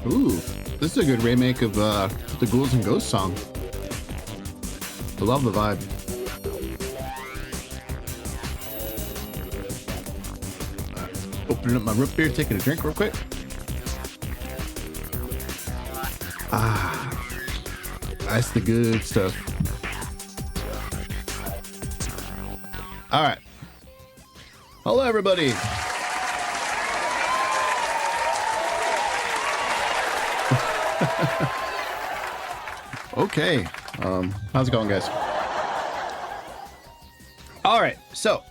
Ooh, this is a good remake of the Ghouls and Ghosts song. I love the vibe. Opening up my root beer, taking a drink real quick. Ah, that's the good stuff. All right. Hello, everybody. Okay. How's it going, guys? All right. So,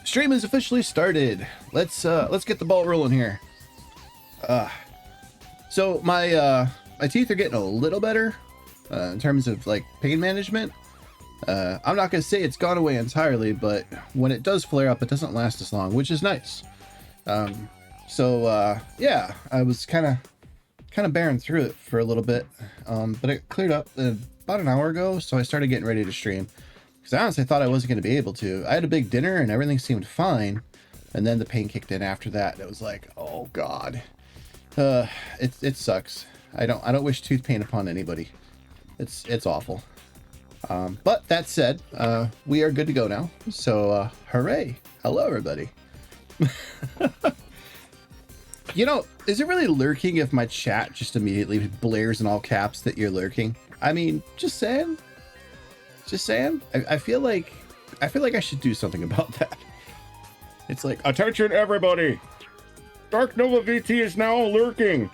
stream is officially started. Let's get the ball rolling here. So my teeth are getting a little better in terms of like pain management. I'm not gonna say it's gone away entirely, but when it does flare up, it doesn't last as long, which is nice. Yeah, I was kind of bearing through it for a little bit, but it cleared up about an hour ago, so I started getting ready to stream because I honestly thought I wasn't going to be able to. I had a big dinner and everything seemed fine, and then the pain kicked in after that, and it was like, oh god, it sucks. I don't wish tooth pain upon anybody. It's awful. But that said, we are good to go now. So hooray! Hello, everybody. You know, is it really lurking if my chat just immediately blares in all caps that you're lurking? I mean, just saying. Just saying. I feel like I should do something about that. It's like, attention everybody! Dark Nova VT is now lurking.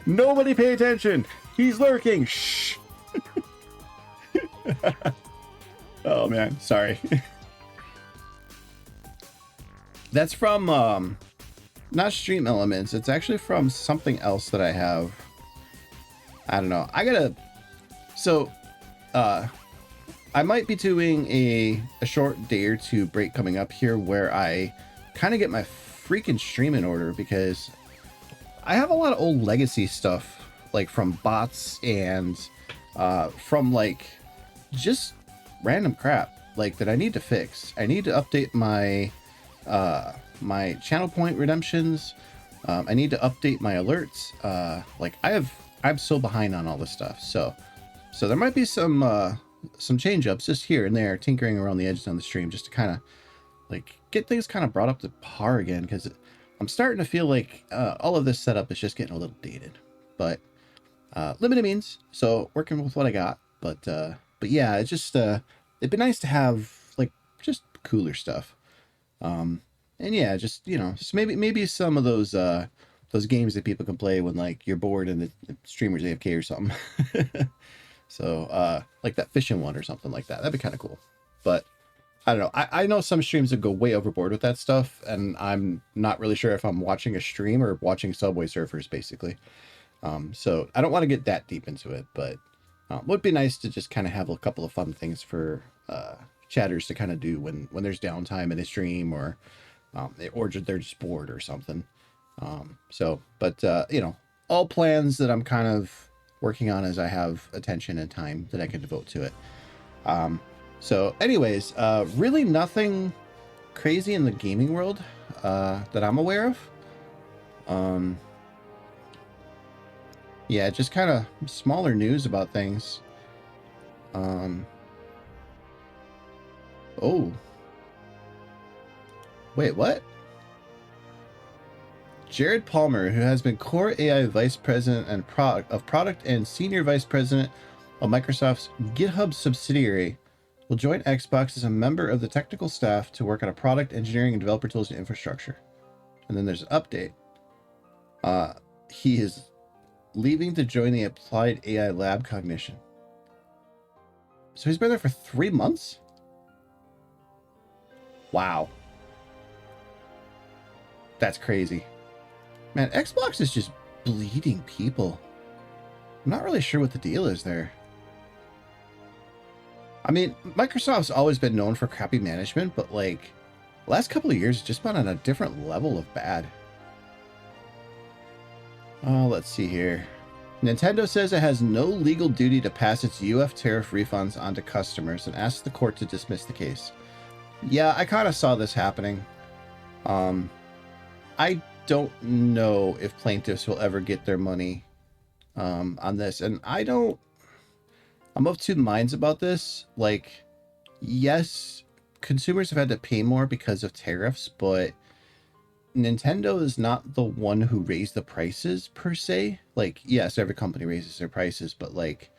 Nobody pay attention. He's lurking. Shh. Oh man, sorry. That's from not Stream Elements. It's actually from something else that I have. I don't know. I might be doing a short day or two break coming up here where I kind of get my freaking stream in order, because I have a lot of old legacy stuff, like from bots and from like just random crap like that I need to fix. I need to update my my channel point redemptions. I need to update my alerts. Like I'm so behind on all this stuff. So there might be some change ups just here and there, tinkering around the edges on the stream, just to kind of like get things kind of brought up to par again, because I'm starting to feel like all of this setup is just getting a little dated. But limited means, so working with what I got. But yeah, it's just it'd be nice to have like just cooler stuff. And yeah, just, you know, so maybe some of those games that people can play when like you're bored and the streamer's AFK or something. So like that fishing one or something like that. That'd be kind of cool. But I don't know. I know some streams that go way overboard with that stuff, and I'm not really sure if I'm watching a stream or watching Subway Surfers, basically. So I don't want to get that deep into it, but it would be nice to just kind of have a couple of fun things for chatters to kind of do when there's downtime in a stream, or they're just bored or something. You know, all plans that I'm kind of working on as I have attention and time that I can devote to it. So anyways, really nothing crazy in the gaming world that I'm aware of. Yeah, just kind of smaller news about things. Oh. Wait, what? Jared Palmer, who has been Core AI Vice President and Product and Senior Vice President of Microsoft's GitHub subsidiary, will join Xbox as a member of the technical staff to work on a product, engineering, and developer tools and infrastructure. And then there's an update. He is leaving to join the Applied AI Lab Cognition. So he's been there for 3 months? Wow. That's crazy. Man, Xbox is just bleeding people. I'm not really sure what the deal is there. I mean, Microsoft's always been known for crappy management, but like, the last couple of years, it's just been on a different level of bad. Oh, let's see here. Nintendo says it has no legal duty to pass its UF tariff refunds onto customers and asks the court to dismiss the case. Yeah, I kind of saw this happening. I don't know if plaintiffs will ever get their money on this, and I'm of two minds about this. Like, yes, consumers have had to pay more because of tariffs, but Nintendo is not the one who raised the prices per se. Like, yes, every company raises their prices, but like,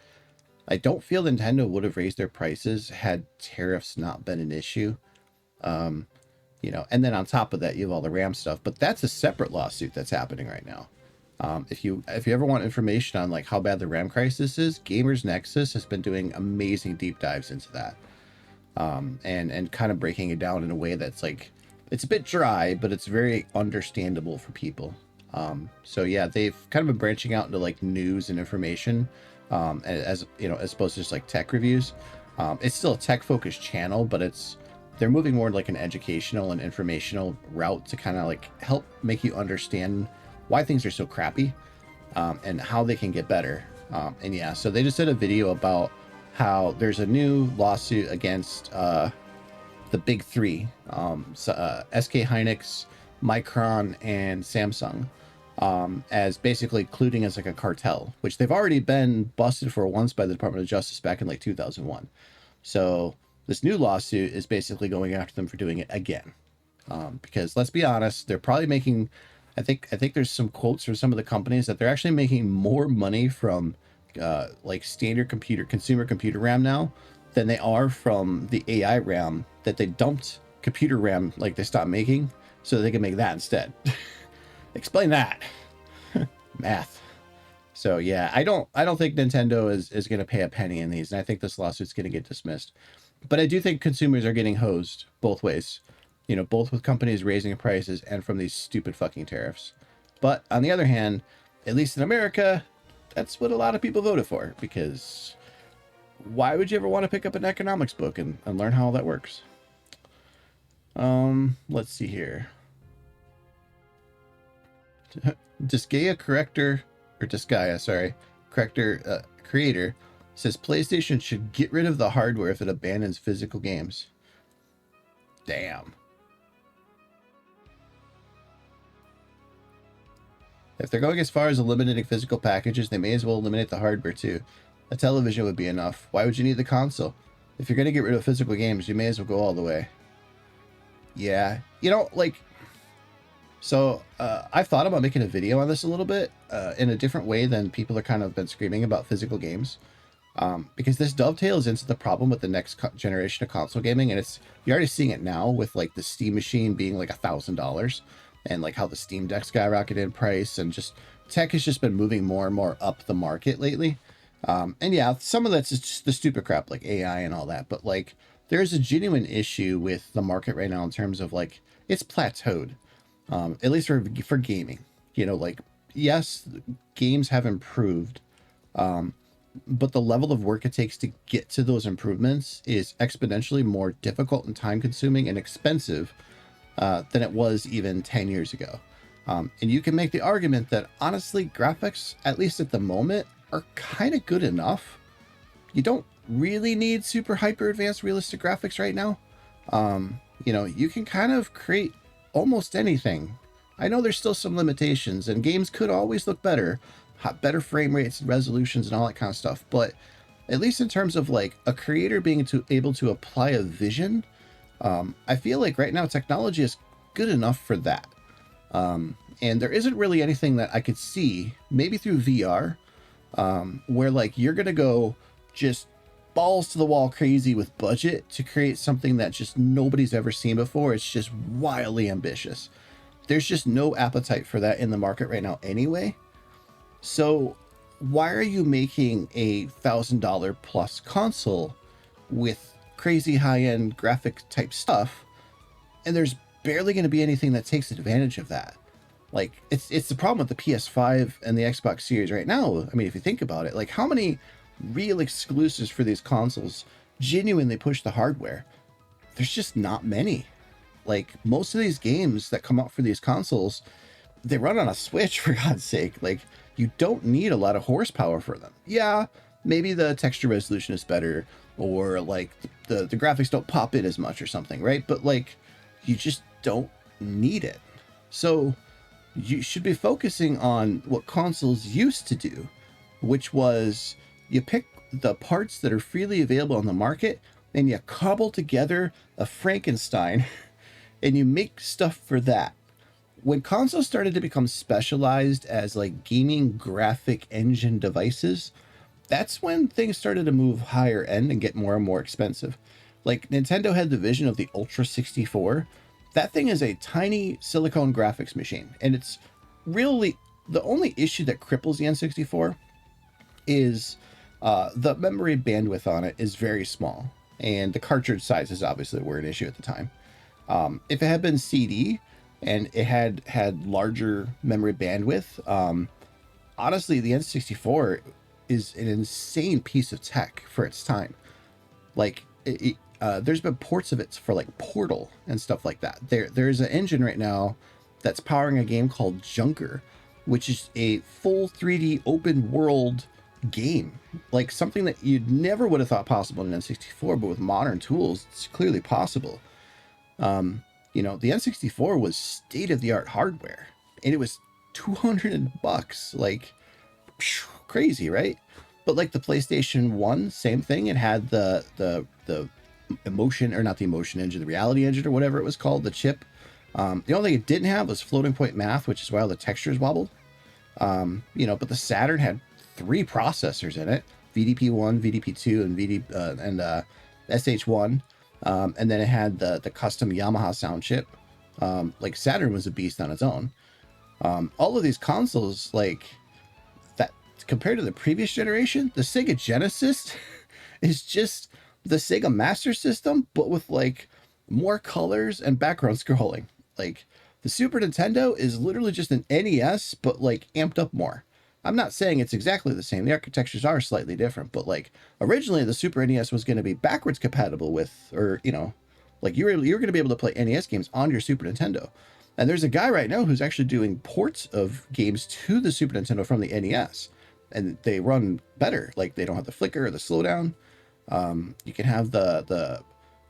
I don't feel Nintendo would have raised their prices had tariffs not been an issue. You know, and then on top of that, you have all the RAM stuff, but that's a separate lawsuit that's happening right now. If you ever want information on like how bad the RAM crisis is, Gamers Nexus has been doing amazing deep dives into that, and kind of breaking it down in a way that's like, it's a bit dry, but it's very understandable for people. So yeah, they've kind of been branching out into like news and information as you know, as opposed to just like tech reviews. It's still a tech focused channel, but they're moving more like an educational and informational route to kind of like help make you understand why things are so crappy, and how they can get better. And yeah, so they just did a video about how there's a new lawsuit against the big three, SK Hynix, Micron, and Samsung, as basically colluding as like a cartel, which they've already been busted for once by the Department of Justice back in like 2001. So this new lawsuit is basically going after them for doing it again, because let's be honest, they're probably making, I think there's some quotes from some of the companies that they're actually making more money from like standard consumer computer RAM now than they are from the AI RAM that they dumped computer RAM, like they stopped making, so they can make that instead. Explain that. Math. So yeah, I don't think Nintendo is going to pay a penny in these, and I think this lawsuit's going to get dismissed. But I do think consumers are getting hosed both ways, you know, both with companies raising prices and from these stupid fucking tariffs. But on the other hand, at least in America, that's what a lot of people voted for, because why would you ever want to pick up an economics book and learn how all that works? Let's see here. Disgaea corrector, or Disgaea, sorry, corrector, creator says PlayStation should get rid of the hardware if it abandons physical games. Damn. If they're going as far as eliminating physical packages, they may as well eliminate the hardware too. A television would be enough. Why would you need the console? If you're going to get rid of physical games, you may as well go all the way. Yeah, you know, like, so I've thought about making a video on this a little bit in a different way than people are kind of been screaming about physical games, because this dovetails into the problem with the next generation of console gaming, and you're already seeing it now with like the Steam machine being like $1,000, and like how the Steam Deck skyrocketed in price, and just tech has just been moving more and more up the market lately. And yeah, some of that's just the stupid crap like AI and all that, but like there's a genuine issue with the market right now in terms of like it's plateaued, at least for gaming. You know, like, yes, games have improved, but the level of work it takes to get to those improvements is exponentially more difficult and time consuming and expensive than it was even 10 years ago. And you can make the argument that honestly, graphics, at least at the moment, are kind of good enough. You don't really need super hyper advanced realistic graphics right now. You know, you can kind of create almost anything. I know there's still some limitations, and games could always look better, have better frame rates and resolutions and all that kind of stuff, but at least in terms of like a creator being able to apply a vision, I feel like right now technology is good enough for that. And there isn't really anything that I could see, maybe through VR, where like you're gonna go just balls to the wall crazy with budget to create something that just nobody's ever seen before. It's just wildly ambitious. There's just no appetite for that in the market right now anyway. So why are you making a $1,000 plus console with crazy high-end graphic type stuff, and there's barely going to be anything that takes advantage of that? Like, it's the problem with the PS5 and the Xbox Series right now. I mean, if you think about it, like, how many real exclusives for these consoles genuinely push the hardware? There's just not many. Like, most of these games that come out for these consoles, they run on a Switch, for God's sake. Like, you don't need a lot of horsepower for them. Yeah, maybe the texture resolution is better, or like the graphics don't pop in as much or something, right? But like, you just don't need it. So you should be focusing on what consoles used to do, which was you pick the parts that are freely available on the market and you cobble together a Frankenstein and you make stuff for that. When consoles started to become specialized as like gaming graphic engine devices, that's when things started to move higher end and get more and more expensive. Like, Nintendo had the vision of the Ultra 64. That thing is a tiny silicone graphics machine, and it's really the only issue that cripples the N64 is the memory bandwidth on it is very small, and the cartridge sizes obviously were an issue at the time. If it had been CD and it had larger memory bandwidth, honestly, the N64 is an insane piece of tech for its time. Like there's been ports of it for like Portal and stuff like that. There's an engine right now that's powering a game called Junker, which is a full 3D open world game, like something that you never would have thought possible in N64, but with modern tools, it's clearly possible. You know, the N64 was state of the art hardware, and it was $200, like crazy, right? But like the PlayStation 1, same thing. It had the emotion, or not the emotion engine, the reality engine, or whatever it was called, the chip. The only thing it didn't have was floating point math, which is why all the textures wobbled. You know, but the Saturn had 3 processors in it: VDP1, VDP2, and SH1. And then it had the custom Yamaha sound chip. Like Saturn was a beast on its own. All of these consoles, like that, compared to the previous generation, the Sega Genesis is just the Sega Master System, but with like more colors and background scrolling. Like the Super Nintendo is literally just an NES, but like amped up more. I'm not saying it's exactly the same. The architectures are slightly different, but like originally the Super NES was going to be backwards compatible with, or, you know, like you're going to be able to play NES games on your Super Nintendo. And there's a guy right now who's actually doing ports of games to the Super Nintendo from the NES, and they run better. Like they don't have the flicker or the slowdown. You can have the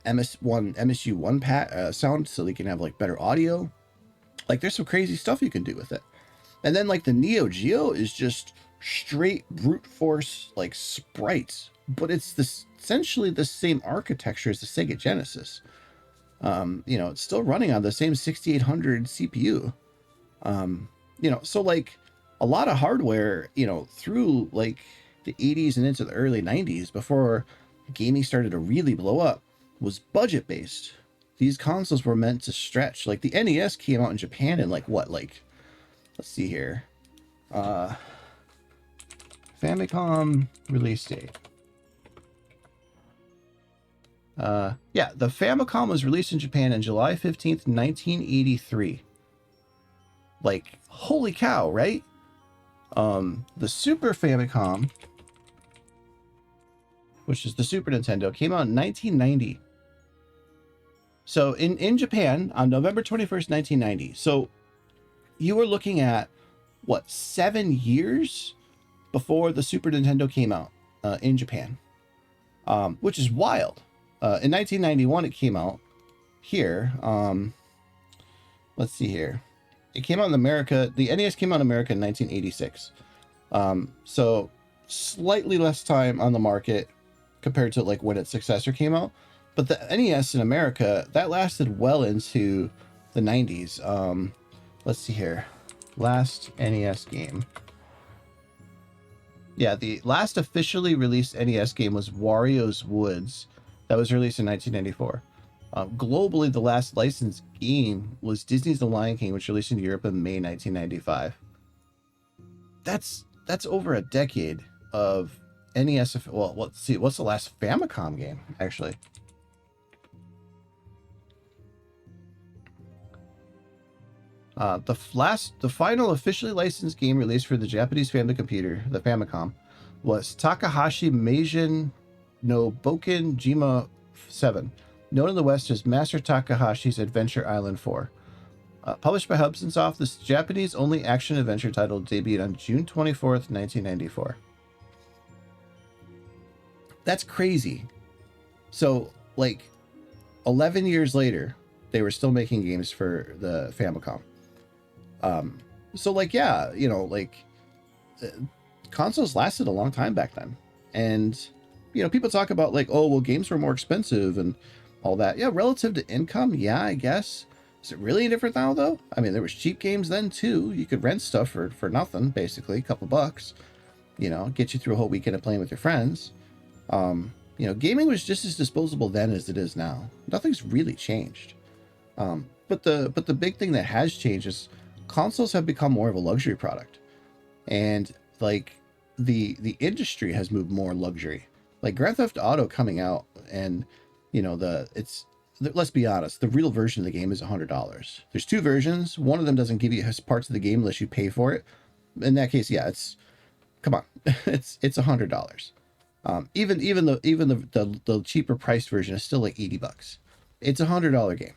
MSU1 sound, so they can have like better audio. Like there's some crazy stuff you can do with it. And then like the Neo Geo is just straight brute force like sprites, but it's essentially the same architecture as the Sega Genesis. You know, it's still running on the same 6800 CPU. You know, so like a lot of hardware, you know, through like the 80s and into the early 90s, before gaming started to really blow up, was budget based. These consoles were meant to stretch. Like the NES came out in Japan in like what, like, let's see here. Famicom release date. Yeah, the Famicom was released in Japan on July 15th, 1983. Like, holy cow, right? The Super Famicom, which is the Super Nintendo, came out in 1990. So in Japan on November 21st, 1990. So you were looking at what, 7 years before the Super Nintendo came out in Japan, which is wild. In 1991, it came out here. Let's see here. It came out in America. The NES came out in America in 1986. So slightly less time on the market compared to like when its successor came out. But the NES in America, that lasted well into the 90s. Let's see here. Last NES game. Yeah, the last officially released NES game was Wario's Woods. That was released in 1994. Globally, the last licensed game was Disney's The Lion King, which released in Europe in May 1995. That's over a decade of NES. Well, let's see. What's the last Famicom game, actually? The final officially licensed game released for the Japanese family computer, the Famicom, was Takahashi Meijin no Boken Jima 7, known in the West as Master Takahashi's Adventure Island 4. Published by Hudson Soft, this Japanese only action adventure title debuted on June 24th, 1994. That's crazy. So, like, 11 years later, they were still making games for the Famicom. So, like, yeah, you know, like, consoles lasted a long time back then. And, you know, people talk about, like, oh, well, games were more expensive and all that. Yeah, relative to income, yeah, I guess. Is it really different now, though? I mean, there was cheap games then, too. You could rent stuff for nothing, basically, a couple bucks. You know, get you through a whole weekend of playing with your friends. You know, gaming was just as disposable then as it is now. Nothing's really changed. But the big thing that has changed is consoles have become more of a luxury product. And, like, the industry has moved more luxury. Like, Grand Theft Auto coming out, and, you know, let's be honest, the real version of the game is $100. There's 2 versions. One of them doesn't give you parts of the game unless you pay for it. In that case, yeah, it's Come on, it's $100. Even the cheaper priced version is still like $80. It's $100 game.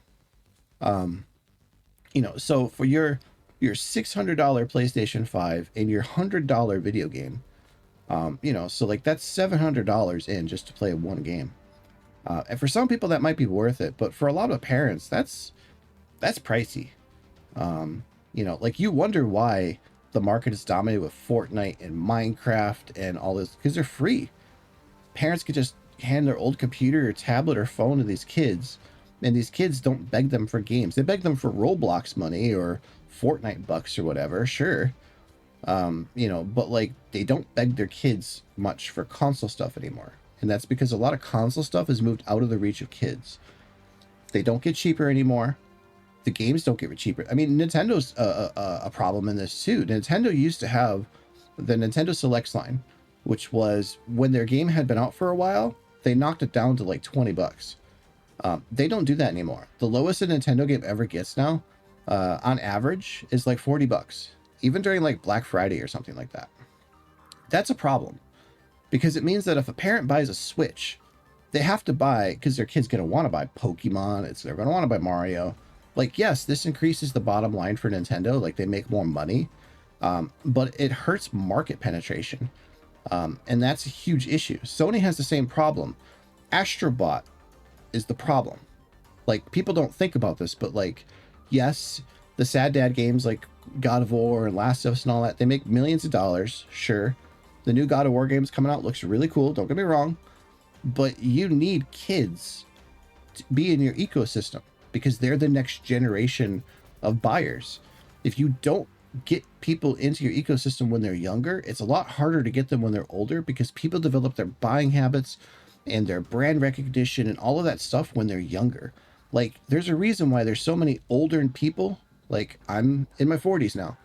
So for your $600 PlayStation 5 and your $100 video game, so like that's $700 in just to play one game. And for some people that might be worth it, but for a lot of parents, that's pricey. Like you wonder why the market is dominated with Fortnite and Minecraft and all this, because they're free. Parents could just hand their old computer or tablet or phone to these kids, and these kids don't beg them for games. They beg them for Roblox money or Fortnite bucks or whatever, sure. But like they don't beg their kids much for console stuff anymore. And that's because a lot of console stuff has moved out of the reach of kids. They don't get cheaper anymore. The games don't get cheaper. I mean, Nintendo's a problem in this too. Nintendo used to have the Nintendo Selects line, which was when their game had been out for a while, they knocked it down to like $20. They don't do that anymore. The lowest a Nintendo game ever gets now, on average, is like $40, even during like Black Friday or something like that. That's a problem, because it means that if a parent buys a Switch, they have to buy, because their kid's going to want to buy Pokemon, they're going to want to buy Mario. Like, yes, this increases the bottom line for Nintendo, like they make more money, but it hurts market penetration. And that's a huge issue. Sony has the same problem. Astrobot is the problem. Like, people don't think about this, but like, yes, the Sad Dad games like God of War and Last of Us and all that, they make millions of dollars, sure. The new God of War games coming out looks really cool, don't get me wrong, but you need kids to be in your ecosystem because they're the next generation of buyers. If you don't get people into your ecosystem when they're younger, it's a lot harder to get them when they're older, because people develop their buying habits and their brand recognition and all of that stuff when they're younger. Like, there's a reason why there's so many older people. Like, I'm in my 40s now,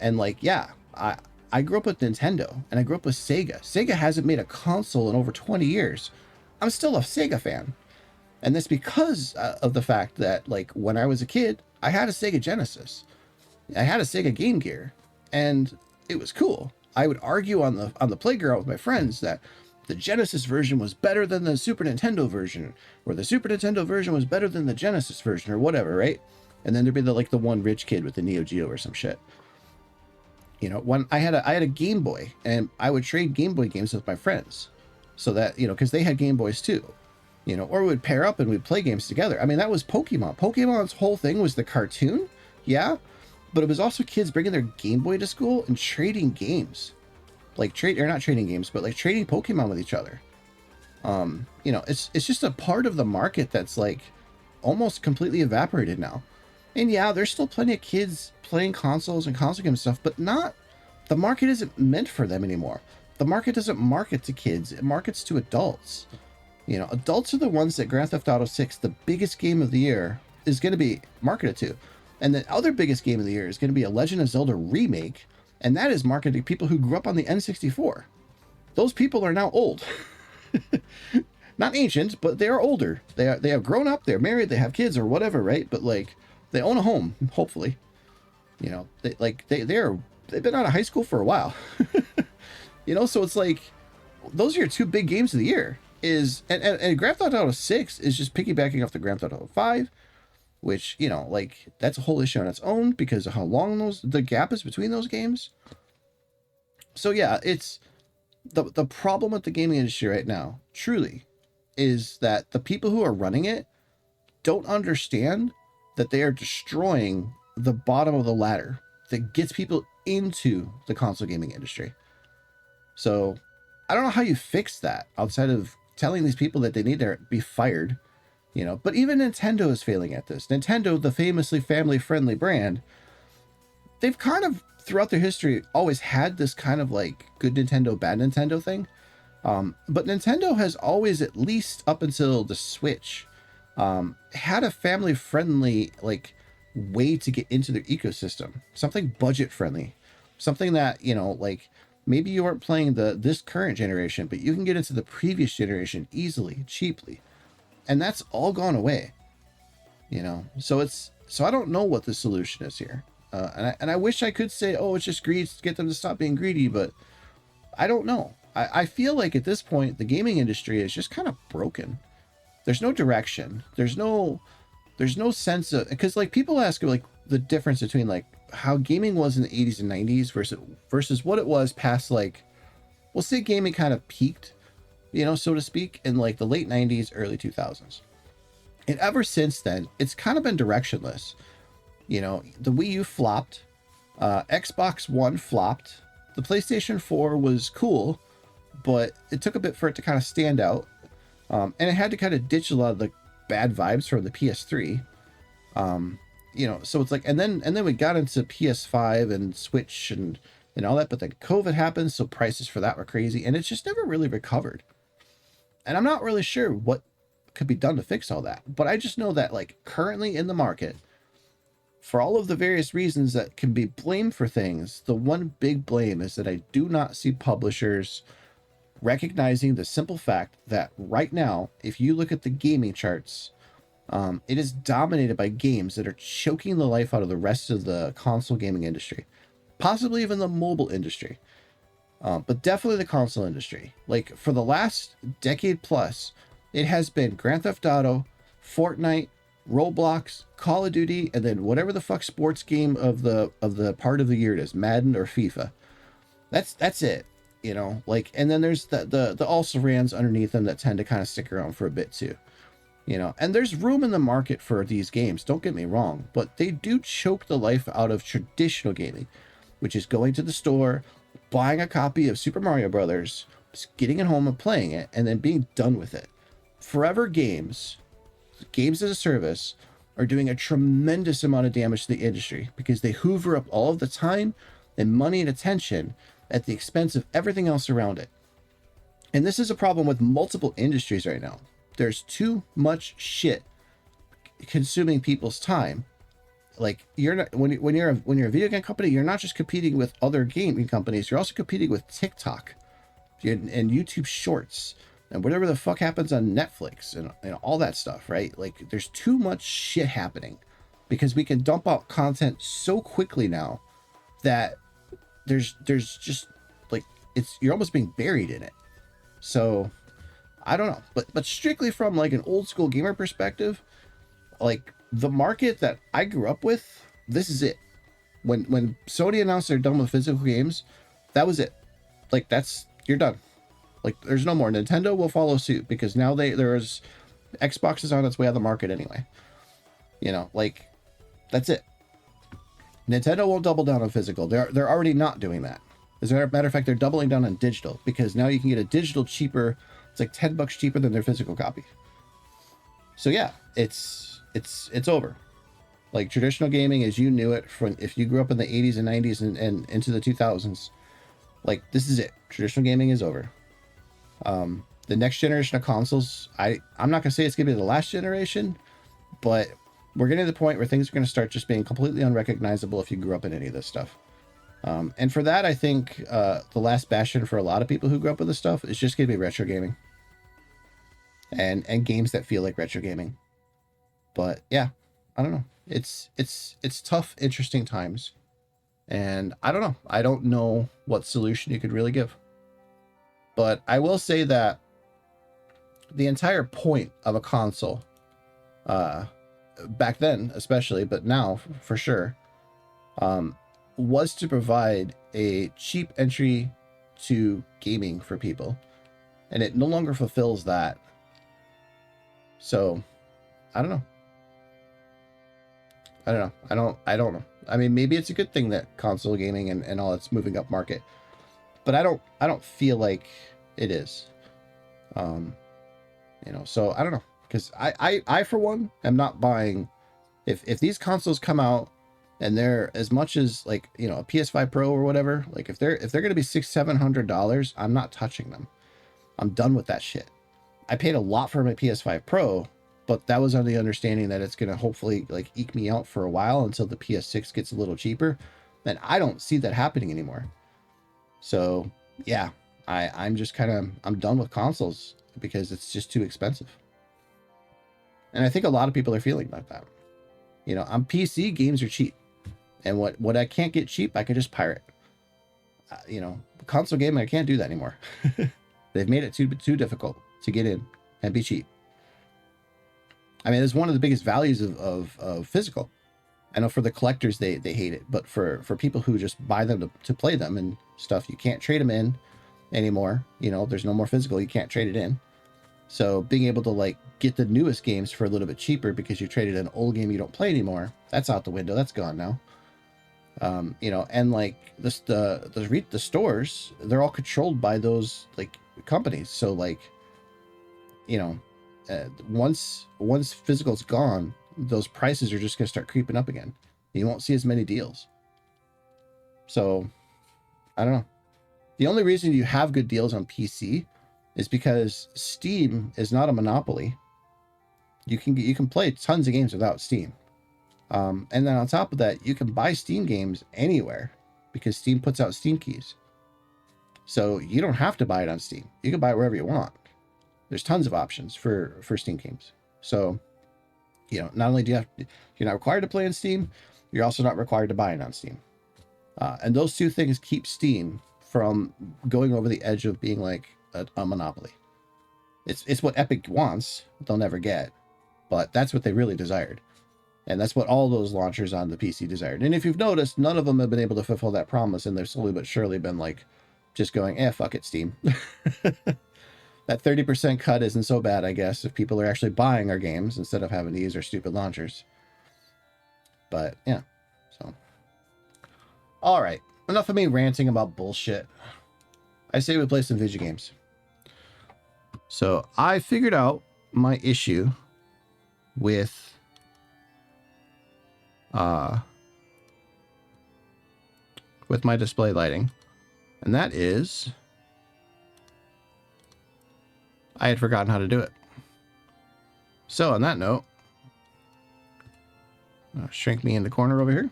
and like, yeah, I grew up with Nintendo and I grew up with Sega. Sega hasn't made a console in over 20 years. I'm still a Sega fan. And that's because of the fact that, like, when I was a kid, I had a Sega Genesis. I had a Sega Game Gear, and it was cool. I would argue on the playground with my friends that the Genesis version was better than the Super Nintendo version, or the Super Nintendo version was better than the Genesis version, or whatever, right? And then there'd be the one rich kid with the Neo Geo or some shit. When I had a Game Boy, and I would trade Game Boy games with my friends, so that, because they had Game Boys too. Or we'd pair up and we'd play games together. I mean, that was Pokemon. Pokemon's whole thing was the cartoon, yeah, but it was also kids bringing their Game Boy to school and trading games, like not trading games, but like trading Pokemon with each other. It's just a part of the market that's like almost completely evaporated now. And yeah, there's still plenty of kids playing consoles and console game stuff, but the market isn't meant for them anymore. The market doesn't market to kids; it markets to adults. Adults are the ones that Grand Theft Auto 6, the biggest game of the year, is going to be marketed to. And the other biggest game of the year is going to be a Legend of Zelda remake, and that is marketed to people who grew up on the N64. Those people are now old. Not ancient, but they are older. They have grown up, they're married, they have kids or whatever, right? But like, they own a home, hopefully. They've been out of high school for a while. So it's like, those are your two big games of the year. And Grand Theft Auto 6 is just piggybacking off the Grand Theft Auto 5, which, that's a whole issue on its own because of how long the gap is between those games. So yeah, it's the problem with the gaming industry right now, truly, is that the people who are running it don't understand that they are destroying the bottom of the ladder that gets people into the console gaming industry. So I don't know how you fix that outside of telling these people that they need to be fired, but even Nintendo is failing at this. Nintendo, the famously family-friendly brand, they've kind of, throughout their history, always had this kind of like good Nintendo, bad Nintendo thing. But Nintendo has always, at least up until the Switch, had a family-friendly like way to get into their ecosystem. Something budget-friendly. Something that, like, maybe you aren't playing this current generation, but you can get into the previous generation easily, cheaply. And that's all gone away. So I don't know what the solution is here. And I wish I could say, oh, it's just greed, get them to stop being greedy, but I don't know. I feel like at this point the gaming industry is just kind of broken. There's no direction. There's no sense of, because like people ask like the difference between like how gaming was in the 80s and 90s versus what it was past, like, we'll say gaming kind of peaked, so to speak, in like the late 90s, early 2000s. And ever since then, it's kind of been directionless. The Wii U flopped, Xbox One flopped, the PlayStation 4 was cool, but it took a bit for it to kind of stand out. And it had to kind of ditch a lot of the bad vibes from the PS3. So it's like, and then we got into PS5 and Switch and all that, but then COVID happened, so prices for that were crazy, and it's just never really recovered. And I'm not really sure what could be done to fix all that, but I just know that like currently in the market, for all of the various reasons that can be blamed for things, the one big blame is that I do not see publishers recognizing the simple fact that right now, if you look at the gaming charts, it is dominated by games that are choking the life out of the rest of the console gaming industry, possibly even the mobile industry, but definitely the console industry. Like for the last decade plus, it has been Grand Theft Auto, Fortnite, Roblox, Call of Duty, and then whatever the fuck sports game of the part of the year it is, Madden or FIFA. That's it. Like, and then there's the also rans underneath them that tend to kind of stick around for a bit too. And there's room in the market for these games, don't get me wrong, but they do choke the life out of traditional gaming, which is going to the store, buying a copy of Super Mario Brothers, getting it home and playing it, and then being done with it. Forever games as a service, are doing a tremendous amount of damage to the industry because they hoover up all of the time and money and attention at the expense of everything else around it. And this is a problem with multiple industries right now. There's too much shit consuming people's time. Like, you're not, when you're a video game company, you're not just competing with other gaming companies, you're also competing with TikTok and YouTube Shorts and whatever the fuck happens on Netflix and all that stuff, right? Like, there's too much shit happening because we can dump out content so quickly now that there's just like, you're almost being buried in it. So I don't know, but strictly from like an old school gamer perspective, like the market that I grew up with, this is it. When Sony announced they're done with physical games, that was it. Like, you're done. Like, there's no more. Nintendo will follow suit because now there's Xbox is on its way out of the market anyway. Like, that's it. Nintendo won't double down on physical. They're already not doing that. As a matter of fact, they're doubling down on digital because now you can get a digital cheaper. It's like $10 cheaper than their physical copy. So yeah, it's over. Like, traditional gaming as you knew it from if you grew up in the 80s and 90s and into the 2000s, like, this is it. Traditional gaming is over. The next generation of consoles, I'm not gonna say it's gonna be the last generation, but we're getting to the point where things are going to start just being completely unrecognizable if you grew up in any of this stuff. And for that, I think the last bastion for a lot of people who grew up with this stuff is just going to be retro gaming and games that feel like retro gaming. But yeah, I don't know. It's tough, interesting times. And I don't know. I don't know what solution you could really give. But I will say that the entire point of a console, back then especially, but now for sure, was to provide a cheap entry to gaming for people, and it no longer fulfills that. So I don't know. I don't know. I mean, maybe it's a good thing that console gaming and all that's moving up market, but I don't feel like it is. So I don't know. Because I for one am not buying, if these consoles come out and they're as much as like, a PS5 Pro or whatever, like if they're going to be $600-700, I'm not touching them. I'm done with that shit. I paid a lot for my PS5 Pro, but that was on the understanding that it's going to hopefully like eke me out for a while until the PS6 gets a little cheaper. And I don't see that happening anymore. So yeah, I'm just I'm done with consoles because it's just too expensive. And I think a lot of people are feeling like that. On PC, games are cheap. And what I can't get cheap, I can just pirate. You know, console gaming, I can't do that anymore. They've made it too difficult to get in and be cheap. I mean, it's one of the biggest values of physical. I know for the collectors, they hate it, but for people who just buy them to play them and stuff, you can't trade them in anymore. You know, there's no more physical. You can't trade it in. So being able to like get the newest games for a little bit cheaper because you traded an old game you don't play anymore, that's out the window. That's gone now. You know, and like the stores, they're all controlled by those like companies. So like, you know, once physical's gone, those prices are just gonna start creeping up again. You won't see as many deals. So I don't know. The only reason you have good deals on PC is because Steam is not a monopoly. You can play tons of games without Steam. And then on top of that, you can buy Steam games anywhere because Steam puts out Steam keys. So you don't have to buy it on Steam. You can buy it wherever you want. There's tons of options for Steam games. So, you know, not only do you're not required to play on Steam, you're also not required to buy it on Steam. And those two things keep Steam from going over the edge of being like a monopoly. It's what Epic wants, they'll never get, but that's what they really desired. And that's what all those launchers on the PC desired. And if you've noticed, none of them have been able to fulfill that promise, and they've slowly but surely been like, just going, fuck it, Steam. That 30% cut isn't so bad, I guess, if people are actually buying our games instead of having to use our stupid launchers. But, yeah. So. All right. Enough of me ranting about bullshit. I say we play some video games. So, I figured out my issue with my display lighting, and that is I had forgotten how to do it. So on that note, shrink me in the corner over here,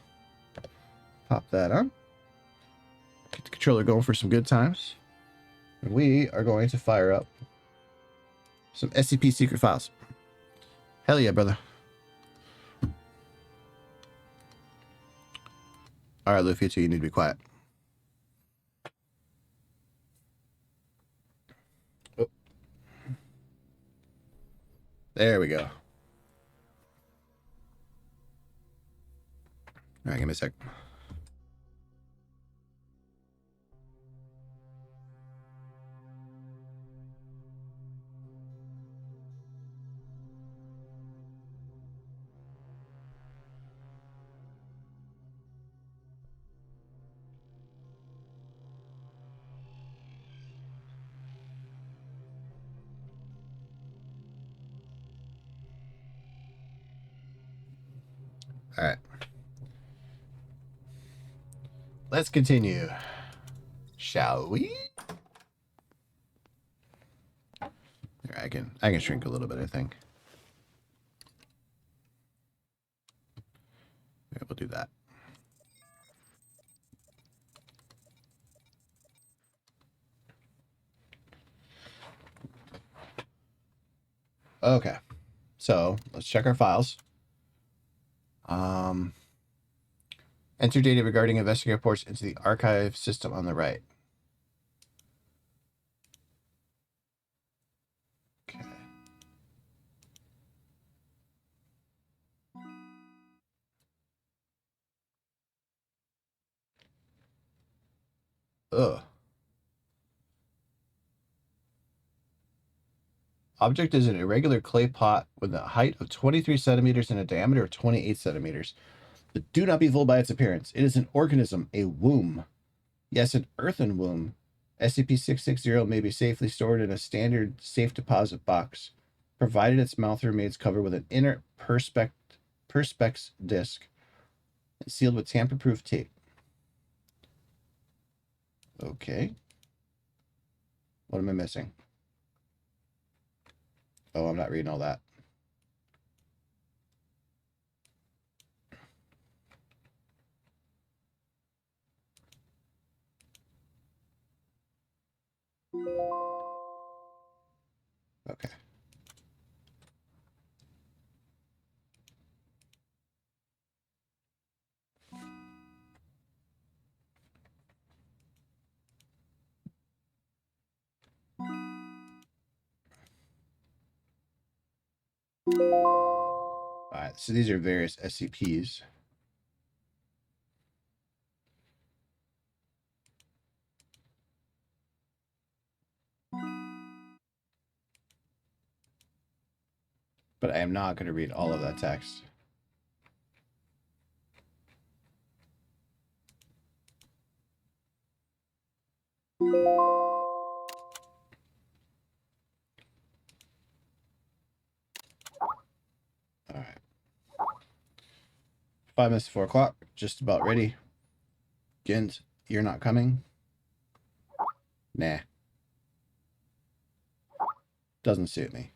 pop that on, get the controller going for some good times, and we are going to fire up some SCP secret files. Hell yeah, brother. All right, Luffy, too, you need to be quiet. Oh. There we go. All right, give me a sec. All right. Let's continue. Shall we? I can shrink a little bit, I think. Yeah, we'll do that. Okay. So let's check our files. Enter data regarding investigative reports into the archive system on the right. Okay. Ugh. Object is an irregular clay pot with a height of 23 centimeters and a diameter of 28 centimeters. But do not be fooled by its appearance. It is an organism, a womb. Yes, an earthen womb. SCP-660 may be safely stored in a standard safe deposit box, provided its mouth remains covered with an inner perspex disc and sealed with tamper-proof tape. Okay. What am I missing? Oh, I'm not reading all that. Okay. Alright, so these are various SCPs. But I am not going to read all of that text. Alright. 5 minutes to 4 o'clock. Just about ready. Gent, you're not coming? Nah. Doesn't suit me.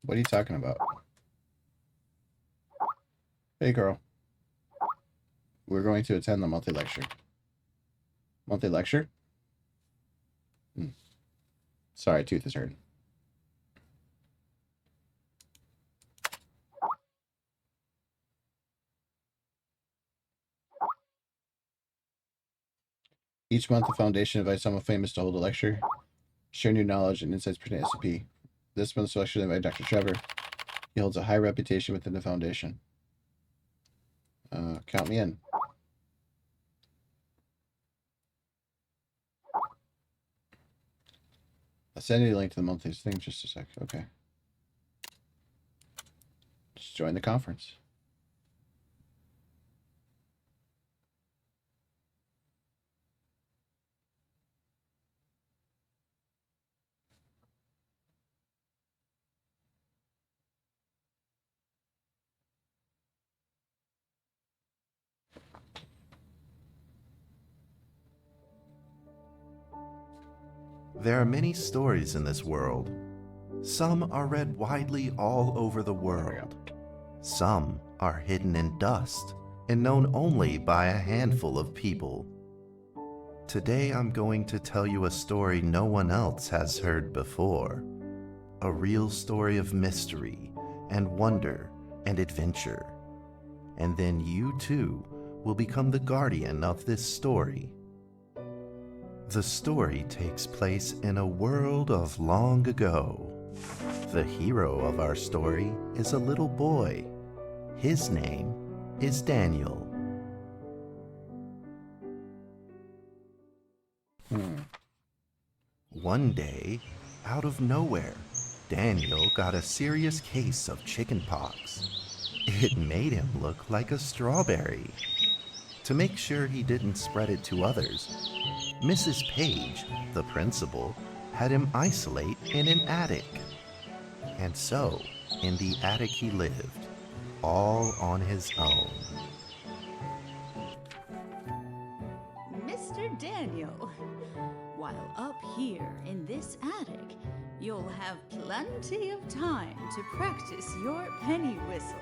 What are you talking about? Hey, girl. We're going to attend the monthly lecture. Monthly lecture? Sorry, tooth is hurting. Each month, the Foundation invites someone famous to hold a lecture, share new knowledge and insights pertaining to SCP. This month's lecture is invited Dr. Trevor. He holds a high reputation within the Foundation. Count me in. I'll send you a link to the monthly thing just a sec. Okay. Just join the conference. There are many stories in this world. Some are read widely all over the world. Some are hidden in dust and known only by a handful of people. Today I'm going to tell you a story no one else has heard before. A real story of mystery and wonder and adventure. And then you too will become the guardian of this story. The story takes place in a world of long ago. The hero of our story is a little boy. His name is Daniel. One day, out of nowhere, Daniel got a serious case of chickenpox. It made him look like a strawberry. To make sure he didn't spread it to others, Mrs. Page, the principal, had him isolate in an attic. And so, in the attic he lived, all on his own. Mr. Daniel, while up here in this attic, you'll have plenty of time to practice your penny whistle.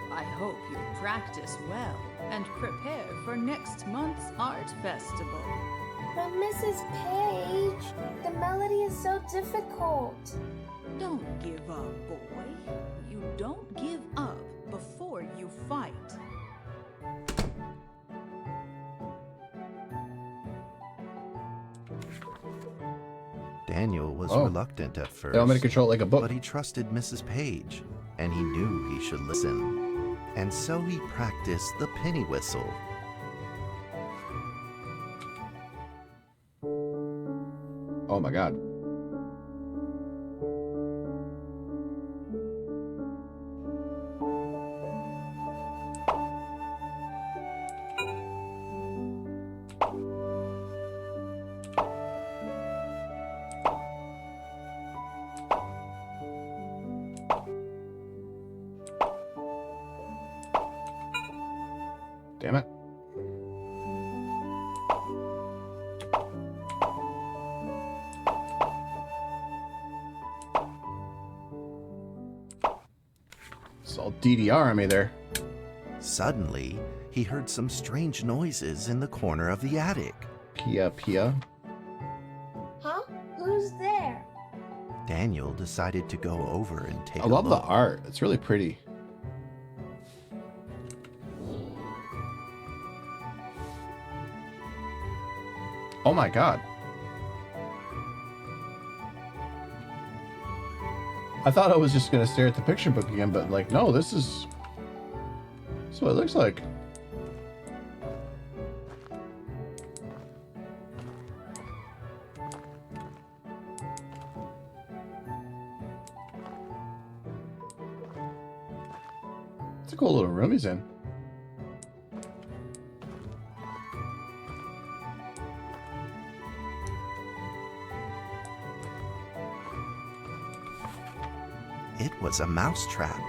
I hope you practice well and prepare for next month's art festival. But Mrs. Page, the melody is so difficult. Don't give up, boy. You don't give up before you fight. Daniel was reluctant at first, They want me to control it like a book. but he trusted Mrs. Page, and he knew he should listen. And so he practiced the penny whistle. Oh my god. Damn it. It's all DDR on me there. Suddenly, he heard some strange noises in the corner of the attic. Pia Pia. Huh? Who's there? Daniel decided to go over and take I a love the look. art. It's really pretty. Oh my god. I thought I was just gonna stare at the picture book again, but like, no, this is what it looks like. It's a cool little room he's in. It was a mousetrap,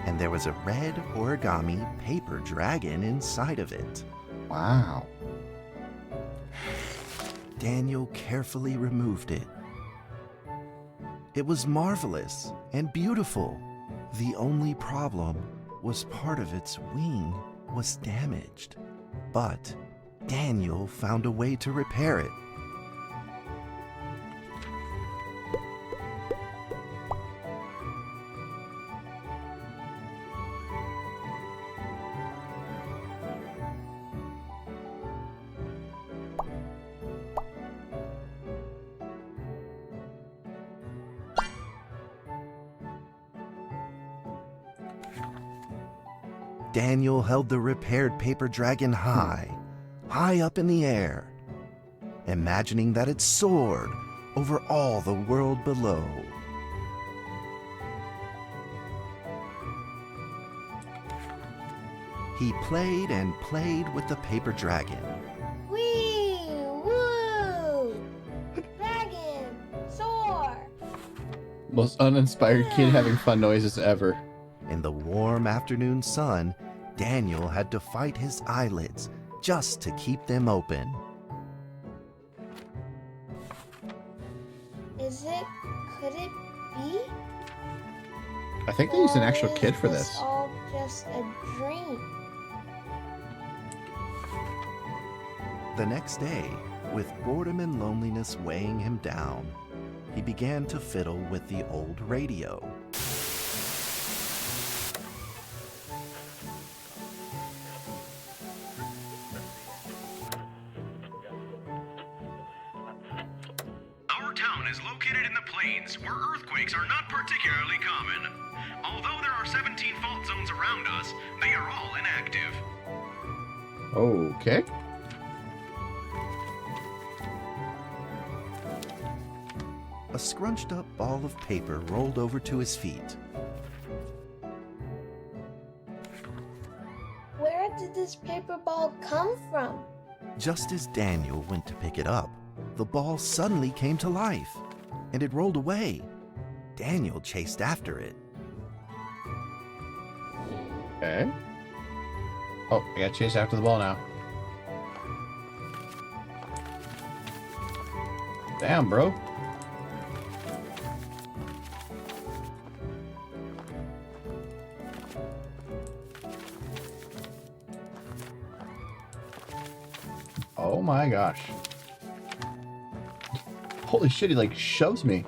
and there was a red origami paper dragon inside of it. Wow. Daniel carefully removed it. It was marvelous and beautiful. The only problem was part of its wing was damaged, but Daniel found a way to repair it. Daniel held the repaired paper dragon high up in the air, imagining that it soared over all the world below. He played and played with the paper dragon. Wee! Woo! Dragon! Soar! Most uninspired kid having fun noises ever. In the warm afternoon sun, Daniel had to fight his eyelids just to keep them open. Could it be? I think they used an actual Or is kid for this. all just a dream? The next day, with boredom and loneliness weighing him down, he began to fiddle with the old radio. Our town is located in the plains, where earthquakes are not particularly common. Although there are 17 fault zones around us, they are all inactive. Okay. A scrunched up ball of paper rolled over to his feet. Where did this paper ball come from? Just as Daniel went to pick it up, the ball suddenly came to life, and it rolled away. Daniel chased after it. Okay. Oh, I gotta chase after the ball now. Damn, bro. Oh my gosh. Holy shit, he like shoves me.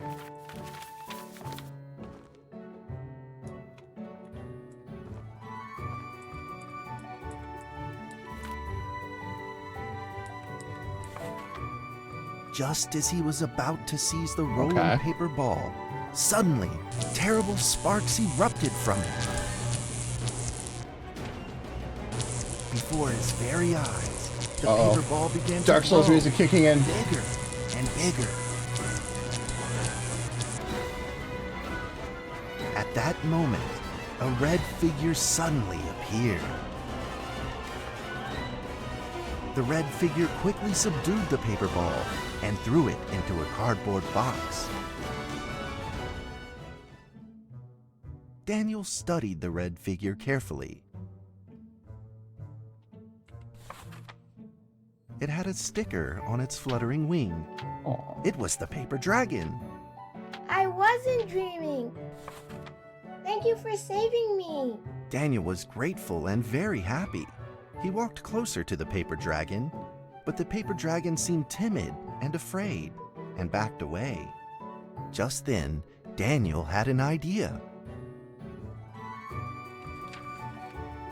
Just as he was about to seize the rolling Okay. paper ball, suddenly, terrible sparks erupted from it. Before his very eyes, the Uh-oh. paper ball began to Dark Souls grow music kicking in. bigger and bigger. At that moment, a red figure suddenly appeared. The red figure quickly subdued the paper ball and threw it into a cardboard box. Daniel studied the red figure carefully. It had a sticker on its fluttering wing. Aw. It was the paper dragon. I wasn't dreaming. Thank you for saving me. Daniel was grateful and very happy. He walked closer to the paper dragon, but the paper dragon seemed timid and afraid and backed away. Just then, Daniel had an idea.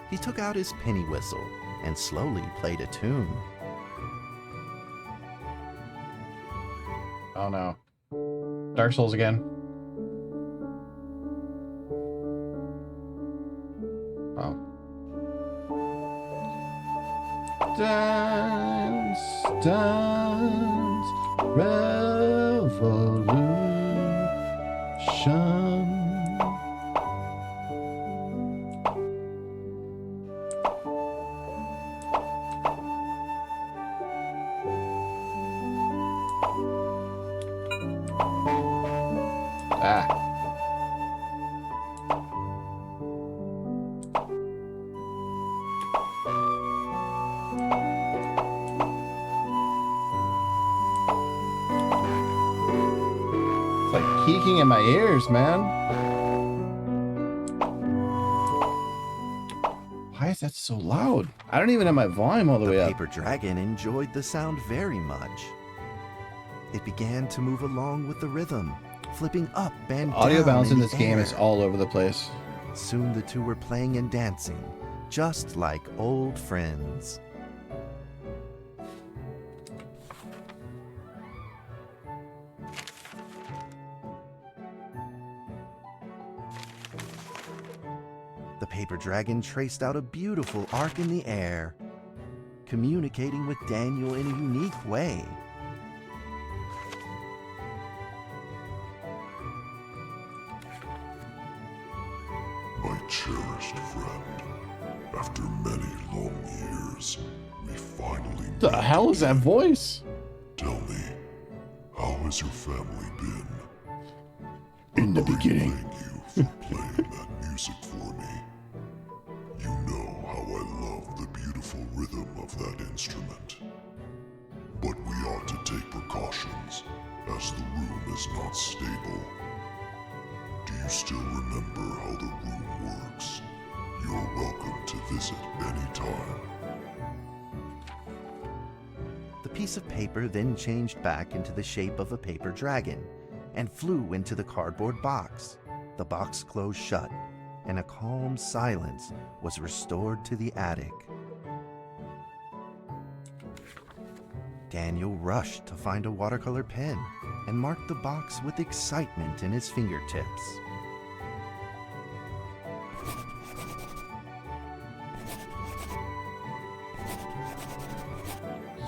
He took out his penny whistle and slowly played a tune. Oh no. Dark Souls again. Dance, dance, revolution. Ah. It's like peeking in my ears, man. Why is that so loud? I don't even have my volume all the way The up. paper dragon enjoyed the sound very much. It began to move along with the rhythm, flipping up and Audio down balance in the this game is air. all over the place. Soon the two were playing and dancing, just like old friends. The paper dragon traced out a beautiful arc in the air, communicating with Daniel in a unique way. My cherished friend, after many long years, we finally The met hell is that again. voice? Tell me, how has your family been? In the I'm very beginning. thank you for playing that music for me. You know how I love the beautiful rhythm of that instrument. But we ought to take precautions, as the room is not stable. Do you still remember how the room works? You're welcome to visit anytime. The piece of paper then changed back into the shape of a paper dragon and flew into the cardboard box. The box closed shut, and a calm silence was restored to the attic. Daniel rushed to find a watercolor pen and marked the box with excitement in his fingertips.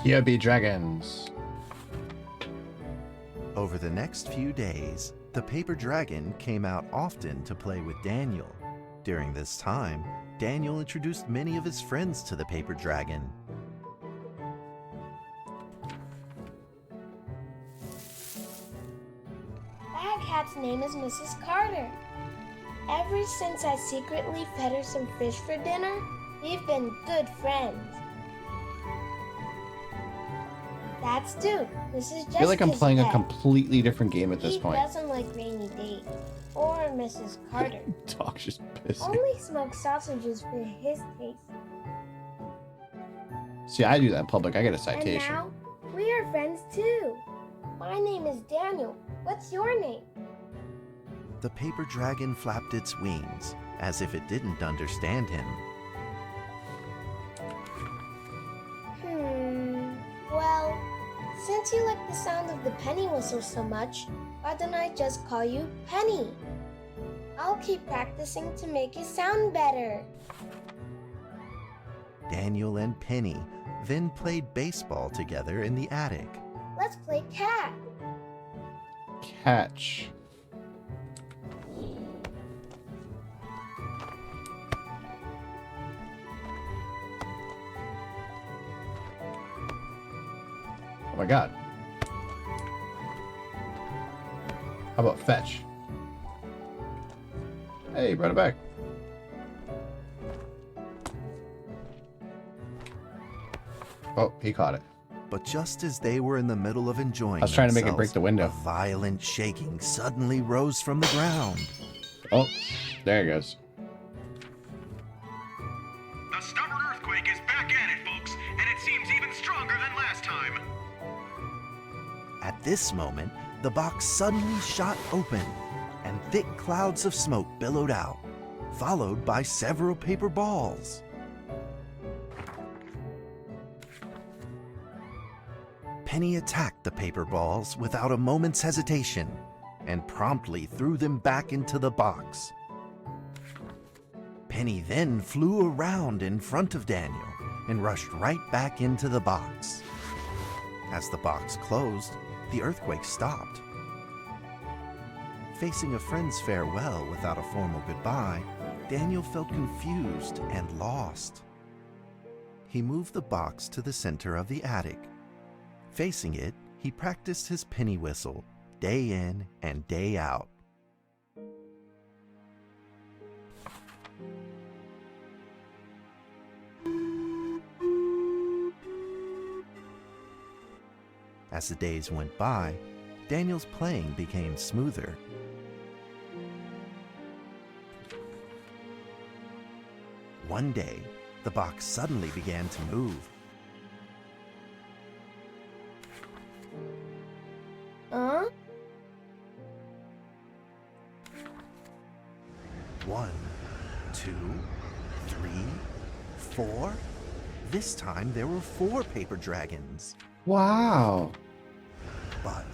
Here be dragons. Over the next few days, the paper dragon came out often to play with Daniel. During this time, Daniel introduced many of his friends to the paper dragon. That cat's name is Mrs. Carter. Ever since I secretly fed her some fish for dinner, we've been good friends. That's Duke, Mrs. Jessica's I feel like I'm playing a pet. completely different game at this He point. doesn't like rainy days or Mrs. Carter. Dog's just pissing. Only smoked sausages for his taste. See, I do that in public. I get a And citation. now, we are friends too. My name is Daniel. What's your name? The paper dragon flapped its wings, as if it didn't understand him. Well, since you like the sound of the penny whistle so much, why don't I just call you Penny? I'll keep practicing to make it sound better. Daniel and Penny then played baseball together in the attic. Let's play cat. Catch. Oh my god. How about fetch? Hey, brought it back. Oh, he caught it. But just as they were in the middle of enjoying I was trying to make it break themselves, the window. a violent shaking suddenly rose from the ground. Oh, there he goes. The stubborn earthquake is back at it, folks, and it seems even stronger than last time. At this moment, the box suddenly shot open, and thick clouds of smoke billowed out, followed by several paper balls. Penny attacked the paper balls without a moment's hesitation and promptly threw them back into the box. Penny then flew around in front of Daniel and rushed right back into the box. As the box closed, the earthquake stopped. Facing a friend's farewell without a formal goodbye, Daniel felt confused and lost. He moved the box to the center of the attic. Facing it, he practiced his penny whistle day in and day out. As the days went by, Daniel's playing became smoother. One day, the box suddenly began to move. Huh? 1, 2, 3, 4. This time there were 4 paper dragons. Wow. But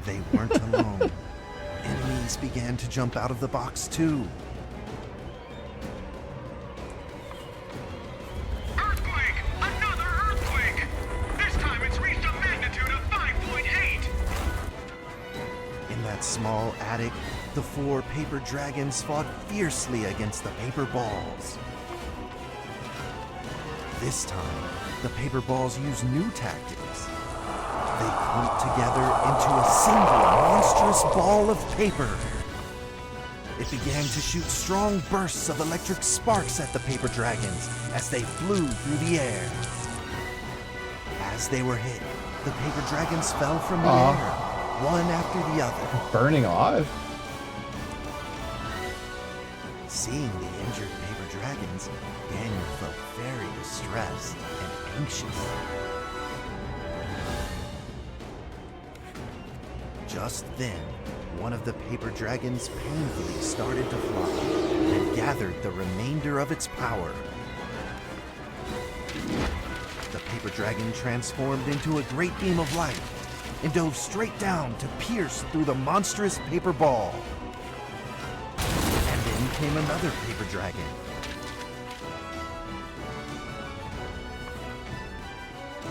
they weren't alone. Enemies began to jump out of the box too. Earthquake! Another earthquake! This time it's reached a magnitude of 5.8! In that small attic, the 4 paper dragons fought fiercely against the paper balls. This time, the paper balls used new tactics. They clumped together into a single monstrous ball of paper. It began to shoot strong bursts of electric sparks at the paper dragons as they flew through the air. As they were hit, the paper dragons fell from the air, one after the other. Burning alive? Seeing the injured paper dragons, Daniel felt very distressed and anxious. Just then, one of the paper dragons painfully started to fly and gathered the remainder of its power. The paper dragon transformed into a great beam of light and dove straight down to pierce through the monstrous paper ball. And then came another paper dragon.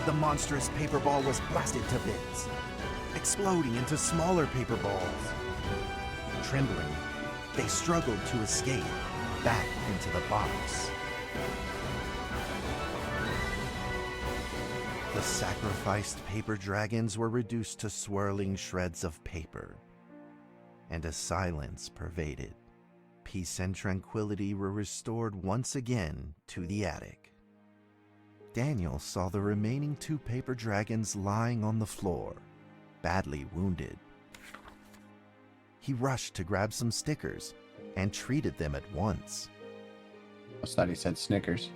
The monstrous paper ball was blasted to bits, exploding into smaller paper balls. Trembling, they struggled to escape back into the box. The sacrificed paper dragons were reduced to swirling shreds of paper, and a silence pervaded. Peace and tranquility were restored once again to the attic. Daniel saw the remaining 2 paper dragons lying on the floor, badly wounded. He rushed to grab some stickers and treated them at once. I thought he said Snickers.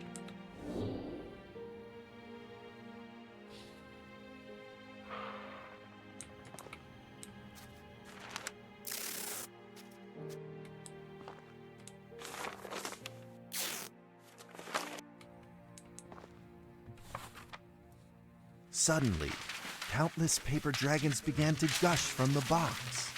Suddenly, countless paper dragons began to gush from the box.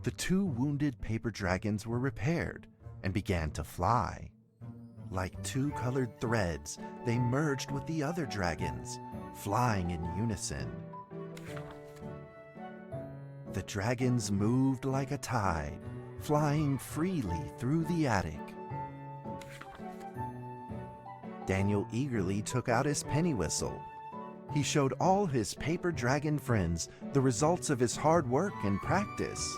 The 2 wounded paper dragons were repaired and began to fly. Like 2 colored threads, they merged with the other dragons, flying in unison. The dragons moved like a tide, flying freely through the attic. Daniel eagerly took out his penny whistle. He showed all his paper dragon friends the results of his hard work and practice.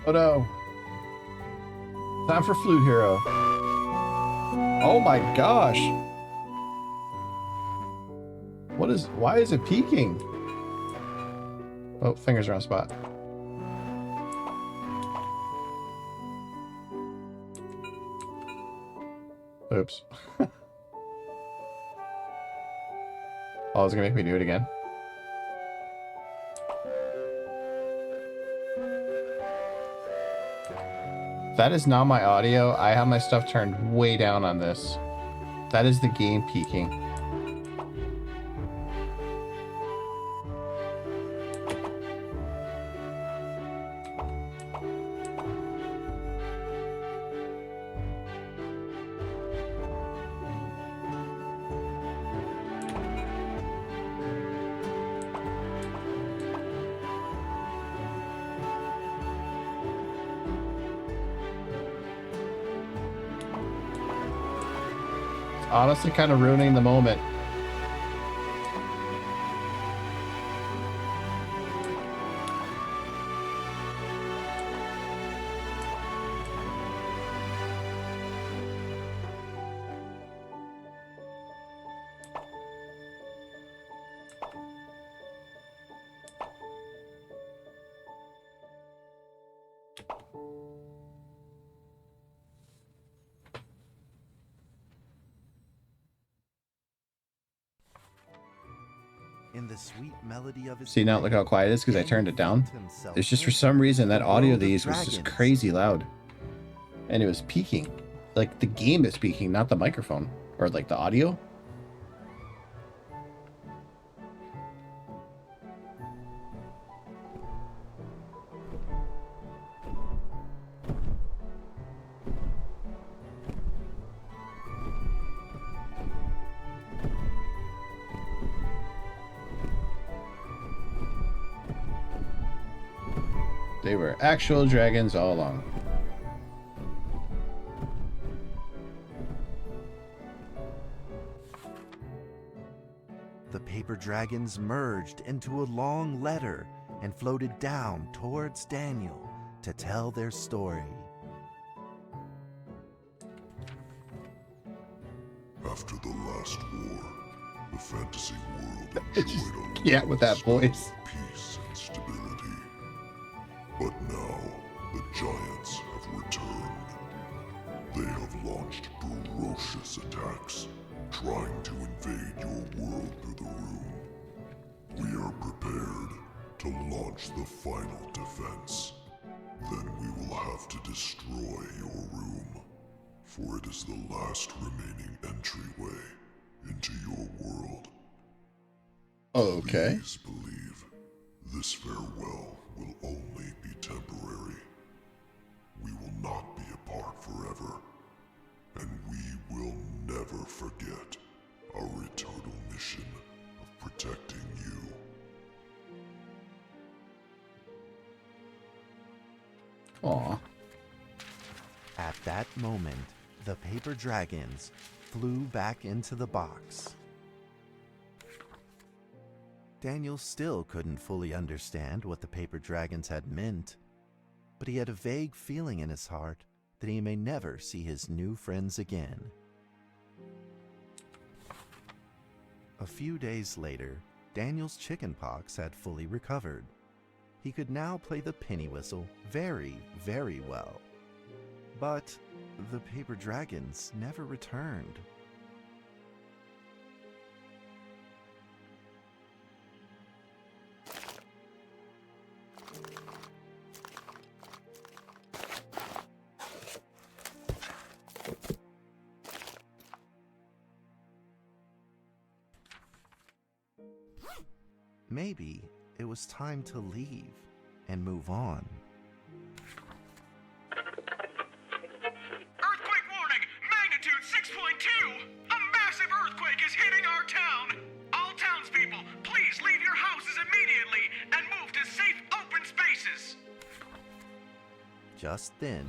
Oh no. Time for Flute Hero. Oh my gosh. Why is it peaking? Oh, fingers are on spot. Oops. Oh, it's gonna make me do it again. That is not my audio. I have my stuff turned way down on this. That is the game peaking. honestly kind of ruining the moment. In the sweet melody of his See now, look how quiet it is because I turned it down. It's just for some reason that audio they used was just crazy loud. And it was peaking. Like the game is peaking, not the microphone. Or like the audio. They were actual dragons all along. The paper dragons merged into a long letter and floated down towards Daniel to tell their story. After the last war, the fantasy world enjoyed a Yeah, with that voice. peace and stability. But now, the giants have returned. They have launched ferocious attacks, trying to invade your world through the room. We are prepared to launch the final defense. Then we will have to destroy your room, for it is the last remaining entryway into your world. Okay. Please believe this farewell will only be temporary. We will not be apart forever, and we will never forget our eternal mission of protecting you. Aw. At that moment, the paper dragons flew back into the box. Daniel still couldn't fully understand what the paper dragons had meant, but he had a vague feeling in his heart that he may never see his new friends again. A few days later, Daniel's chickenpox had fully recovered. He could now play the penny whistle very, very well. But the paper dragons never returned. Maybe it was time to leave and move on. Earthquake warning! Magnitude 6.2! A massive earthquake is hitting our town! All townspeople, please leave your houses immediately and move to safe open spaces! Just then,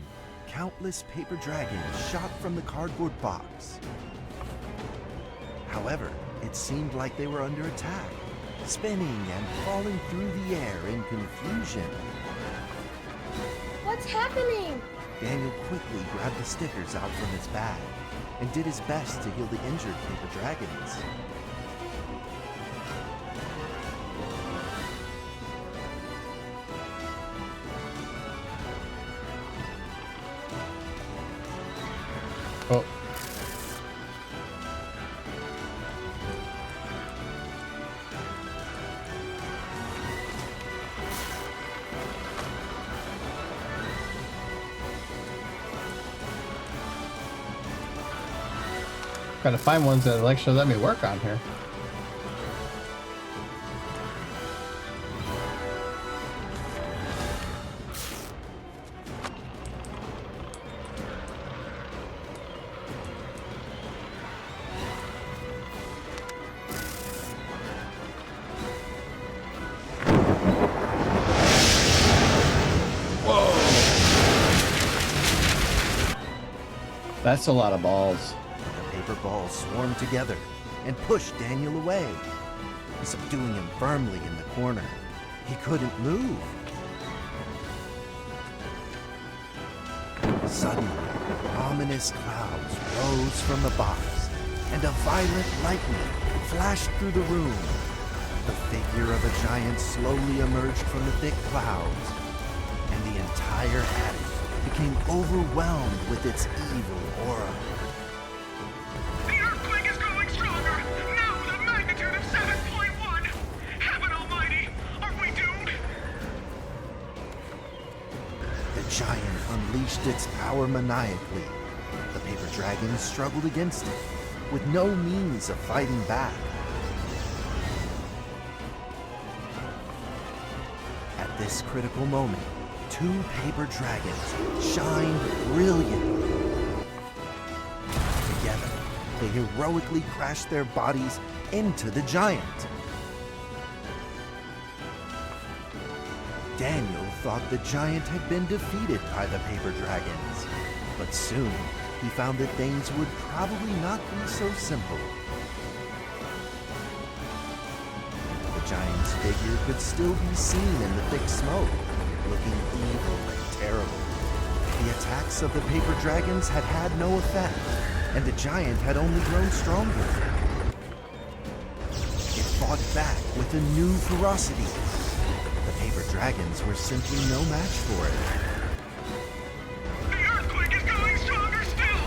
countless paper dragons shot from the cardboard box. However, it seemed like they were under attack, spinning and falling through the air in confusion. What's happening? Daniel quickly grabbed the stickers out from his bag and did his best to heal the injured paper dragons. Oh. Gotta find ones that actually let me work on here. Whoa! That's a lot of balls. The paper balls swarmed together and pushed Daniel away, subduing him firmly in the corner. He couldn't move. Suddenly, ominous clouds rose from the box, and a violent lightning flashed through the room. The figure of a giant slowly emerged from the thick clouds, and the entire attic became overwhelmed with its evil aura. The earthquake is growing stronger, now with a magnitude of 7.1. Heaven almighty, are we doomed? The giant unleashed its power maniacally. The paper dragon struggled against it, with no means of fighting back. At this critical moment, two paper dragons shined brilliantly. Together, they heroically crashed their bodies into the giant. Daniel thought the giant had been defeated by the paper dragons, but soon he found that things would probably not be so simple. The giant's figure could still be seen in the thick smoke, looking evil and terrible. The attacks of the paper dragons had had no effect, and the giant had only grown stronger. It fought back with a new ferocity. The paper dragons were simply no match for it. The earthquake is going stronger still!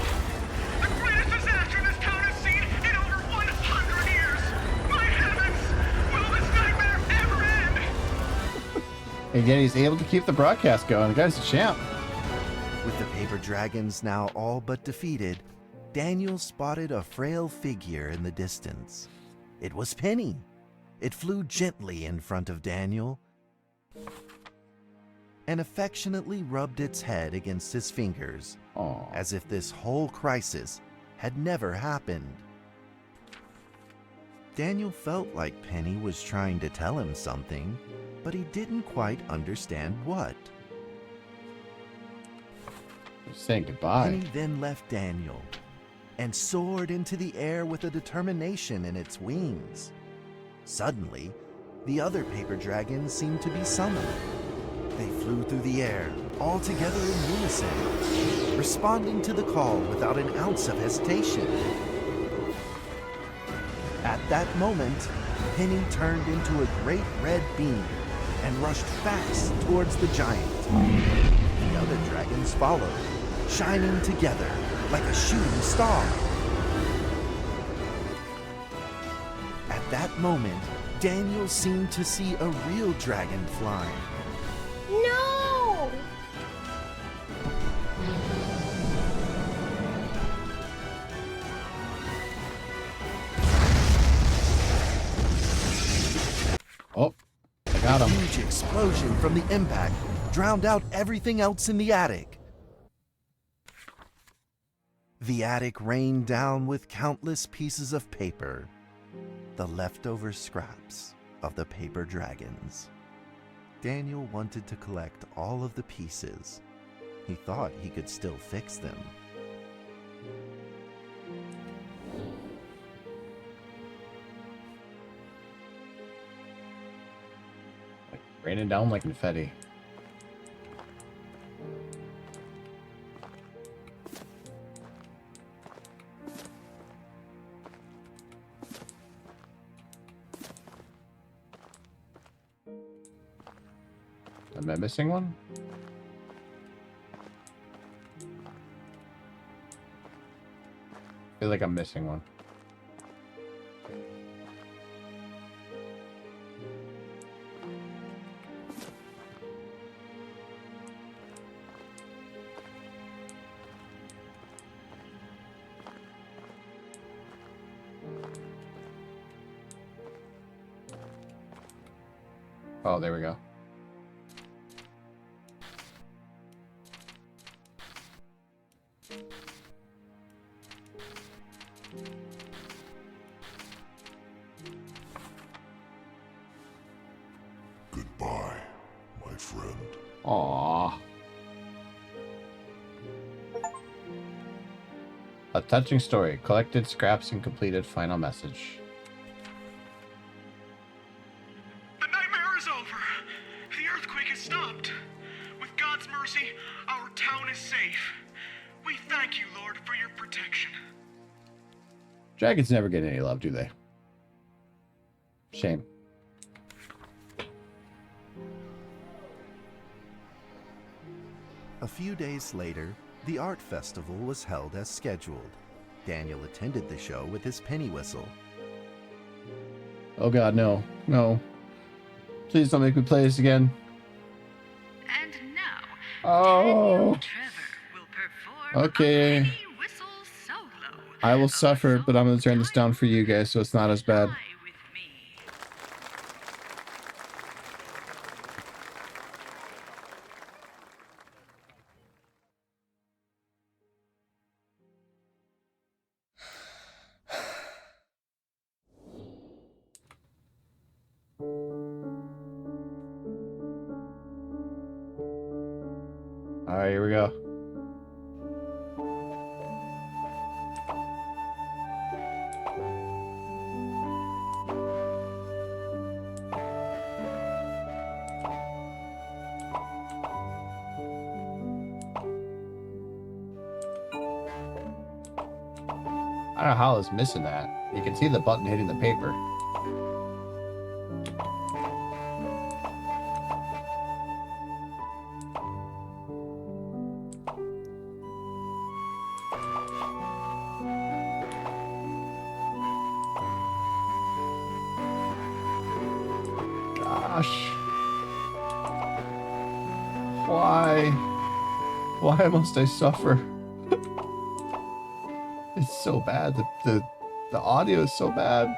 The greatest disaster this town has seen in over 100 years! My heavens! Will this nightmare ever end? Again, he's able to keep the broadcast going. The guy's a champ. With the paper dragons now all but defeated, Daniel spotted a frail figure in the distance. It was Penny. It flew gently in front of Daniel and affectionately rubbed its head against his fingers, Aw. as if this whole crisis had never happened. Daniel felt like Penny was trying to tell him something, but he didn't quite understand what. Saying goodbye. Penny then left Daniel and soared into the air with a determination in its wings. Suddenly, the other paper dragons seemed to be summoned. They flew through the air, all together in unison, responding to the call without an ounce of hesitation. At that moment, Penny turned into a great red beam and rushed fast towards the giant. The other dragons followed, shining together like a shooting star. At that moment, Daniel seemed to see a real dragon flying. No! Oh, I got A him. huge explosion from the impact drowned out everything else in the attic. The attic rained down with countless pieces of paper, the leftover scraps of the paper dragons. Daniel wanted to collect all of the pieces. He thought he could still fix them. Raining down like confetti. Am I missing one? I feel like I'm missing one. Oh, there we go. Goodbye, my friend. Aww. A touching story. Collected scraps and completed final message. The nightmare is over. The earthquake has stopped. With God's mercy, our town is safe. We thank you, Lord, for your protection. Dragons never get any love, do they? Shame. A few days later, the art festival was held as scheduled. Daniel attended the show with his penny whistle. Oh god, no. No. Please don't make me play this again. And now, Oh. Daniel Trevor will perform Okay. a penny whistle solo. I will of a suffer, but I'm going to turn this down for you song guys so it's not as bad. Fly with me. Alright, here we go. I don't know how I was missing that. You can see the button hitting the paper. Gosh. Why? Why must I suffer? It's so bad. The audio is so bad.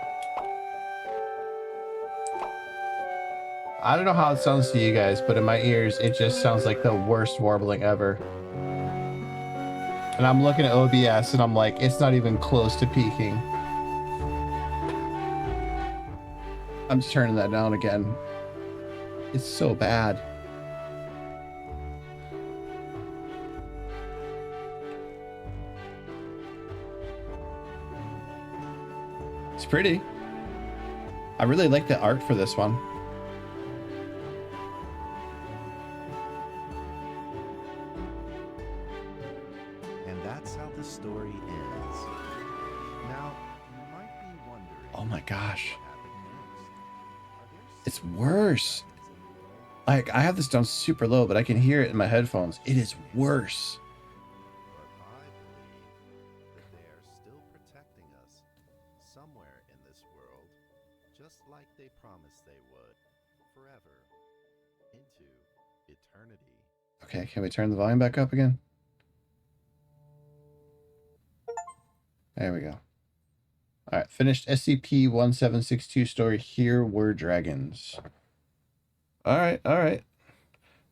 I don't know how it sounds to you guys, but in my ears, it just sounds like the worst warbling ever. And I'm looking at OBS and I'm like, it's not even close to peaking. I'm just turning that down again. It's so bad. It's pretty. I really like the art for this one. And that's how the story ends. Now, you might be wondering... Oh my gosh. what happened next. Are there It's worse. Like, I have this down super low, but I can hear it in my headphones. It is worse. But I believe that they are still protecting us somewhere in this world, just like they promised they would, forever, into eternity. Okay, can we turn the volume back up again? There we go. All right, finished SCP-1762 story. Here were dragons. All right, all right.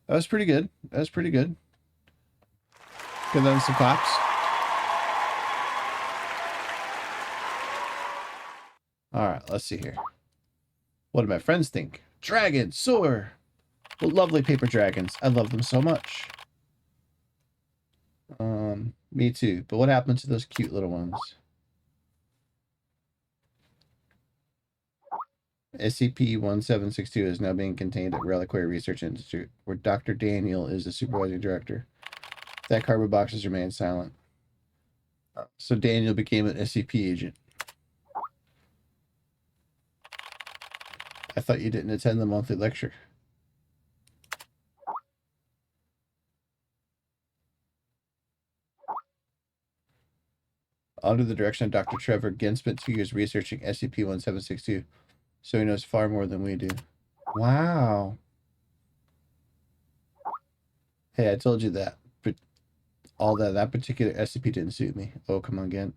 That was pretty good. That was pretty good. Give them some claps. All right, let's see here. What do my friends think? Dragons, soar. Well, lovely paper dragons. I love them so much. Me too. But what happened to those cute little ones? SCP-1762 is now being contained at Reliquary Research Institute, where Dr. Daniel is the supervising director. That cardboard box has remained silent. So Daniel became an SCP agent. I thought you didn't attend the monthly lecture. Under the direction of Dr. Trevor, Ginn spent 2 years researching SCP-1762, so he knows far more than we do. Wow. Hey, I told you that, but all that particular SCP didn't suit me. Oh, come on, Ginn.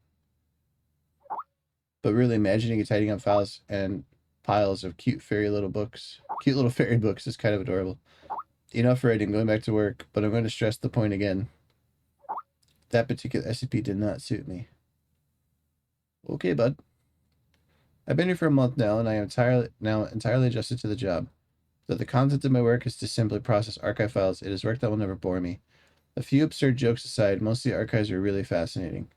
But really, imagining you tidying up files and piles of cute little fairy books is kind of adorable. Enough writing, going back to work, but I'm going to stress the point again. That particular SCP did not suit me. Okay, bud. I've been here for a month now, and I am entirely adjusted to the job. Though the content of my work is to simply process archive files, it is work that will never bore me. A few absurd jokes aside, most of the archives are really fascinating.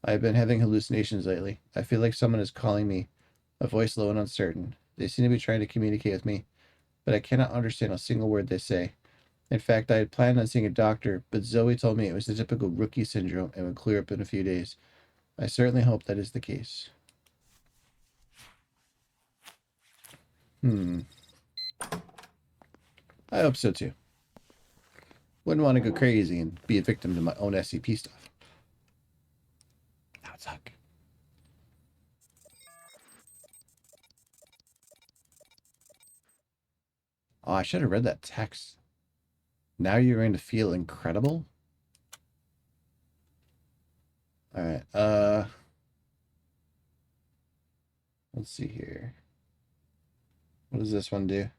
I've been having hallucinations lately. I feel like someone is calling me, a voice low and uncertain. They seem to be trying to communicate with me, but I cannot understand a single word they say. In fact, I had planned on seeing a doctor, but Zoe told me it was the typical rookie syndrome and would clear up in a few days. I certainly hope that is the case. I hope so too. Wouldn't want to go crazy and be a victim to my own SCP stuff. That would suck. Oh, I should have read that text. Now you're going to feel incredible? Alright, let's see here. What does this one do?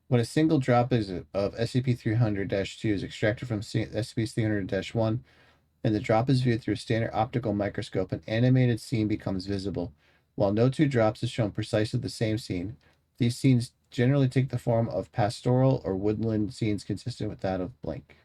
When a single drop of SCP-300-2 is extracted from SCP-300-1, and the drop is viewed through a standard optical microscope, an animated scene becomes visible. While no two drops is shown precisely the same scene, these scenes generally take the form of pastoral or woodland scenes consistent with that of blank.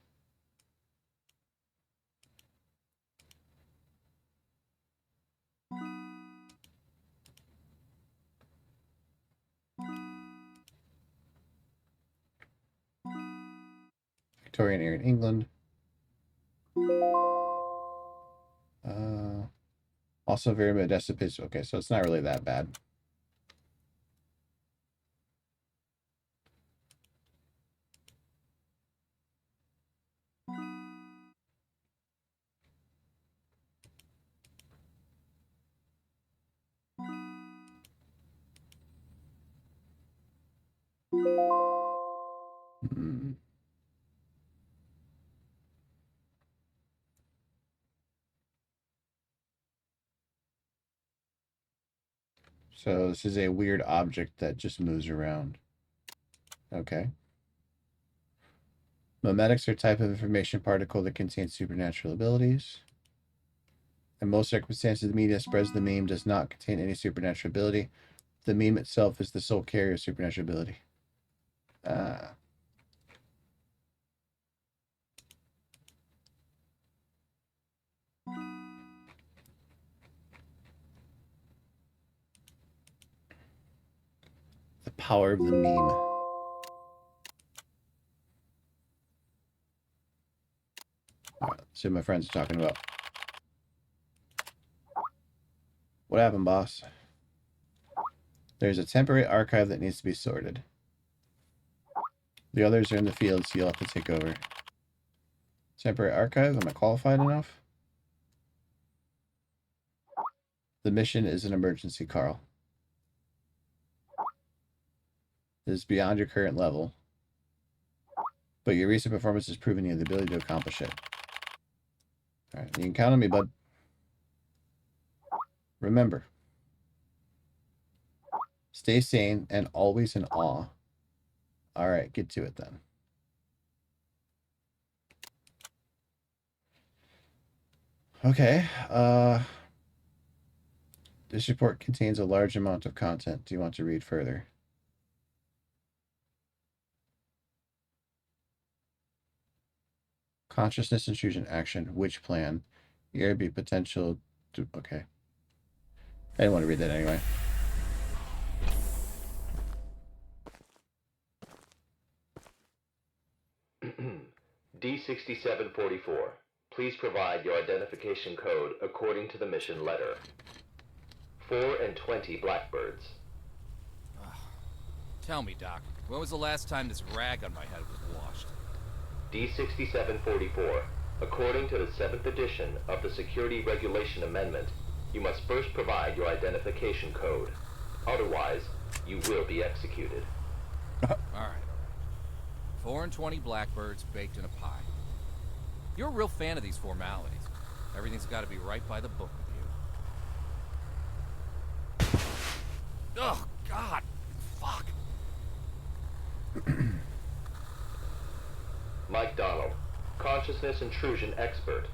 Victorian era in England. Also very modest. Okay, so it's not really that bad. So this is a weird object that just moves around. Okay. Memetics are a type of information particle that contains supernatural abilities. In most circumstances, the media spreads the meme does not contain any supernatural ability. The meme itself is the sole carrier of supernatural ability. The power of the meme. Alright, let's see what my friends are talking about. What happened, boss? There's a temporary archive that needs to be sorted. The others are in the field, so you'll have to take over. Temporary archive? Am I qualified enough? The mission is an emergency, Carl. It is beyond your current level, but your recent performance has proven you have the ability to accomplish it. Alright, you can count on me, bud. Remember, stay sane and always in awe. Alright, get to it then. Okay, this report contains a large amount of content. Do you want to read further? Consciousness intrusion action. Which plan? ERB potential. Okay. I didn't want to read that anyway. D6744. Please provide your identification code according to the mission letter. 4 and 20 blackbirds. Tell me, Doc, when was the last time this rag on my head was washed? D6744. According to the 7th edition of the Security Regulation Amendment, you must first provide your identification code. Otherwise, you will be executed. Alright. 4 and 20 blackbirds baked in a pie. You're a real fan of these formalities. Everything's got to be right by the book with you. Oh, God. Fuck. Mike Donald, Consciousness Intrusion Expert,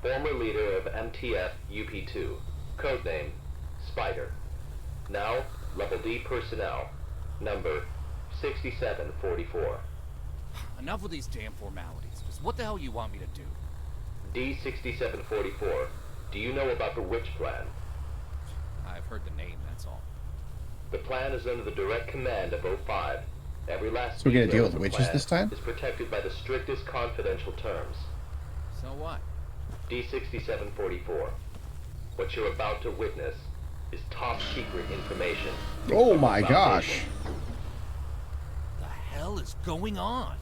former leader of MTF UP2, codename Spider. Now, Level D personnel, number 6744. Enough with these damn formalities. Just What the hell you want me to do? D-6744, do you know about the Witch Plan? I've heard the name, that's all. The plan is under the direct command of O5. Every last So we're gonna detail deal of with the witches plan this time? is protected by the strictest confidential terms. So what? D-6744, what you're about to witness is top secret information. Oh my gosh. The hell is going on?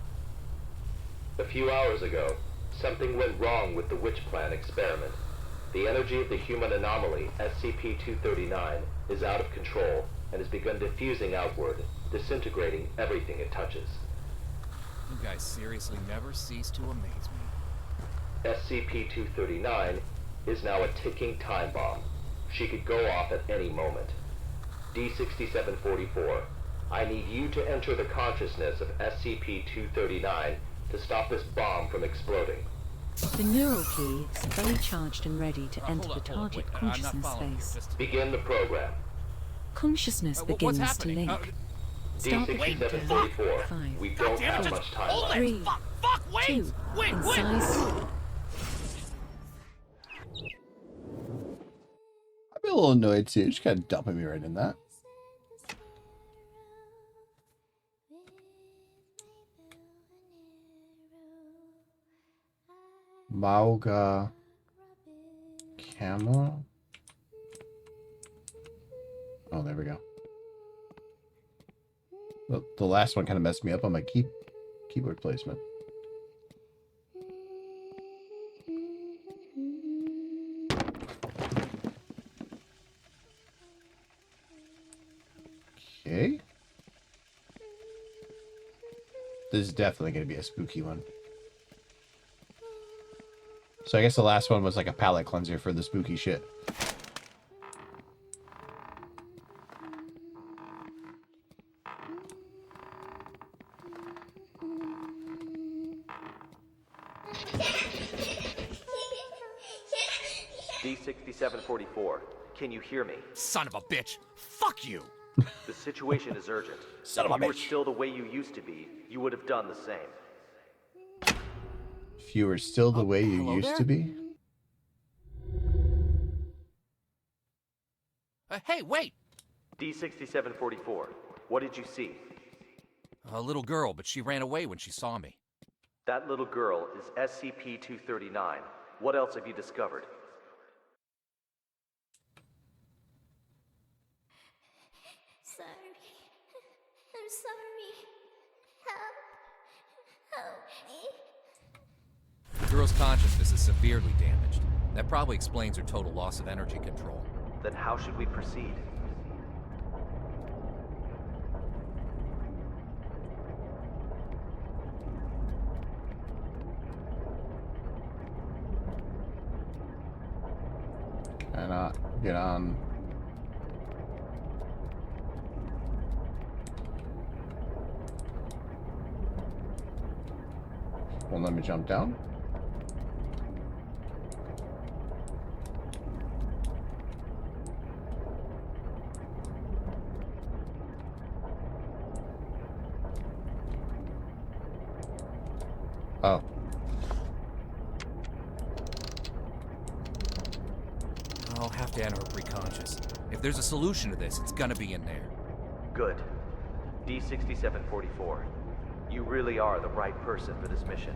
A few hours ago, something went wrong with the Witch Plan experiment. The energy of the human anomaly, SCP-239, is out of control and has begun diffusing outward, disintegrating everything it touches. You guys seriously never cease to amaze me. SCP-239 is now a ticking time bomb. She could go off at any moment. D-6744, I need you to enter the consciousness of SCP-239 to stop this bomb from exploding. The neural key is fully charged and ready to enter the target I'm not consciousness following you. space. Just... Begin the program. Consciousness what's begins to happening? link. Start the countdown. D-6744, 5, we don't have just much time hold left. it! 3, Fuck, wait! 2, Wait, and wait! size. I'd be a little annoyed too. Just kind of dumping me right in that. Mauga Camel. Oh, there we go. The last one kind of messed me up on my keyboard placement. Okay. This is definitely going to be a spooky one. So I guess the last one was like a palate cleanser for the spooky shit. D-6744, can you hear me? Son of a bitch! Fuck you! The situation is urgent. Son of a If you were bitch. still the way you used to be, you would have done the same. If you were still the way you hello used there? to be. Hey, wait! D-6744, what did you see? A little girl, but she ran away when she saw me. That little girl is SCP-239. What else have you discovered? Sorry. I'm sorry. Help me. The girl's consciousness is severely damaged. That probably explains her total loss of energy control. Then how should we proceed? Cannot get on. Won't let me jump down. Oh. I'll have to enter her preconscious. If there's a solution to this, it's gonna be in there. Good. D-6744, you really are the right person for this mission.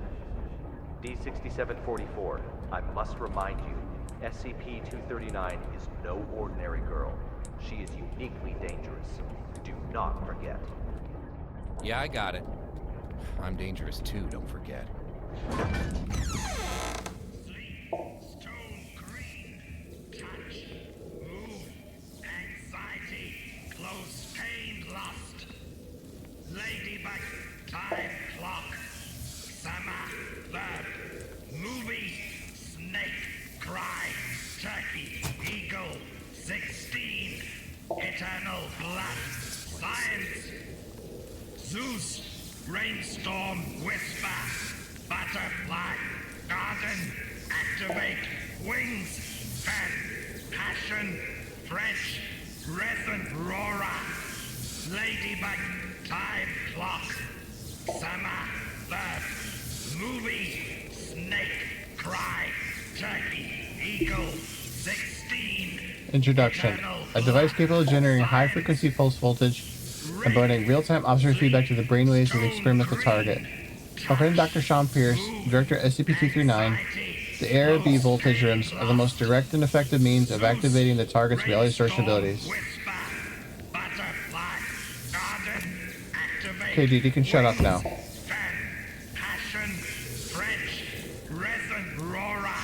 D-6744, I must remind you, SCP-239 is no ordinary girl. She is uniquely dangerous. Do not forget. Yeah, I got it. I'm dangerous too, don't forget. Stone green, touch, move, anxiety, close pain, lust, ladybug, time clock, summer, bird, movie, snake, cry, turkey, eagle, 16, eternal blood, science, Zeus, rainstorm, whisper, butterfly, garden, activate, wings, fan, passion, French, resin, roarer, ladybug, time clock, summer, bird, movie, snake, cry, turkey, eagle, 16. Introduction. A device capable of generating high-frequency pulse voltage and providing real-time observation feedback to the brainwaves of the experimental target. According to Dr. Sean Pierce, director of SCP-239, the ARB voltage rooms are the most direct and effective means of activating the target's reality distortion abilities. Okay, dude, you can shut up now. Passion, French, resin, Rora,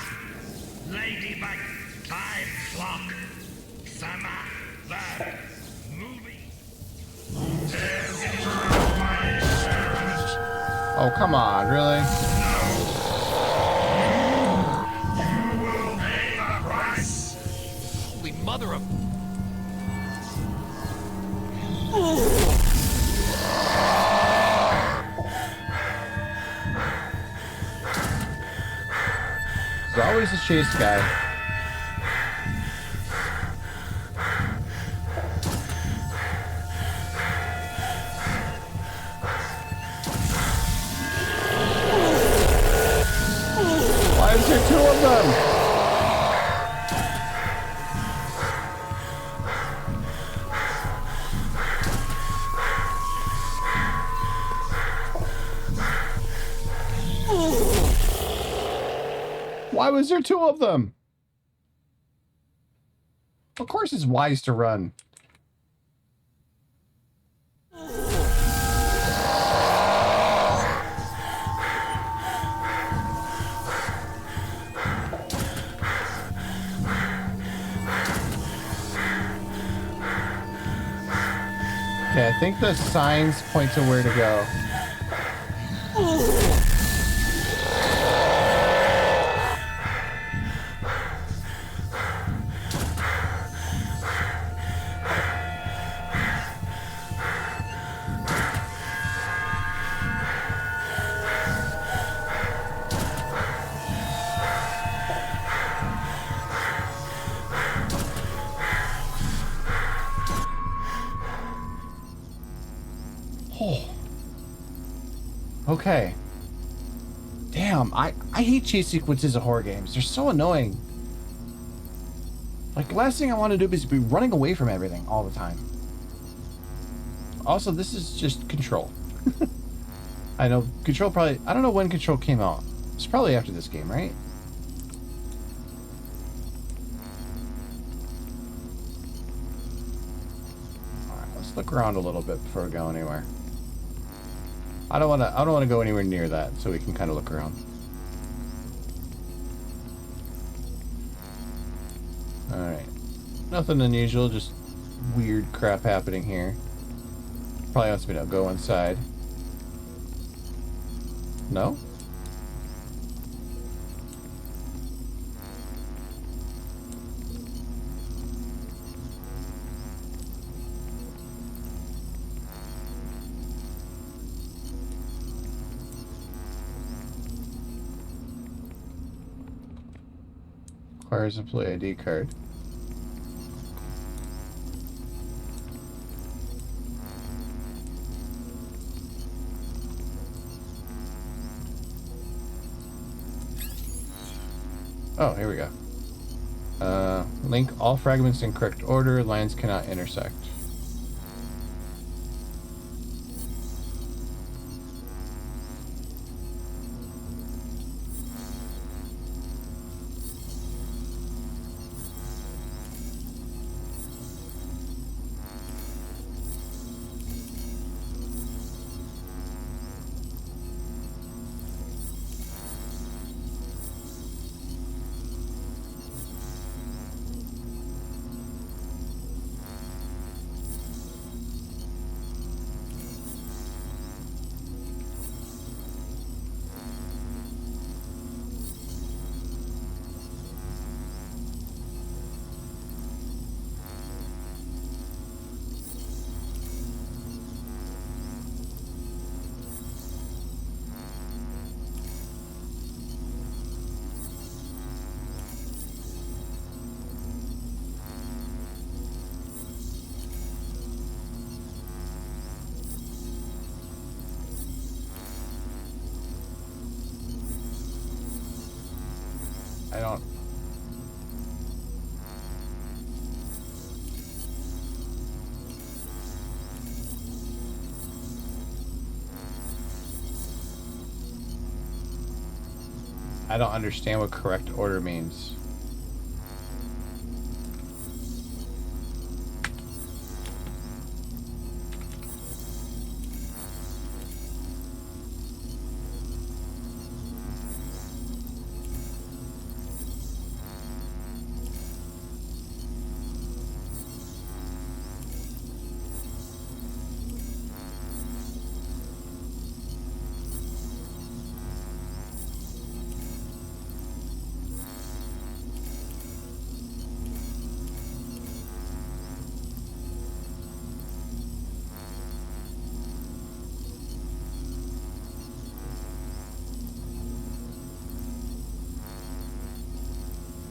ladybug, time clock, summer, the movie. Oh, come on, really? Holy mother of... There's always a chase guy. Why is there two of them? Why was there two of them? Of course it's wise to run. Okay, I think the signs point to where to go. Okay. Damn, I hate chase sequences of horror games. They're so annoying. Like, the last thing I want to do is be running away from everything all the time. Also, this is just Control. I know Control probably... I don't know when Control came out. It's probably after this game, right? Alright, let's look around a little bit before we go anywhere. I don't want to go anywhere near that, so we can kind of look around. Alright. Nothing unusual, just weird crap happening here. Probably wants me to go inside. No? Requires employee ID card. Oh, here we go. Link all fragments in correct order. Lines cannot intersect. I don't. I don't understand what correct order means.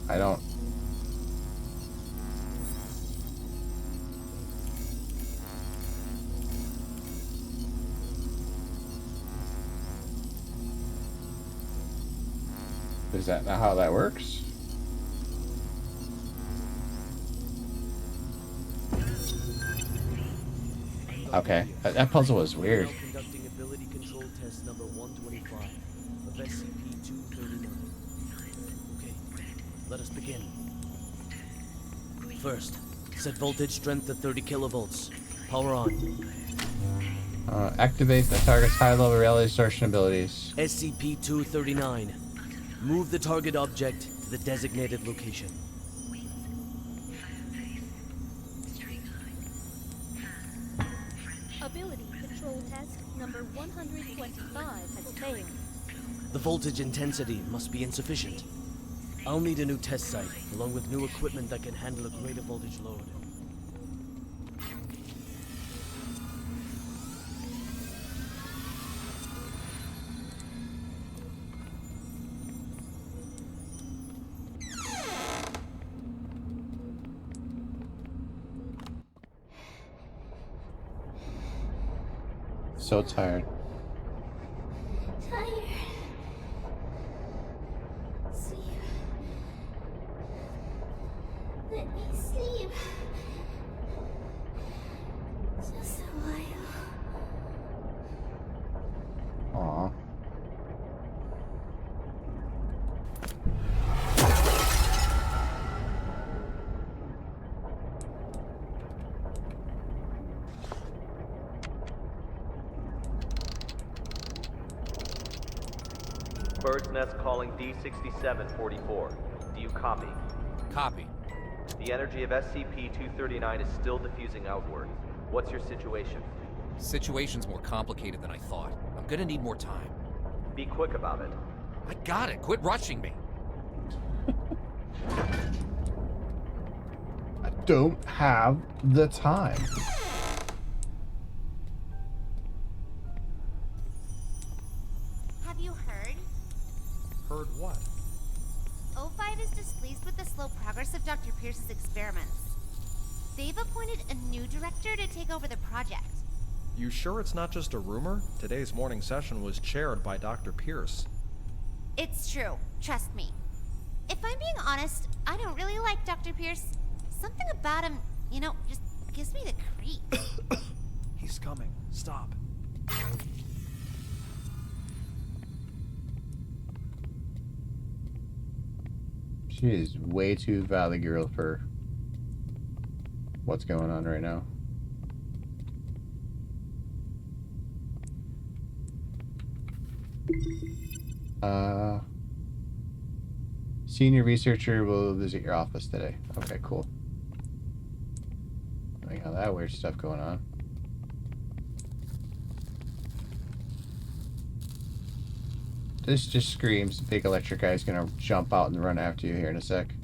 I don't. Is that not how that works? Okay, that puzzle was weird. Conducting ability control test number 125 of SCP-239. Okay, let us begin. First, set voltage strength to 30 kilovolts. Power on. Activate the target's high-level reality distortion abilities. SCP-239. Move the target object to the designated location. Ability control test number 125 has failed. The voltage intensity must be insufficient. I'll need a new test site, along with new equipment that can handle a greater voltage load. So tired. Tired. Sleep. Let me sleep. Just a while. Aw. Bird's Nest calling D6744. Do you copy? Copy. The energy of SCP-239 is still diffusing outward. What's your situation? Situation's more complicated than I thought. I'm gonna need more time. Be quick about it. I got it. Quit rushing me. I don't have the time. Have you heard? Heard what? O5 is displeased with the slow progress of Dr. Pierce's experiments. They've appointed a new director to take over the project. You sure it's not just a rumor? Today's morning session was chaired by Dr. Pierce. It's true. Trust me. If I'm being honest, I don't really like Dr. Pierce. Something about him, just gives me the creep. He's coming. Stop. She is way too Valley Girl for what's going on right now. Senior researcher will visit your office today. Okay, cool. I got that weird stuff going on. This just screams the big electric guy's gonna jump out and run after you here in a sec.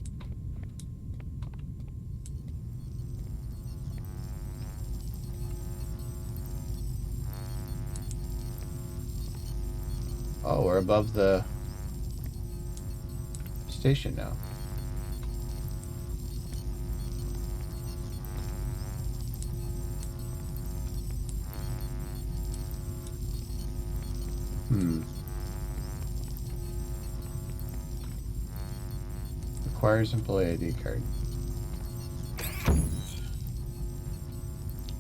Oh, we're above the station now. Requires employee ID card.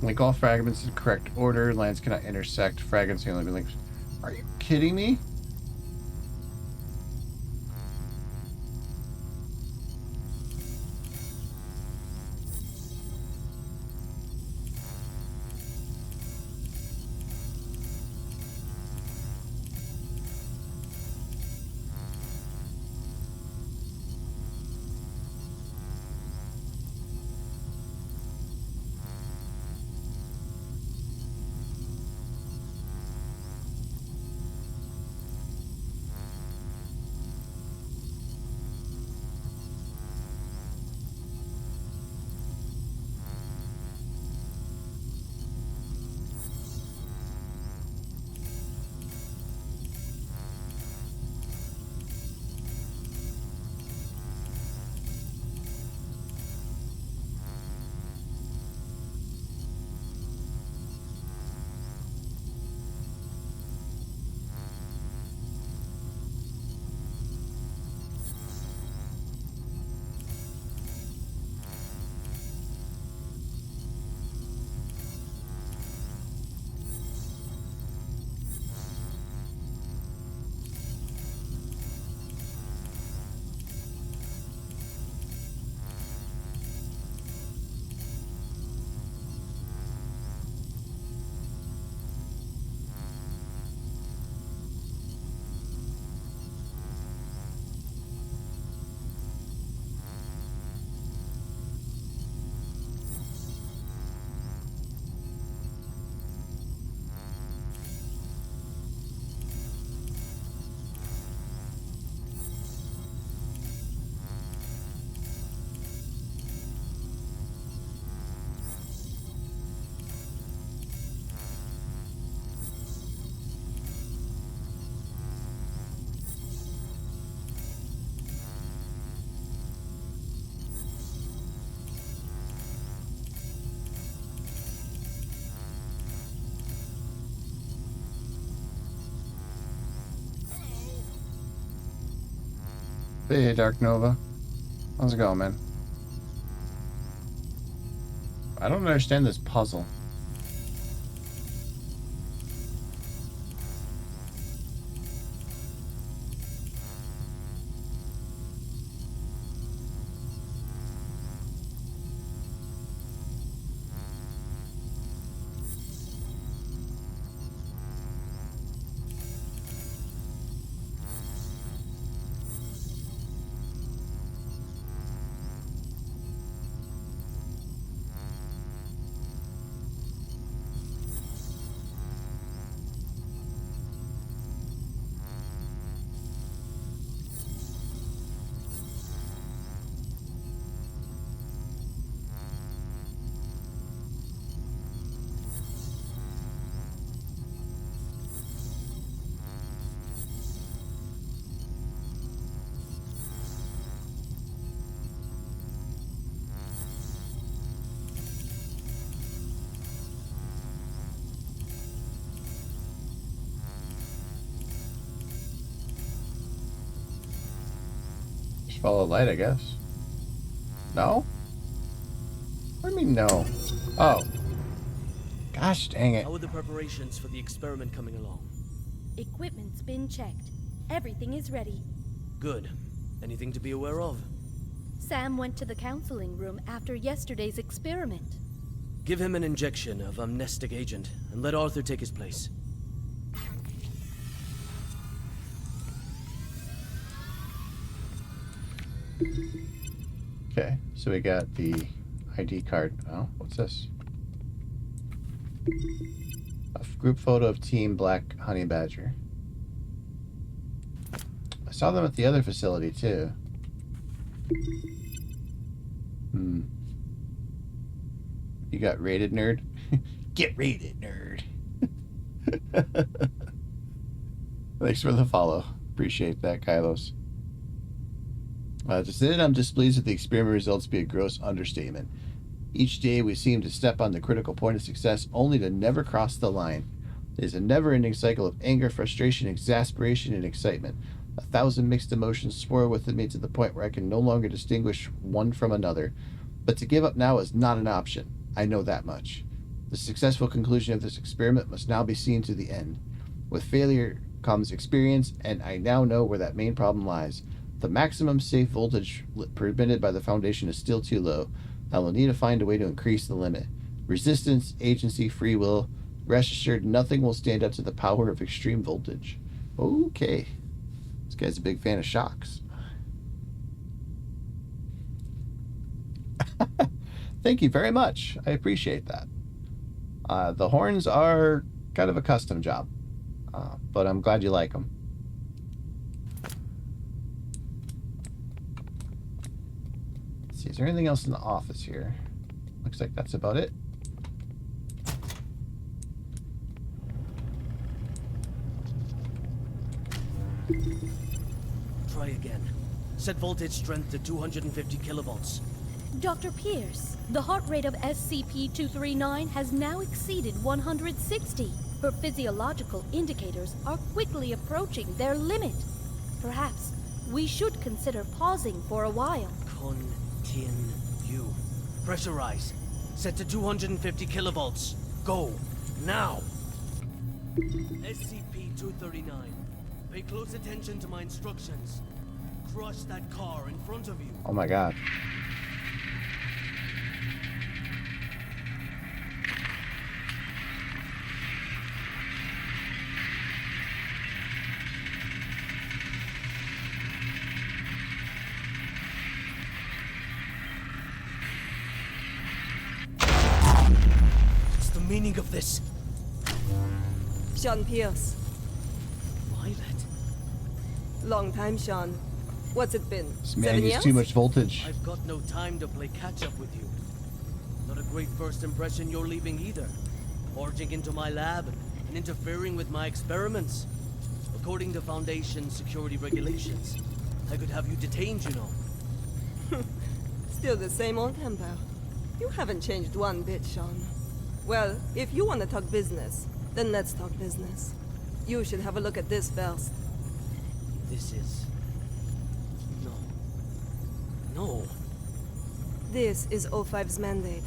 Link all fragments in correct order. Lines cannot intersect. Fragments can only be linked. Are you kidding me? Hey, Dark Nova. How's it going, man? I don't understand this puzzle. Just follow light, I guess. No? What do you mean no? Oh. Gosh dang it. How are the preparations for the experiment coming along? Equipment's been checked. Everything is ready. Good. Anything to be aware of? Sam went to the counseling room after yesterday's experiment. Give him an injection of amnestic agent, and let Arthur take his place. Okay, so we got the ID card. Oh, what's this? A group photo of Team Black Honey Badger. I saw them at the other facility, too. You got raided, nerd? Get raided, nerd. Thanks for the follow. Appreciate that, Kylos. To say that I'm displeased with the experiment results be a gross understatement. Each day we seem to step on the critical point of success only to never cross the line. It is a never-ending cycle of anger, frustration, exasperation, and excitement. 1,000 mixed emotions swirl within me to the point where I can no longer distinguish one from another. But to give up now is not an option. I know that much. The successful conclusion of this experiment must now be seen to the end. With failure comes experience, and I now know where that main problem lies. The maximum safe voltage permitted by the Foundation is still too low. I will need to find a way to increase the limit. Resistance, agency, free will. Rest assured, nothing will stand up to the power of extreme voltage. Okay. This guy's a big fan of shocks. Thank you very much. I appreciate that. The horns are kind of a custom job, but I'm glad you like them. Let's see, is there anything else in the office here? Looks like that's about it. Try again. Set voltage strength to 250 kilovolts. Dr. Pierce, the heart rate of SCP-239 has now exceeded 160. Her physiological indicators are quickly approaching their limit. Perhaps we should consider pausing for a while. Continue. Pressurize. Set to 250 kilovolts. Go. Now. SCP-239. Pay close attention to my instructions. Crush that car in front of you. Oh my god. What's the meaning of this? Sean Pierce. Violet. Long time, Sean. What's it been? This man 7 used years? too much voltage. I've got no time to play catch-up with you. Not a great first impression you're leaving either. Barging into my lab and interfering with my experiments. According to Foundation security regulations, I could have you detained, you know. Still the same old temper. You haven't changed one bit, Sean. Well, if you want to talk business, then let's talk business. You should have a look at this first. This is... No. This is O5's mandate.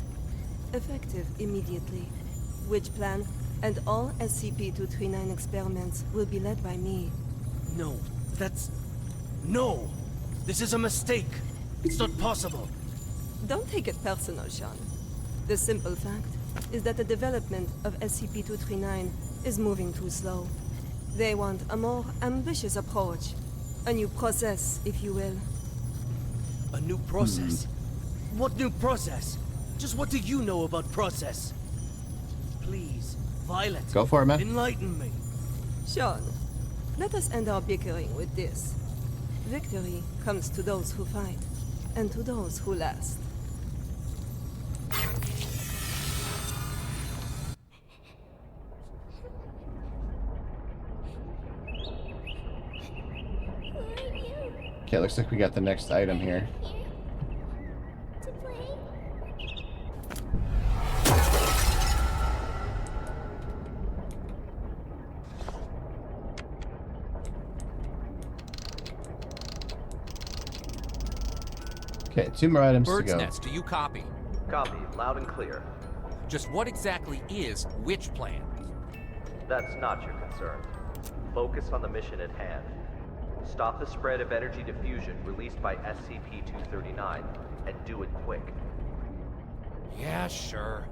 Effective immediately. Which plan and all SCP-239 experiments will be led by me. No, that's... No! This is a mistake! It's not possible! Don't take it personal, Sean. The simple fact is that the development of SCP-239 is moving too slow. They want a more ambitious approach. A new process, if you will. A new process? What new process? Just what do you know about process? Please, Violet. Go for it, man. Enlighten me. Sean, let us end our bickering with this. Victory comes to those who fight, and to those who last. Okay, looks like we got the next item here. Okay, 2 more items Bird's to go. Nest, do you copy? Copy, loud and clear. Just what exactly is which plan? That's not your concern. Focus on the mission at hand. Stop the spread of energy diffusion released by SCP-239, and do it quick. Yeah, sure.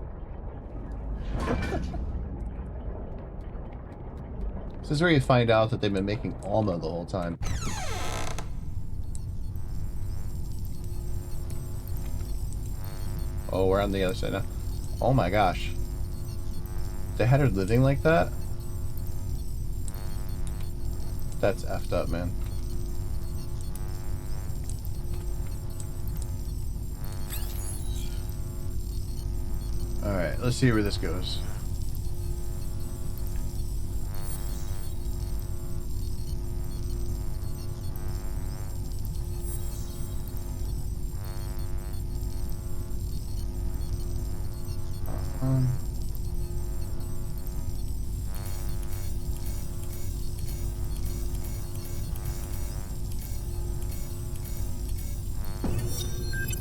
This is where you find out that they've been making Alma the whole time. Oh, we're on the other side now. Oh my gosh. They had her living like that? That's effed up, man. Alright, let's see where this goes.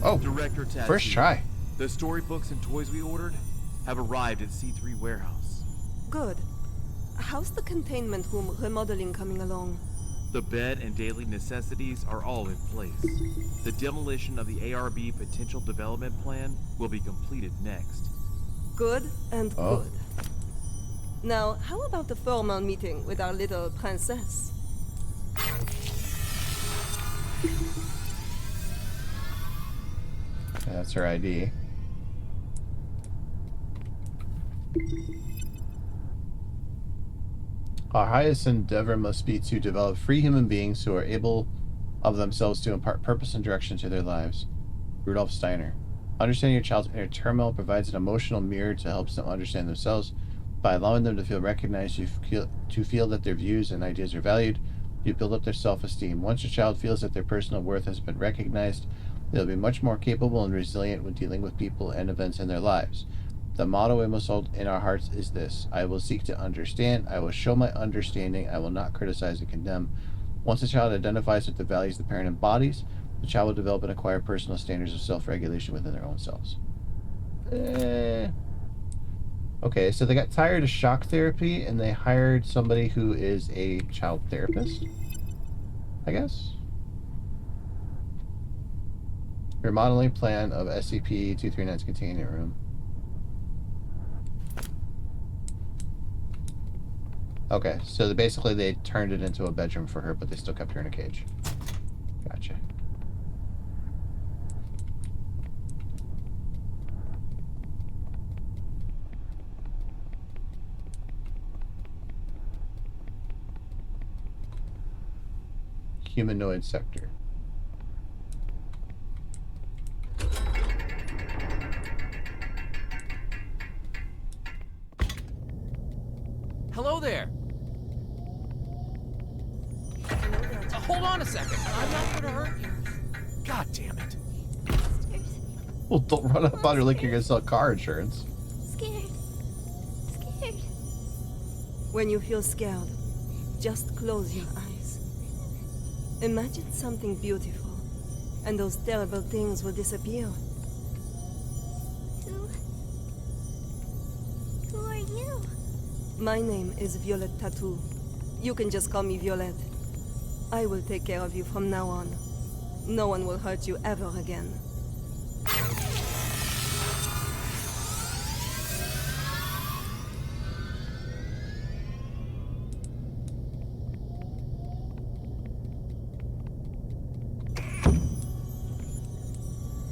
Oh, Director Tattoo. first try. The storybooks and toys we ordered have arrived at C3 warehouse. Good. How's the containment room remodeling coming along? The bed and daily necessities are all in place. The demolition of the ARB potential development plan will be completed next. Good and good. Now, how about the formal meeting with our little princess? That's her ID. Our highest endeavor must be to develop free human beings who are able of themselves to impart purpose and direction to their lives. Rudolf Steiner. Understanding your child's inner turmoil provides an emotional mirror to help them understand themselves. By allowing them to feel recognized, to feel that their views and ideas are valued, you build up their self-esteem. Once your child feels that their personal worth has been recognized, they'll be much more capable and resilient when dealing with people and events in their lives. The motto we must hold in our hearts is this: I will seek to understand, I will show my understanding, I will not criticize and condemn. Once a child identifies with the values the parent embodies, the child will develop and acquire personal standards of self-regulation within their own selves. Okay, so they got tired of shock therapy and they hired somebody who is a child therapist, I guess. Remodeling plan of SCP-239's containment room. Okay, so basically they turned it into a bedroom for her, but they still kept her in a cage. Gotcha. Humanoid sector. Hello there. Hold on a second. I'm not going to hurt you. God damn it. Well, don't run up on her like you're gonna sell car insurance. Scared. When you feel scared, just close your eyes. Imagine something beautiful, and those terrible things will disappear. Who are you? My name is Violet Tattoo. You can just call me Violet. I will take care of you from now on. No one will hurt you ever again.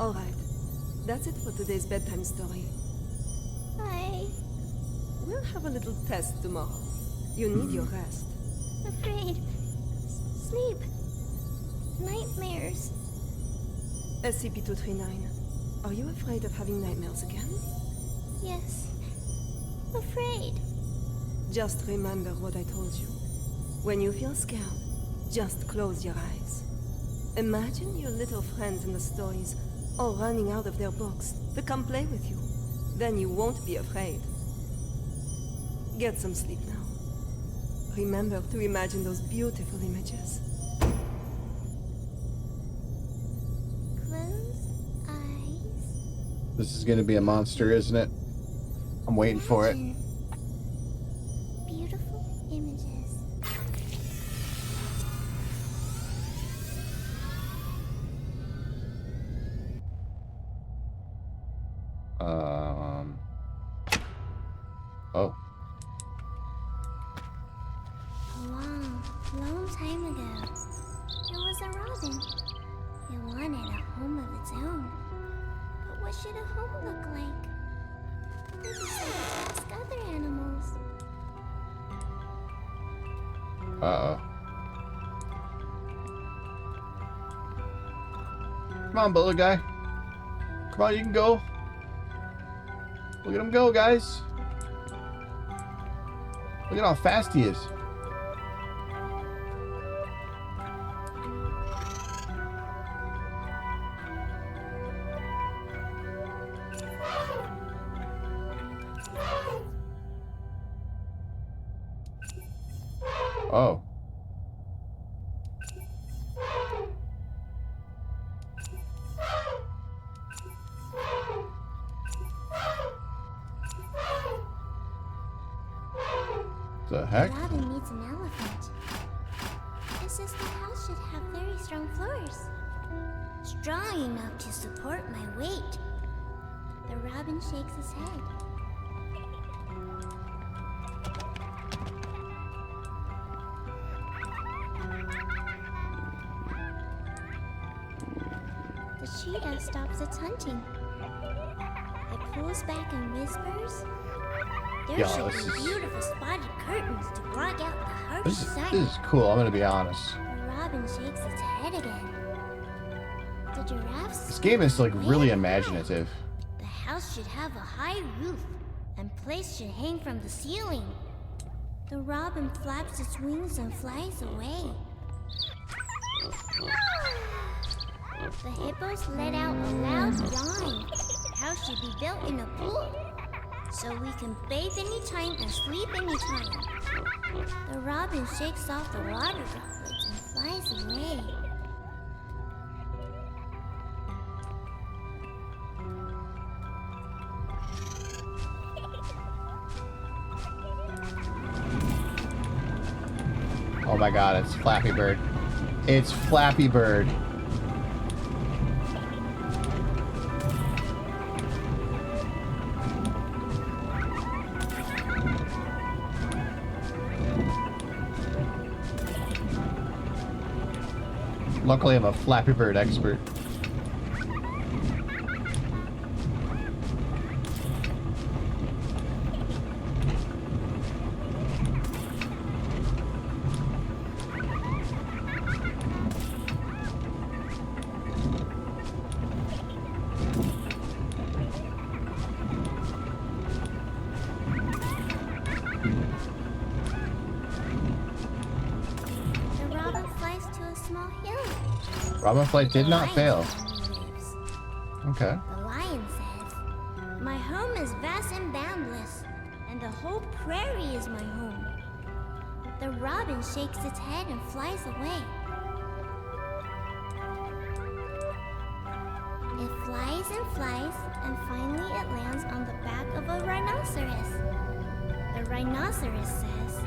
Alright, that's it for today's bedtime story. We'll have a little test tomorrow. You need your rest. Afraid. Sleep. Nightmares. SCP-239, are you afraid of having nightmares again? Yes. Afraid. Just remember what I told you. When you feel scared, just close your eyes. Imagine your little friends in the stories all running out of their books to come play with you. Then you won't be afraid. Get some sleep now. Remember to imagine those beautiful images. Close eyes. This is gonna be a monster, isn't it? I'm waiting for it. Beautiful images. Oh. Long time ago, there was a robin. It wanted a home of its own. But what should a home look like? It decided to ask other animals. Uh-oh. Come on, bullet guy. Come on, you can go. Look at him go, guys. Look at how fast he is. Oh. The heck? Robin needs an elephant. It says the house should have very strong floors. Strong enough to support my weight. The robin shakes his head. The cheetah stops its hunting. It pulls back and whispers. There Yo, should this be is- beautiful spotted curtains to block out the harsh This sun. is cool, I'm gonna be honest. The robin shakes its head again. The giraffes. This game is like really imaginative. The house should have a high roof, and plates should hang from the ceiling. The robin flaps its wings and flies away. The hippos let out a loud yawn. The house should be built in a pool, so we can bathe anytime and sleep anytime. The robin shakes off the water droplets and flies away. Oh my god, it's Flappy Bird. It's Flappy Bird. Luckily, I'm a Flappy Bird expert. The robin flies to a small hill. Robin Flight did not fail. Okay. The lion says, "My home is vast and boundless, and the whole prairie is my home." The robin shakes its head and flies away. It flies and flies, and finally it lands on the back of a rhinoceros. The rhinoceros says,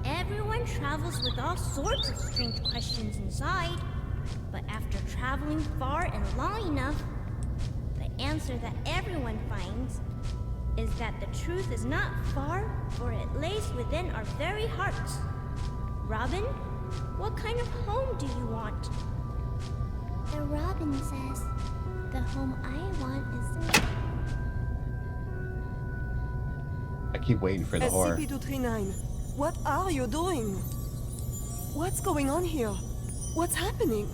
"Everyone travels with all sorts of strange questions inside, but after traveling far and long enough, the answer that everyone finds is that the truth is not far, for it lays within our very hearts." Robin, what kind of home do you want? The robin says, "The home I want is..." I keep waiting for the horror. SCP-239, what are you doing? What's going on here? What's happening?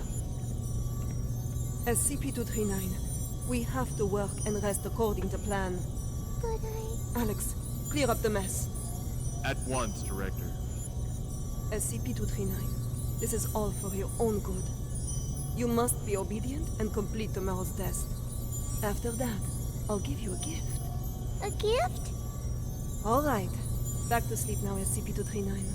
SCP-239, we have to work and rest according to plan. But Alex, clear up the mess. At once, Director. SCP-239, this is all for your own good. You must be obedient and complete tomorrow's test. After that, I'll give you a gift. A gift? All right. Back to sleep now, SCP-239.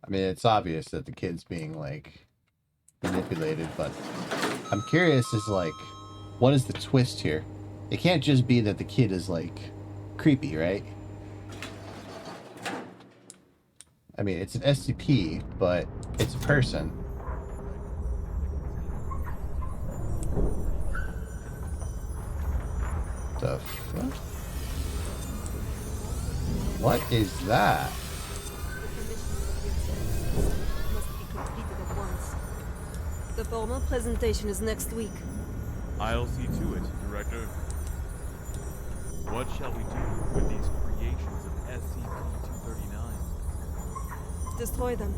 I mean, it's obvious that the kid's being, like, manipulated, but I'm curious is, like, what is the twist here? It can't just be that the kid is, like, creepy, right? I mean, it's an SCP, but it's a person. The fuck? What is that? Must be completed at once. The formal presentation is next week. I'll see to it, Director. What shall we do with these creations of SCP-239? Destroy them.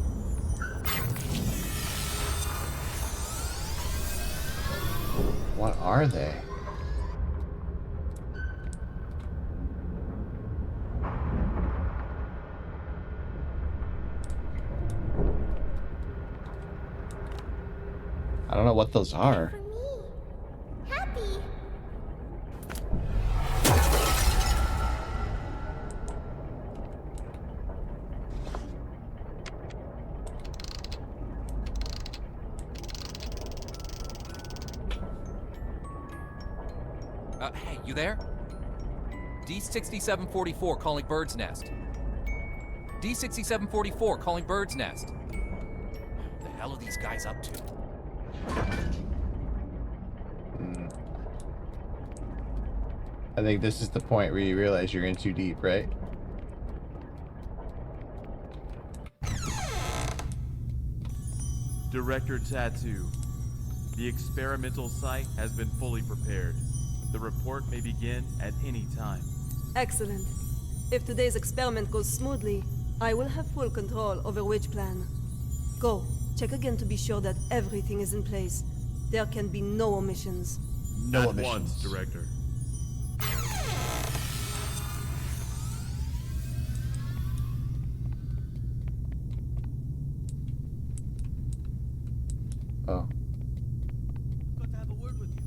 What are they? I don't know what those are. Hey, you there? D6744 calling Bird's Nest. D6744 calling Bird's Nest. What the hell are these guys up to? I think this is the point where you realize you're in too deep, right? Director Tattoo. The experimental site has been fully prepared. The report may begin at any time. Excellent. If today's experiment goes smoothly, I will have full control over which plan. Go. Check again to be sure that everything is in place. There can be no omissions. No omissions. At once, Director. Oh. I've got to have a word with you.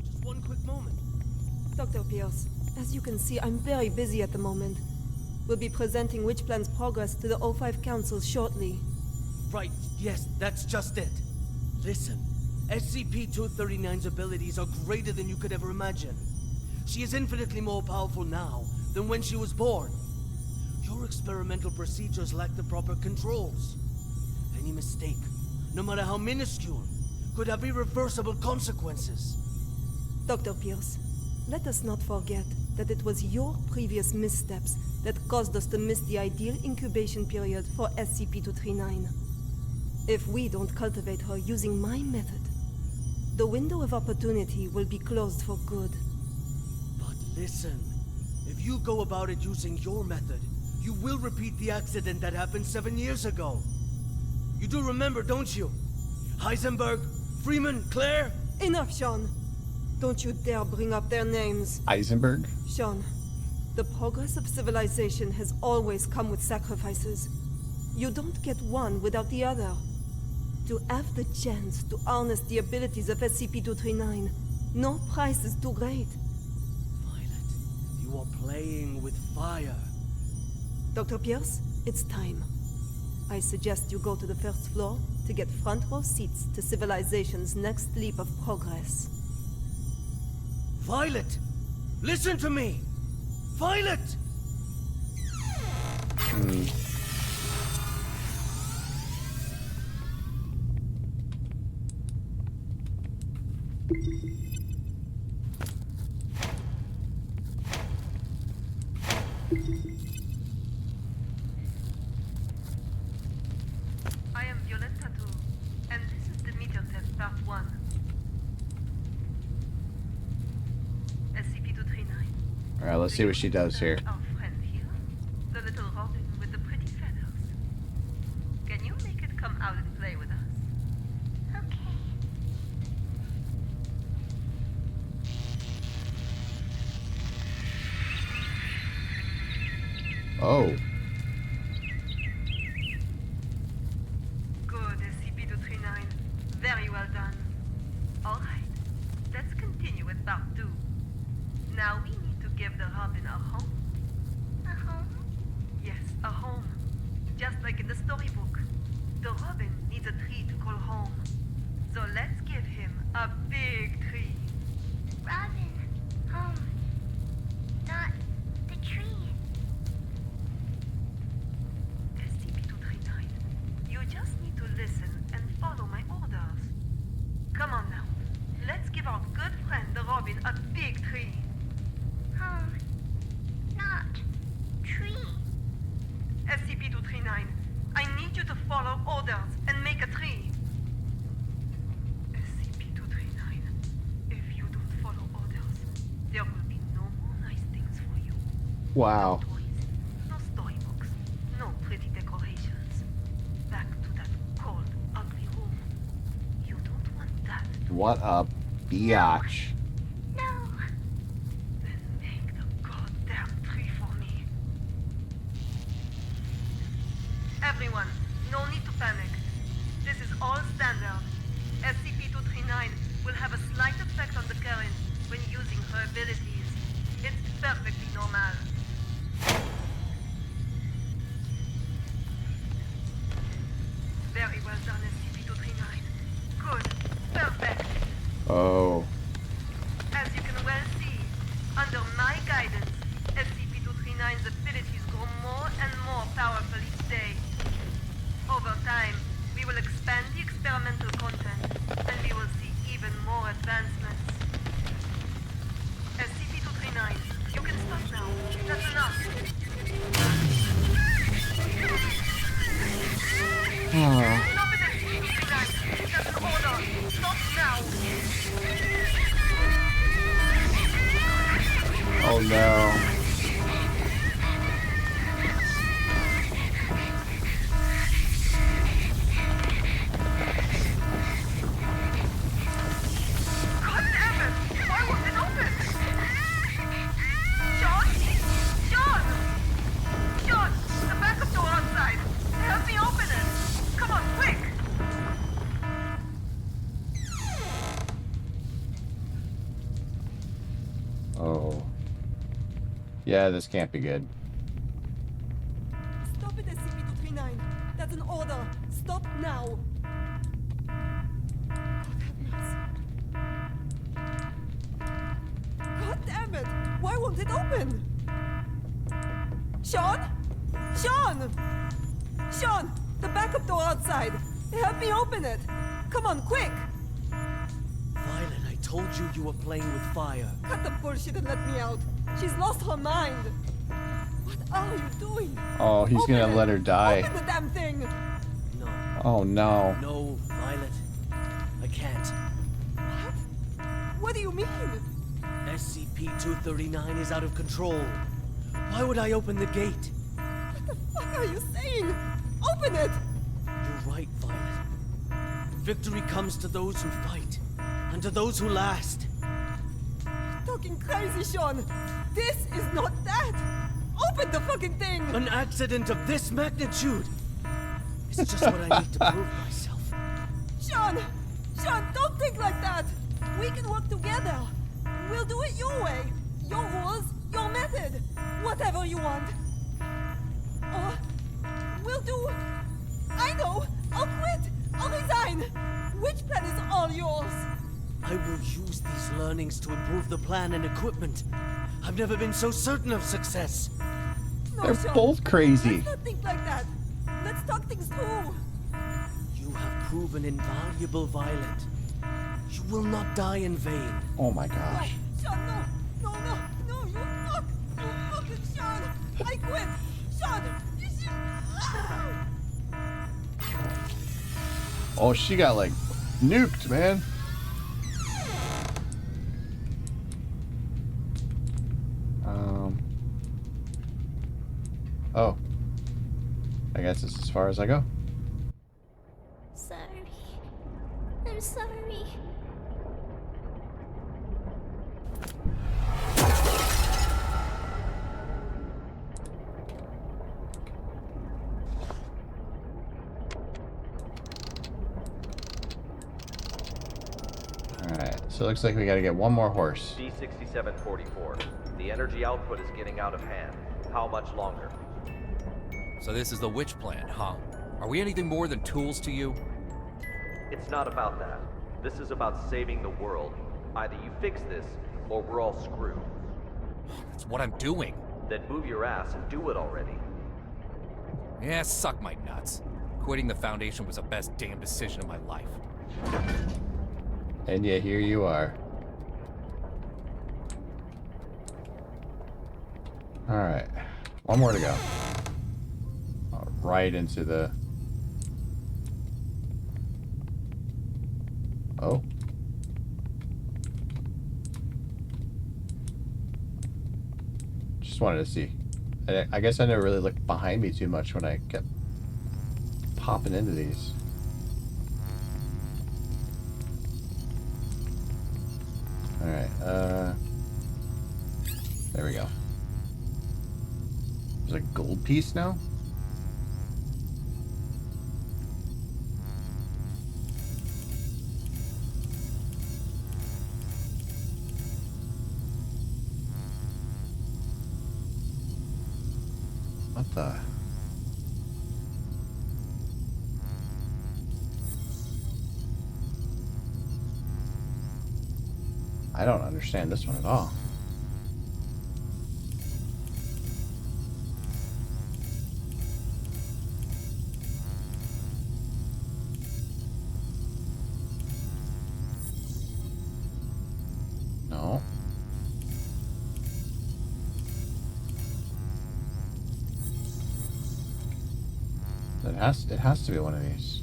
Just one quick moment. Dr. Pierce, as you can see, I'm very busy at the moment. We'll be presenting Witch Plan's progress to the O5 Council shortly. Right, yes, that's just it. Listen, SCP-239's abilities are greater than you could ever imagine. She is infinitely more powerful now than when she was born. Your experimental procedures lack the proper controls. Any mistake, no matter how minuscule, could have irreversible consequences. Dr. Pierce, let us not forget that it was your previous missteps that caused us to miss the ideal incubation period for SCP-239. If we don't cultivate her using my method, the window of opportunity will be closed for good. But listen, if you go about it using your method, you will repeat the accident that happened 7 years ago. You do remember, don't you? Heisenberg, Freeman, Claire? Enough, Sean. Don't you dare bring up their names. Eisenberg? Sean, the progress of civilization has always come with sacrifices. You don't get one without the other. To have the chance to harness the abilities of SCP-239, no price is too great. Violet, you are playing with fire. Dr. Pierce, it's time. I suggest you go to the first floor to get front row seats to civilization's next leap of progress. Violet! Listen to me! Violet! I am Violetta Tattoo, and this is the meter test part 1. SCP-239. Alright, let's see what she does here. Our friend here, the little robin with the pretty feathers. Can you make it come out and play with us? Oh. Good, SCP-239. Very well done. All right, let's continue with part 2. Now we need to give the robin a home. A home? Yes, a home. Just like in the storybook. The robin needs a tree to call home. So let's give him a big tree. Robin, home. Not the tree. SCP-239, you just need to listen and follow my orders. Come on now. Let's give our good friend the robin a big tree. Home. Not tree. SCP-239, I need you to follow orders and make a tree. SCP-239, if you don't follow orders, there will be no more nice things for you. Wow. No toys, no storybooks, no pretty decorations. Back to that cold, ugly room. You don't want that. What a biatch. No. Then make the goddamn tree for me. Everyone, no need to panic. This is all standard. SCP-239 will have a slight effect on the current when using her abilities. It's perfectly normal. Very well done, SCP-239. Good. Perfect. Oh. As you can well see, no. Oh. Yeah, this can't be good. Stop it, SCP-239. That's an order. Stop now. God damn it! Why won't it open? Sean? Sean! Sean! The backup door outside! Help me open it! Come on, quick! Violet, I told you you were playing with fire. Cut the bullshit and let me out. She's lost her mind. What are you doing? Oh, he's Open gonna it. let her die. Open the damn thing! No. Oh no. No, Violet. I can't. What do you mean? SCP-239 is out of control. Why would I open the gate? What the fuck are you saying? Open it! You're right, Violet. Victory comes to those who fight, and to those who last. You're talking crazy, Sean. This is not that. Open the fucking thing! An accident of this magnitude! It's just what I need to prove myself. Sean! Sean, don't think like that! We can work together. We'll do it your way. Your rules, your method. Whatever you want. Or we'll do... I know! I'll quit! I'll resign! Which plan is all yours? I will use these learnings to improve the plan and equipment. I've never been so certain of success. No, They're Sean, both crazy. Let's not think like that. Let's talk things through. You have proven invaluable, Violet. You will not die in vain. Oh my gosh. Sean, no, you fuck! You fucking Sean! I quit! Sean, you should... Oh, she got like nuked, man. Oh. I guess it's as far as I go. Sorry. I'm sorry. Alright, so it looks like we gotta get one more horse. D6744. The energy output is getting out of hand. How much longer? So this is the witch plan, huh? Are we anything more than tools to you? It's not about that. This is about saving the world. Either you fix this, or we're all screwed. That's what I'm doing. Then move your ass and do it already. Yeah, suck my nuts. Quitting the Foundation was the best damn decision of my life. And yet here you are. Alright. One more to go. Right into the... Oh. Just wanted to see. I guess I never really looked behind me too much when I kept popping into these. Alright, there we go. There's a gold piece now? What the? I don't understand this one at all. No. It has to be one of these.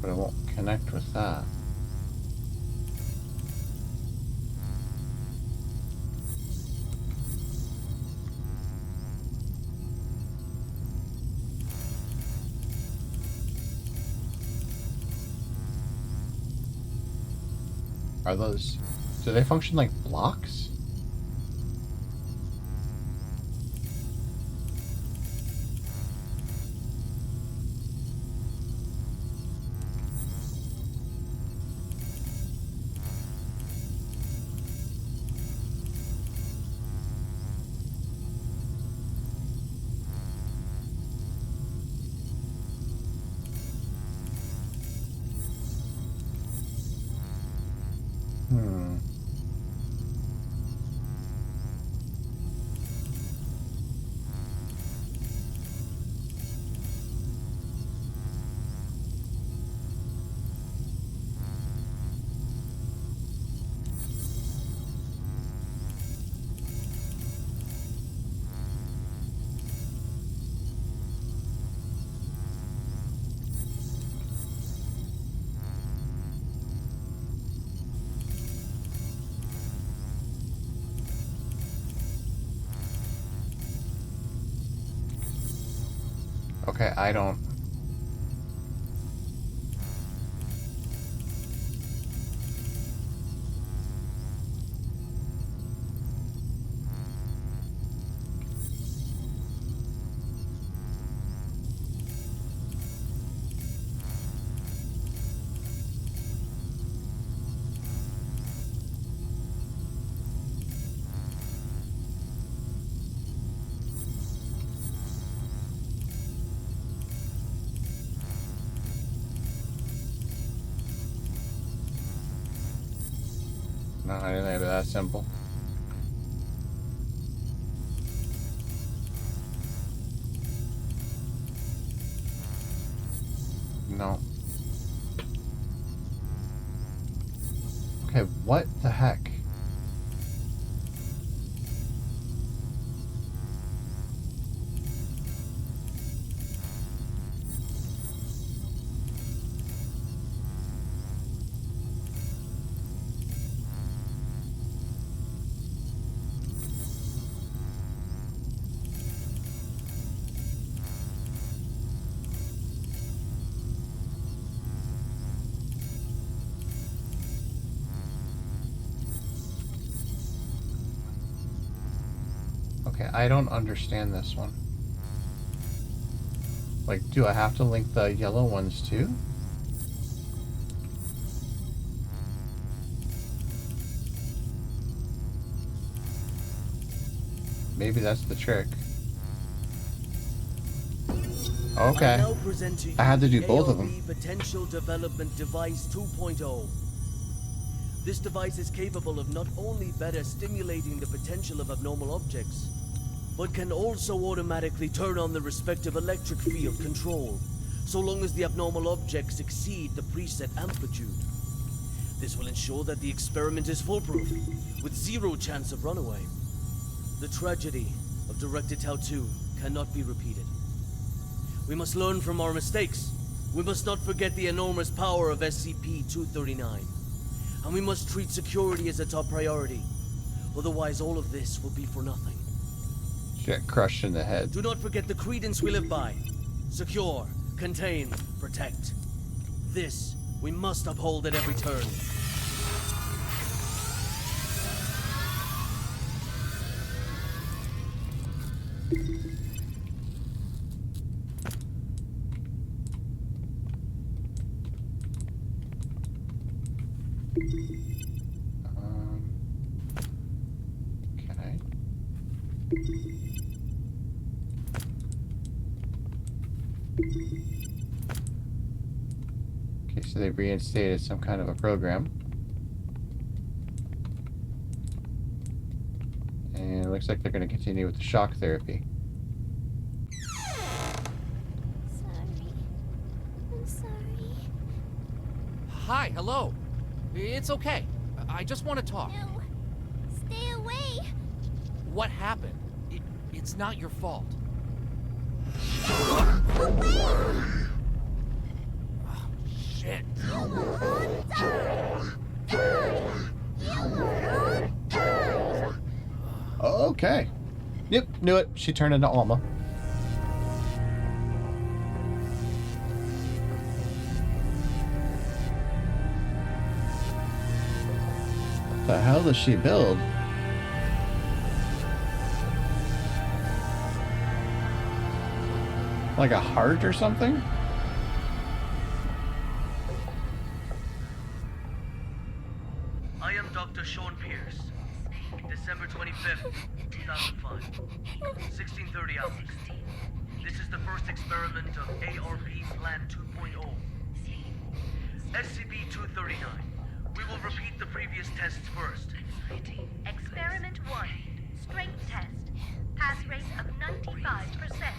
But it won't connect with that. Are those... do they function like blocks? Okay, I don't... No, I didn't think it'd be that simple. No. Okay, what the heck? Okay, I don't understand this one. Like, do I have to link the yellow ones too? Maybe that's the trick. Okay. I now present to you I had to do the both of them. ARB Potential Development Device 2.0. This device is capable of not only better stimulating the potential of abnormal objects, but can also automatically turn on the respective electric field control, so long as the abnormal objects exceed the preset amplitude. This will ensure that the experiment is foolproof, with zero chance of runaway. The tragedy of Directed Tau 2 cannot be repeated. We must learn from our mistakes. We must not forget the enormous power of SCP-239. And we must treat security as a top priority. Otherwise, all of this will be for nothing. Get crushed in the head. Do not forget the credence we live by. Secure, contain, protect. This we must uphold at every turn. Okay. Okay, so they've reinstated some kind of a program. And it looks like they're going to continue with the shock therapy. I'm sorry. Hi, hello. It's okay. I just want to talk. No. Stay away. What happened? It's not your fault. shit. Okay. Yep, knew it. She turned into Alma. The hell does she build? Like a heart or something? I am Dr. Sean Pierce. December 25th, 2005. 1630 hours. This is the first experiment of ARP Plan 2.0. SCP-239. We will repeat the previous tests first. Experiment 1. Strength test. Pass rate of 95%.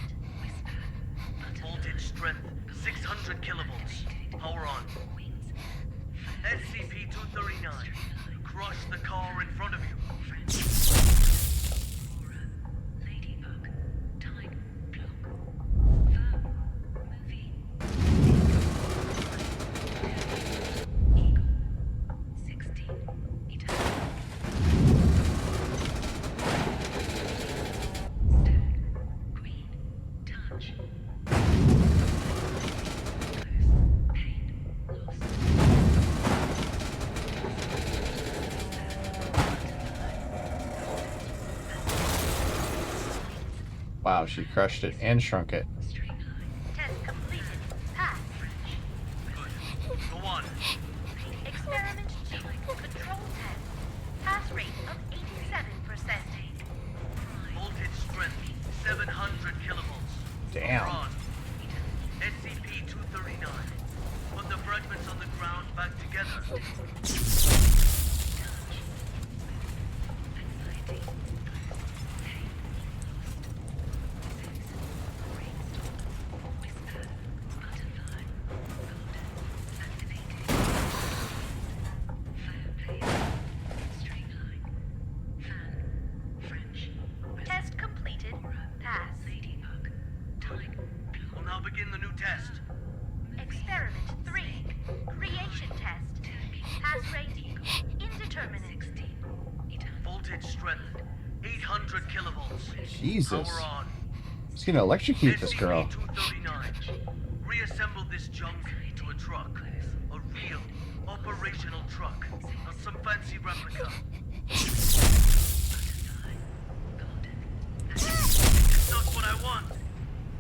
Voltage strength 600 kilovolts. Power on. SCP-239. Crush the car in front of you. Wow, she crushed it and shrunk it. Test completed. Pass. Go on. Experiment 2. Control test. Pass rate of 87%. Voltage strength 700 kilovolts. Damn. Power on. SCP-239. Put the fragments on the ground back together. Test completed. Pass. We'll now begin the new test. Experiment 3. Creation test. Pass rate indeterminate. Voltage strength 800 kilovolts. Jesus. Power on. She's gonna electrocute this girl. SCP-239. Reassemble this junk into a truck. A real, operational truck. Not some fancy replica. It's not what I want.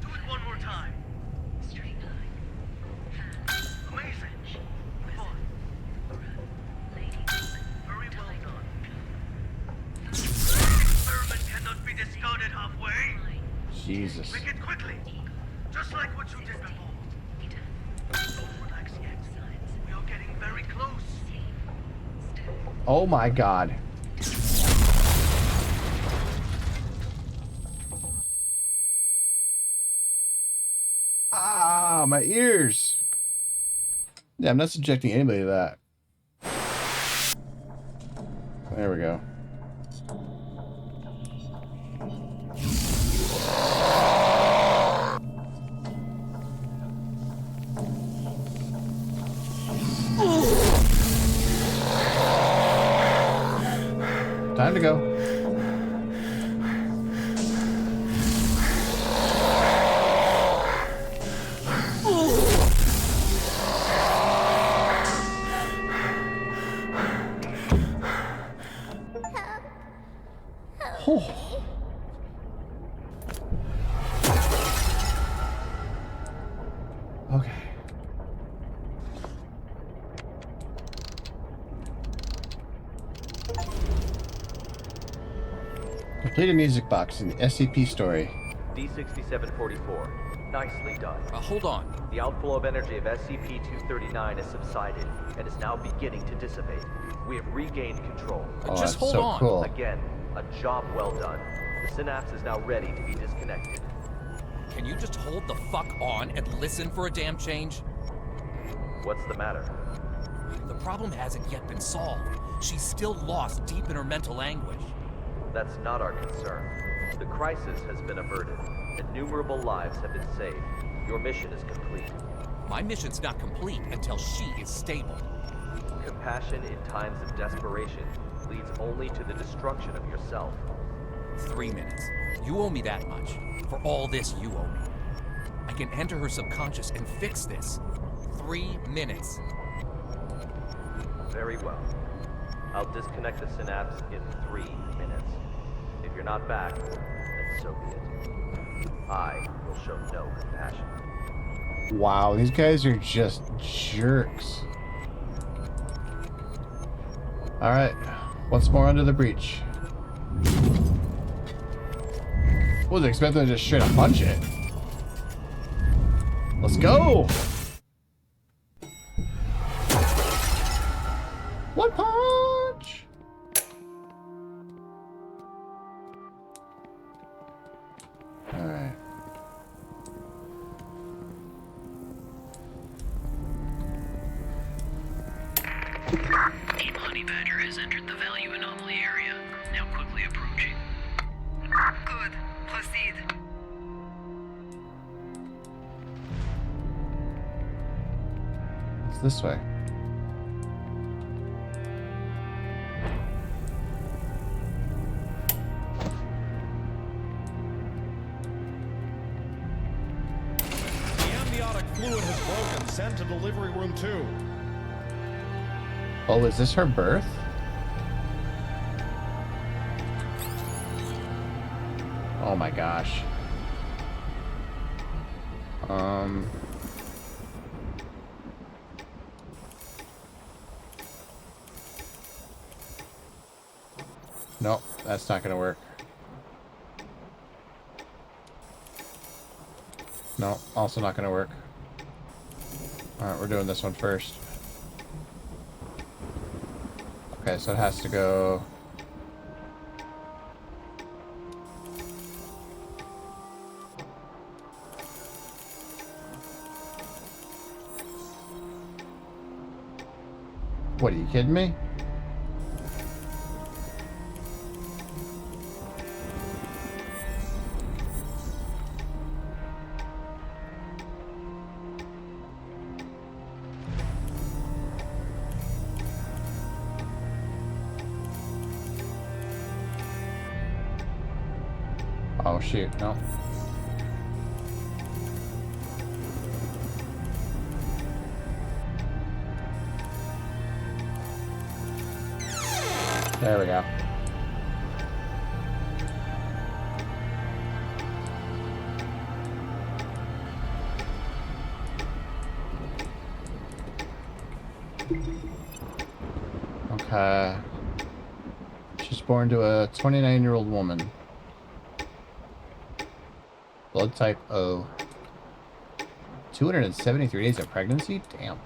Do it one more time. Amazing. Fun. Very well done. Experiment cannot be discarded halfway. Jesus. Make it quickly. Just like what you did before. Don't relax yet. We are getting very close. Oh my god. Ah, my ears. Yeah, I'm not subjecting anybody to that. There we go. Time to go. Oh. Okay. Complete a music box in the SCP story. D6744. Nicely done. Hold on. The outflow of energy of SCP-239 has subsided and is now beginning to dissipate. We have regained control. Oh, just hold on. Cool. Again, a job well done. The synapse is now ready to be disconnected. Can you just hold the fuck on and listen for a damn change? What's the matter? The problem hasn't yet been solved. She's still lost deep in her mental anguish. That's not our concern. The crisis has been averted. Innumerable lives have been saved. Your mission is complete. My mission's not complete until she is stable. Compassion in times of desperation leads only to the destruction of yourself. 3 minutes. You owe me that much. For all this you owe me. I can enter her subconscious and fix this. 3 minutes. Very well. I'll disconnect the synapse in 3 minutes. If you're not back, then so be it. I will show no compassion. Wow, these guys are just jerks. Alright, once more under the breach. Wasn't expecting to just straight up punch it. Let's go! One punch! Alright. Team Honey Badger has entered the value anomaly area, now quickly approaching. Good. Proceed. It's this way. The amniotic fluid has broken. Send to delivery room 2. Oh, is this her birth? Oh my gosh. Nope, that's not gonna work. No, also not gonna work. Alright, we're doing this one first. Okay, so it has to go... What, are you kidding me? Oh shoot, no. There we go. Okay. She's born to a 29-year-old woman. Blood type O. 273 days of pregnancy? Damn.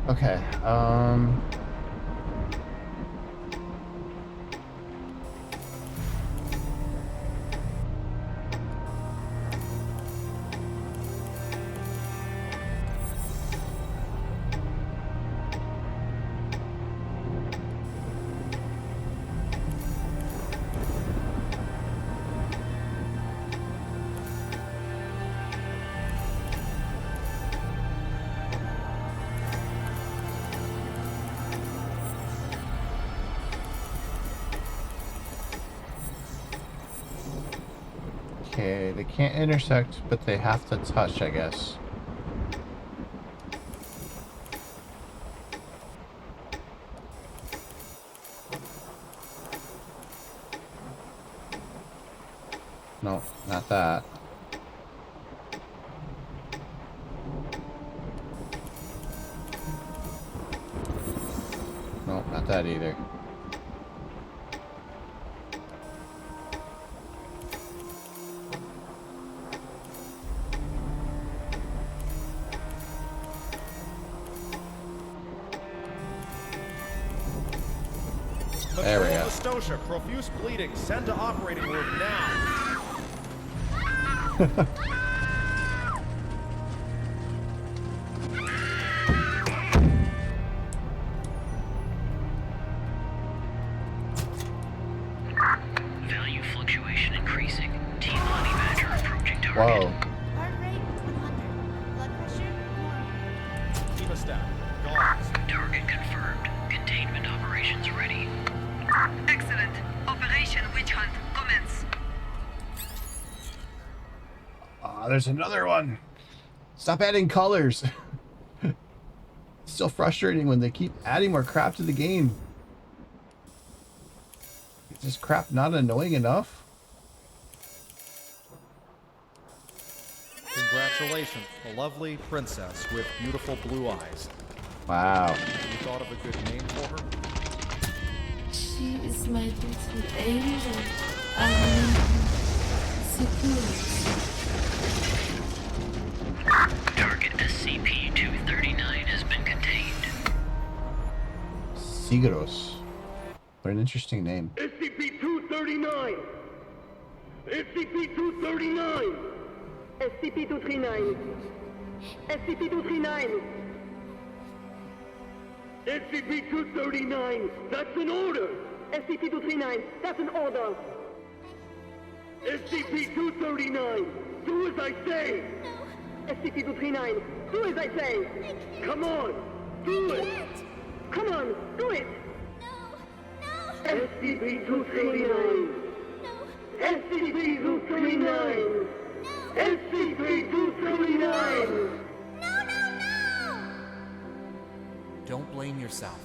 Okay, okay, they can't intersect, but they have to touch, I guess. No, not that. No, not that either. Cappadocia, profuse bleeding. Send to operating room now. Value fluctuation increasing. T-Money Badger approaching target. Whoa. Heart rate 100. Blood pressure normal. Hemostat. Guards. Target confirmed. Containment operations ready. Excellent. Operation Witch Hunt commence. Ah, there's another one. Stop adding colors. It's so frustrating when they keep adding more crap to the game. Is this crap not annoying enough? Congratulations, a lovely princess with beautiful blue eyes. Wow. You thought of a good name for her? She is my little angel. Target SCP-239 has been contained. Sigros. What an interesting name. SCP-239! SCP-239! SCP-239. SCP-239. SCP-239! That's an order! SCP-239. That's an order. SCP-239! Do as I say! SCP-239. Do as I say. Come on! Do it! Come on, do it. SCP-239! SCP-239! SCP-239! Don't blame yourself.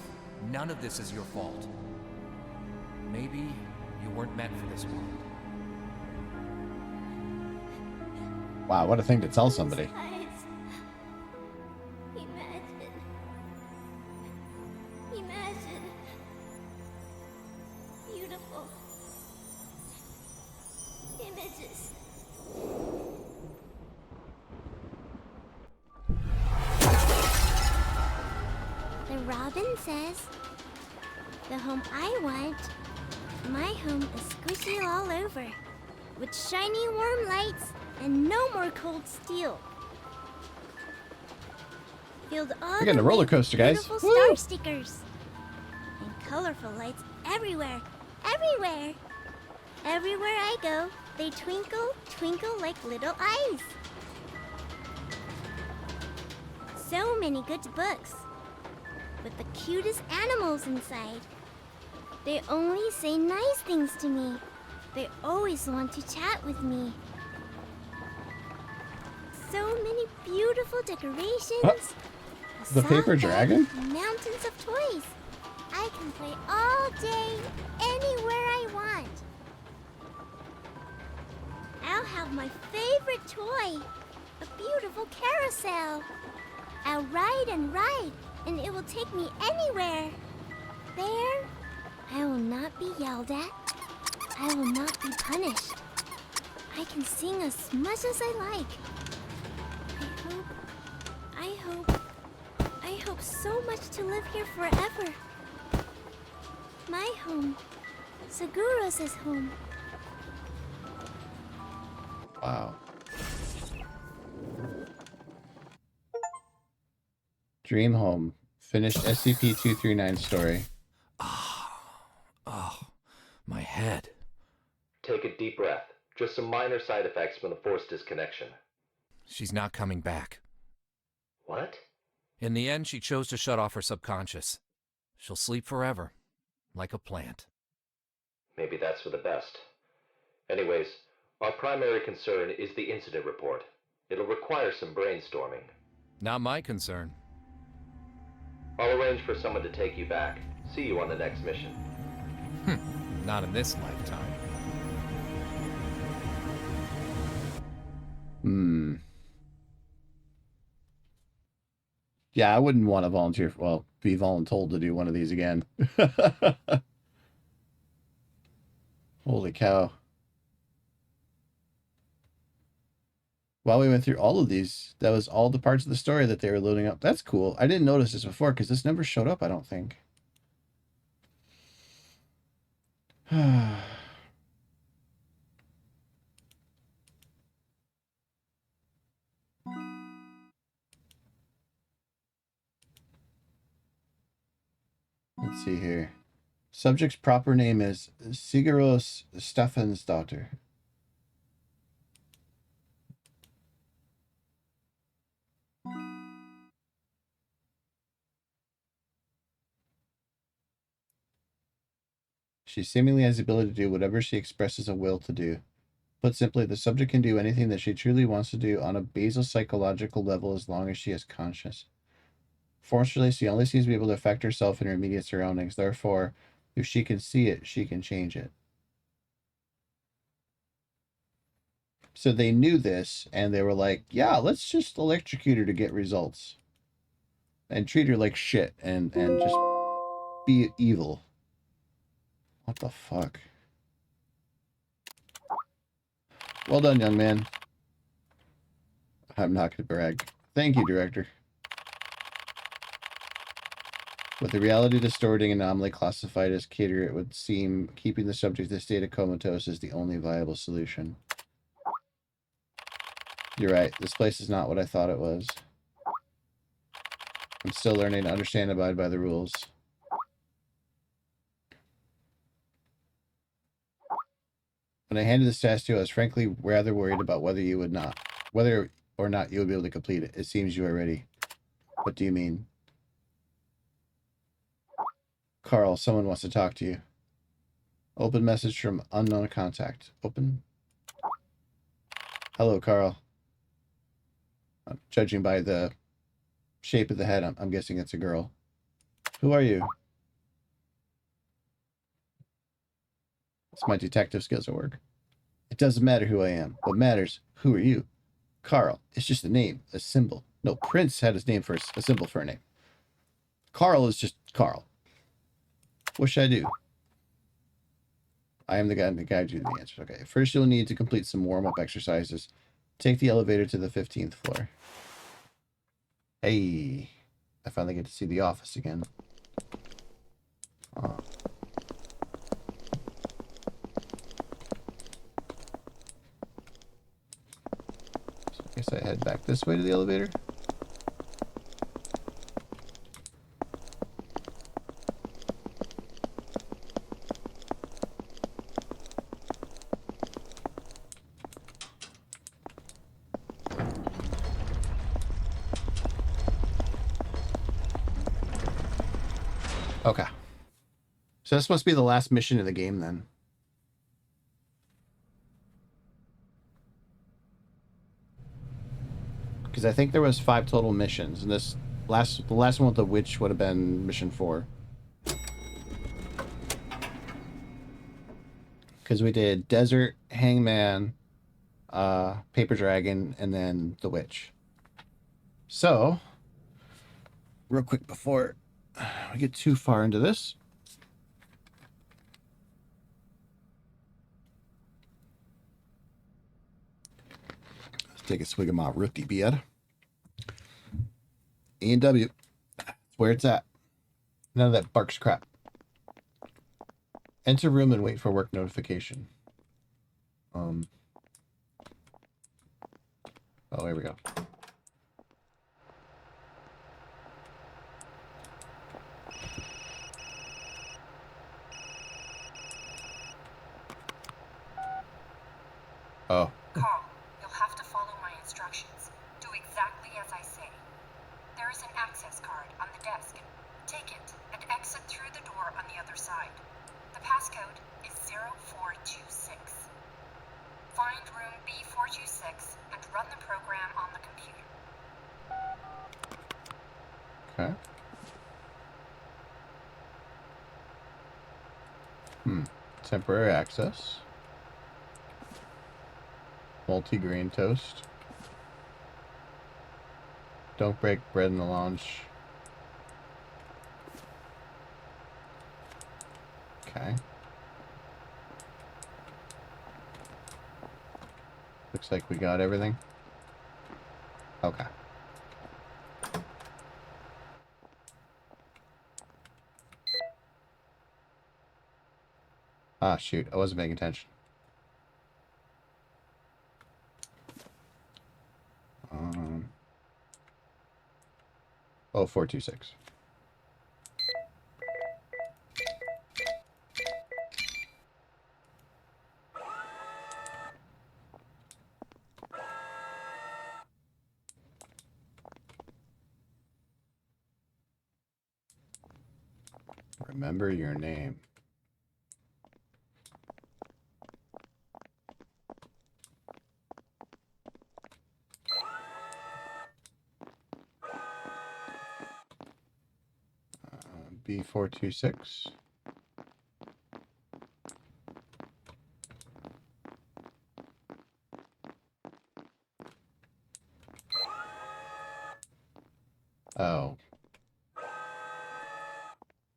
None of this is your fault. Maybe you weren't meant for this world. Wow, what a thing to tell somebody. Imagine. Beautiful images. The robin says, the home I want, my home is squishy all over, with shiny warm lights and no more cold steel. Filled all We're getting a the way roller with coaster, guys. beautiful Woo! star stickers. And colorful lights everywhere, everywhere. Everywhere I go, they twinkle, twinkle like little eyes. So many good books, with the cutest animals inside. They only say nice things to me. They always want to chat with me. So many beautiful decorations. a The paper soft dragon? bed, mountains of toys. I can play all day, anywhere I want. I'll have my favorite toy, a beautiful carousel. I'll ride and ride, and it will take me anywhere. There, I will not be yelled at. I will not be punished. I can sing as much as I like. I hope so much to live here forever. My home, Seguros' home. Wow. Dream home. Finished SCP-239 story. Oh, my head. Take a deep breath. Just some minor side effects from the force disconnection. She's not coming back. What? In the end, she chose to shut off her subconscious. She'll sleep forever, like a plant. Maybe that's for the best. Anyways, our primary concern is the incident report. It'll require some brainstorming. Not my concern. I'll arrange for someone to take you back. See you on the next mission. Not in this lifetime. Yeah, I wouldn't want to volunteer. Well, be voluntold to do one of these again. Holy cow. While we went through all of these, that was all the parts of the story that they were loading up. That's cool. I didn't notice this before because this never showed up, I don't think. Let's see here. Subject's proper name is Sigaros Stefan's daughter. She seemingly has the ability to do whatever she expresses a will to do. Put simply, the subject can do anything that she truly wants to do on a basal psychological level as long as she is conscious. Fortunately, she only seems to be able to affect herself and her immediate surroundings. Therefore, if she can see it, she can change it. So they knew this, and they were like, yeah, let's just electrocute her to get results. And treat her like shit, and just be evil. What the fuck? Well done, young man. I'm not going to brag. Thank you, director. With the reality distorting anomaly classified as Keter, it would seem keeping the subject in a state of comatose is the only viable solution. You're right. This place is not what I thought it was. I'm still learning to understand and abide by the rules. When I handed this task to you, I was frankly rather worried about whether or not you would be able to complete it. It seems you are ready. What do you mean? Carl, someone wants to talk to you. Open message from unknown contact. Open. Hello, Carl. Judging by the shape of the head, I'm guessing it's a girl. Who are you? It's my detective skills at work. It doesn't matter who I am. What matters, who are you? Carl. It's just a name, a symbol. No, Prince had his name for a symbol for a name. Carl is just Carl. What should I do? I am the guy to guide you to the answers. Okay, first you'll need to complete some warm-up exercises. Take the elevator to the 15th floor. Hey, I finally get to see the office again. Oh. So I guess I head back this way to the elevator. Okay. So this must be the last mission of the game then. Because I think there was 5 total missions, and the last one with the witch would have been mission 4. Because we did Desert, Hangman, Paper Dragon, and then the witch. So, real quick before we get too far into this, let's take a swig of my rookie beer. E&W. That's where it's at. None of that Barks crap. Enter room and wait for work notification. Oh, here we go. Oh. Carl, you'll have to follow my instructions. Do exactly as I say. There is an access card on the desk. Take it and exit through the door on the other side. The passcode is 0426. Find room B426 and run the program on the computer. Okay. Temporary access. Multi-grain toast. Don't break bread in the lounge. Okay. Looks like we got everything. Okay. Ah, shoot. I wasn't paying attention. Oh, 426. Remember your name. B426. Oh.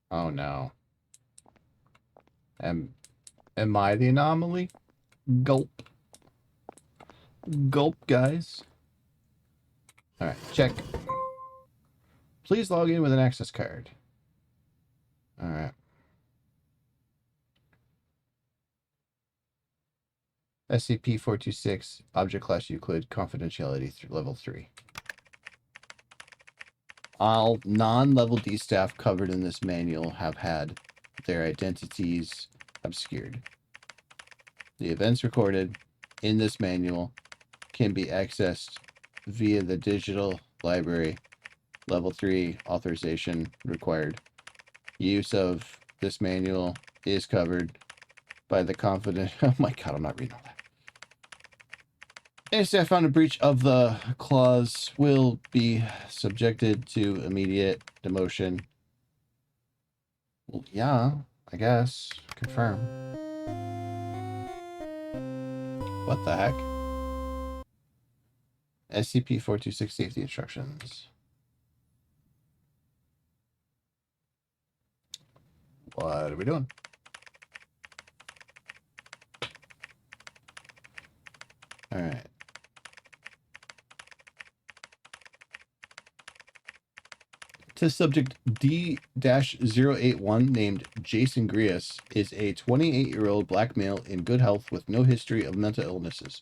Oh no. Am I the anomaly? Gulp. Gulp, guys. Alright, check. Please log in with an access card. Alright. SCP-426, Object Class Euclid, Confidentiality Level 3. All non-Level D staff covered in this manual have had their identities obscured. The events recorded in this manual can be accessed via the digital library. Level 3 authorization required. Use of this manual is covered by the confident... Oh my god, I'm not reading all that. Any staff found a breach of the clause will be subjected to immediate demotion. Well, yeah, I guess. Confirm. What the heck? SCP-426 safety instructions. What are we doing? All right. Test subject D-081 named Jason Grias is a 28-year-old black male in good health with no history of mental illnesses.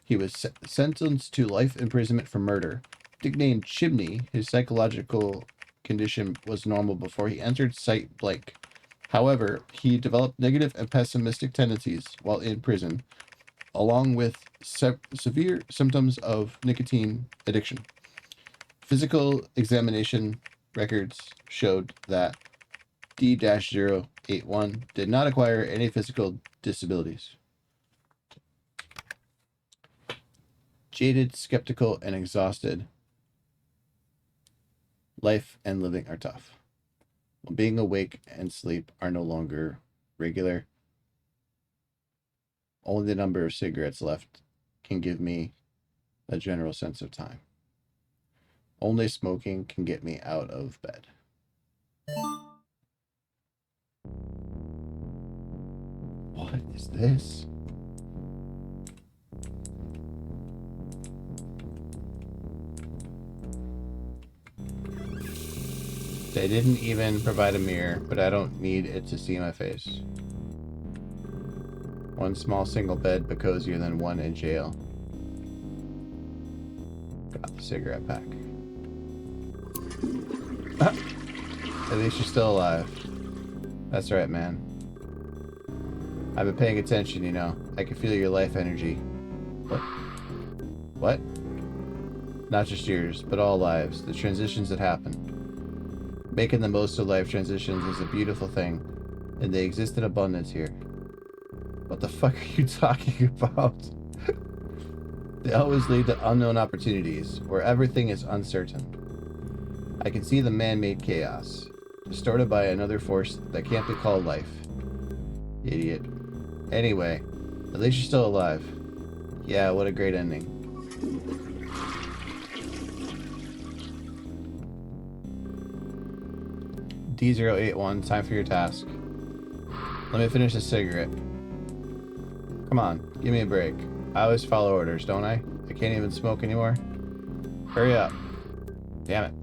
He was sentenced to life imprisonment for murder. Nicknamed Chimney, his psychological condition was normal before he entered Site Blank. However, he developed negative and pessimistic tendencies while in prison, along with severe symptoms of nicotine addiction. Physical examination records showed that D-081 did not acquire any physical disabilities. Jaded, skeptical, and exhausted. Life and living are tough. When being awake and sleep are no longer regular, only the number of cigarettes left can give me a general sense of time. Only smoking can get me out of bed. What is this? They didn't even provide a mirror, but I don't need it to see my face. One small single bed, but cozier than one in jail. Got the cigarette pack. At least you're still alive. That's right, man. I've been paying attention, you know. I can feel your life energy. What? What? Not just yours, but all lives. The transitions that happen. Making the most of life transitions is a beautiful thing, and they exist in abundance here. What the fuck are you talking about? They always lead to unknown opportunities, where everything is uncertain. I can see the man-made chaos, distorted by another force that can't be called life. Idiot. Anyway, at least you're still alive. Yeah, what a great ending. D-081, time for your task. Let me finish this cigarette. Come on, give me a break. I always follow orders, don't I? I can't even smoke anymore. Hurry up. Damn it.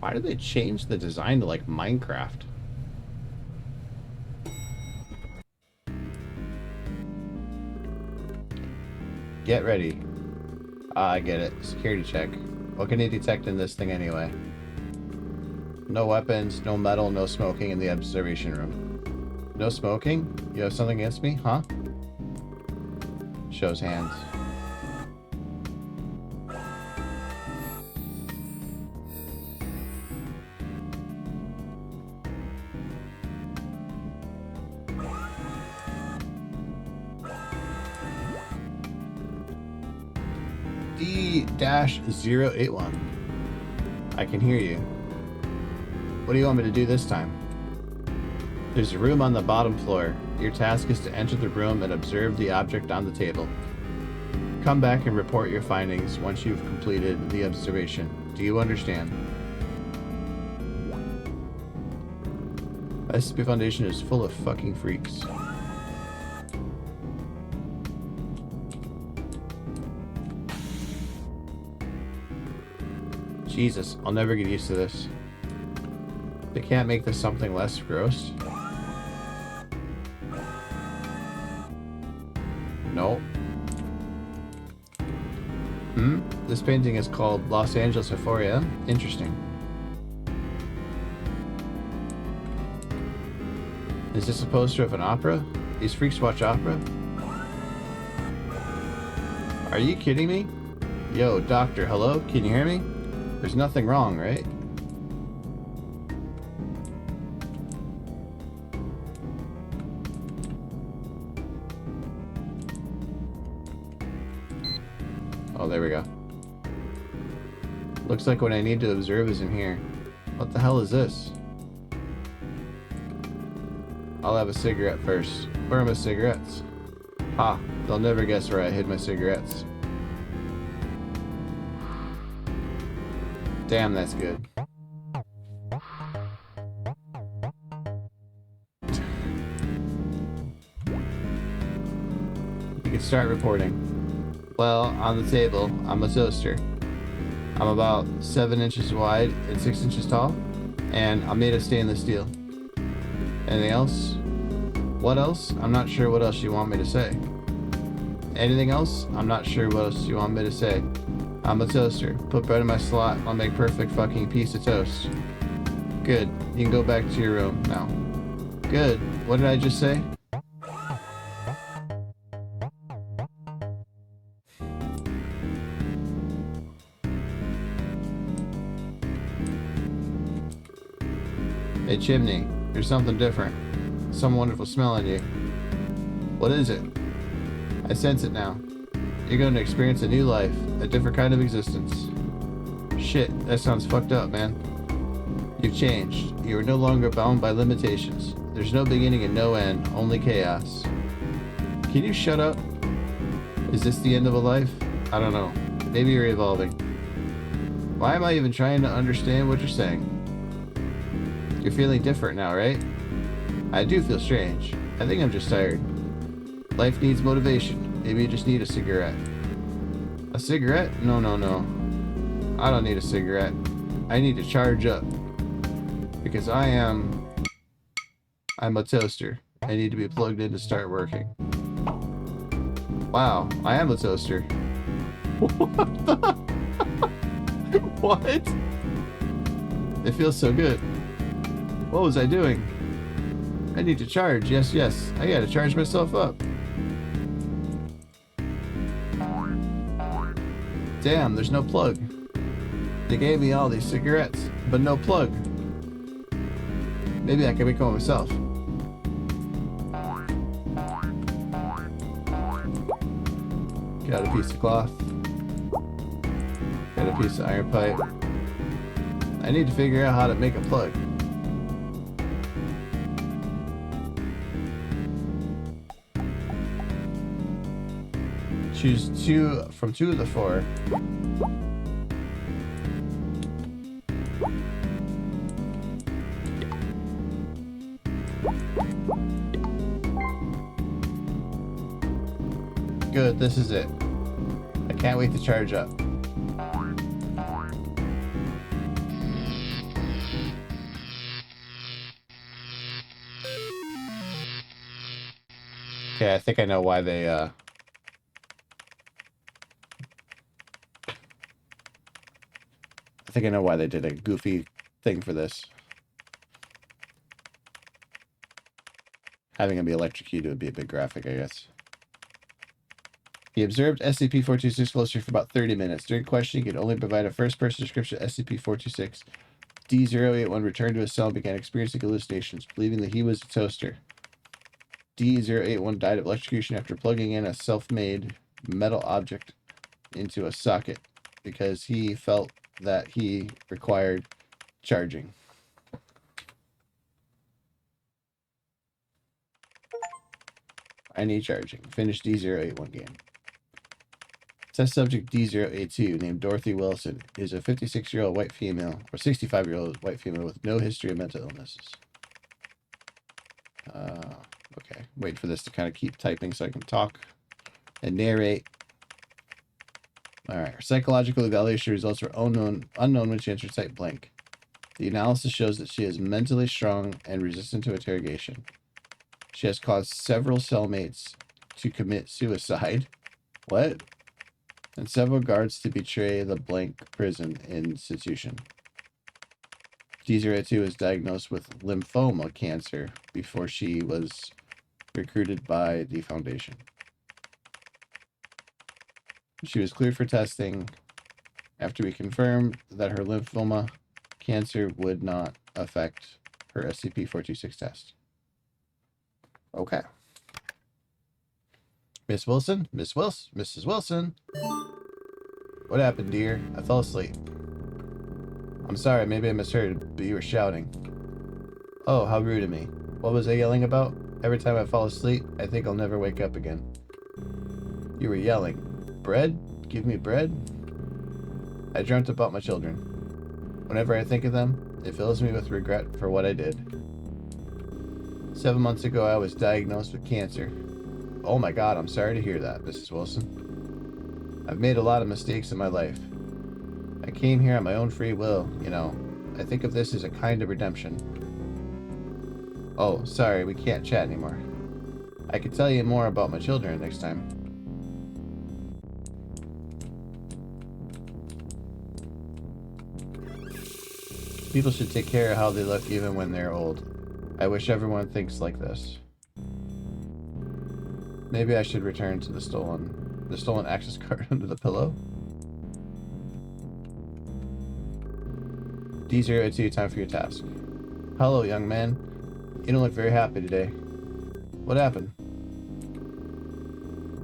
Why did they change the design to like Minecraft? Get ready. Ah, I get it. Security check. What can you detect in this thing anyway? No weapons, no metal, no smoking in the observation room. No smoking? You have something against me, huh? Shows hands. D-081. I can hear you. What do you want me to do this time? There's a room on the bottom floor. Your task is to enter the room and observe the object on the table. Come back and report your findings once you've completed the observation. Do you understand? SCP Foundation is full of fucking freaks. Jesus, I'll never get used to this. They can't make this something less gross? No. This painting is called Los Angeles Euphoria. Interesting. Is this a poster of an opera? These freaks watch opera? Are you kidding me? Yo, doctor, hello? Can you hear me? There's nothing wrong, right? Oh, there we go. Looks like what I need to observe is in here. What the hell is this? I'll have a cigarette first. Where are my cigarettes? Ha! They'll never guess where I hid my cigarettes. Damn, that's good. You can start reporting. Well, on the table, I'm a toaster. I'm about 7 inches wide and 6 inches tall, and I'm made of stainless steel. Anything else? What else? I'm not sure what else you want me to say. Anything else? I'm not sure what else you want me to say. I'm a toaster. Put bread in my slot. I'll make perfect fucking piece of toast. Good. You can go back to your room now. Good. What did I just say? Hey, Chimney. There's something different. Some wonderful smell on you. What is it? I sense it now. You're going to experience a new life, a different kind of existence. Shit, that sounds fucked up, man. You've changed. You are no longer bound by limitations. There's no beginning and no end, only chaos. Can you shut up? Is this the end of a life? I don't know. Maybe you're evolving. Why am I even trying to understand what you're saying? You're feeling different now, right? I do feel strange. I think I'm just tired. Life needs motivation. Maybe you just need a cigarette. A cigarette? No, no, no. I don't need a cigarette. I need to charge up. Because I'm a toaster. I need to be plugged in to start working. Wow, I am a toaster. What the? What? It feels so good. What was I doing? I need to charge. Yes, yes. I gotta charge myself up. Damn, there's no plug. They gave me all these cigarettes, but no plug. Maybe I can make one myself. Got a piece of cloth. Got a piece of iron pipe. I need to figure out how to make a plug. Choose two from 2 of the 4. Good, this is it. I can't wait to charge up. Okay, I think I know why they, I think I know why they did a goofy thing for this. Having him be electrocuted would be a big graphic, I guess. He observed SCP-426 closer for about 30 minutes. During questioning, he could only provide a first-person description of SCP-426. D-081 returned to his cell and began experiencing hallucinations, believing that he was a toaster. D-081 died of electrocution after plugging in a self-made metal object into a socket because he felt that he required charging. I need charging. Finish D-081 game. Test subject D-082, named Dorothy Wilson, is a 56-year-old white female, or 65-year-old white female with no history of mental illnesses. Okay. Wait for this to kind of keep typing so I can talk and narrate. Alright. Her psychological evaluation results were unknown when she entered site blank. The analysis shows that she is mentally strong and resistant to interrogation. She has caused several cellmates to commit suicide. What? And several guards to betray the blank prison institution. D-082 was diagnosed with lymphoma cancer before she was recruited by the Foundation. She was cleared for testing after we confirmed that her lymphoma cancer would not affect her SCP-426 test. Okay. Miss Wilson? Mrs. Wilson? What happened, dear? I fell asleep. I'm sorry, maybe I misheard, but you were shouting. Oh, how rude of me. What was I yelling about? Every time I fall asleep, I think I'll never wake up again. You were yelling. Bread? Give me bread? I dreamt about my children. Whenever I think of them, it fills me with regret for what I did. 7 months ago, I was diagnosed with cancer. Oh my God, I'm sorry to hear that, Mrs. Wilson. I've made a lot of mistakes in my life. I came here on my own free will, you know. I think of this as a kind of redemption. Oh, sorry, we can't chat anymore. I could tell you more about my children next time. People should take care of how they look even when they're old. I wish everyone thinks like this. Maybe I should return to the stolen access card under the pillow. D-082, time for your task. Hello, young man. You don't look very happy today. What happened?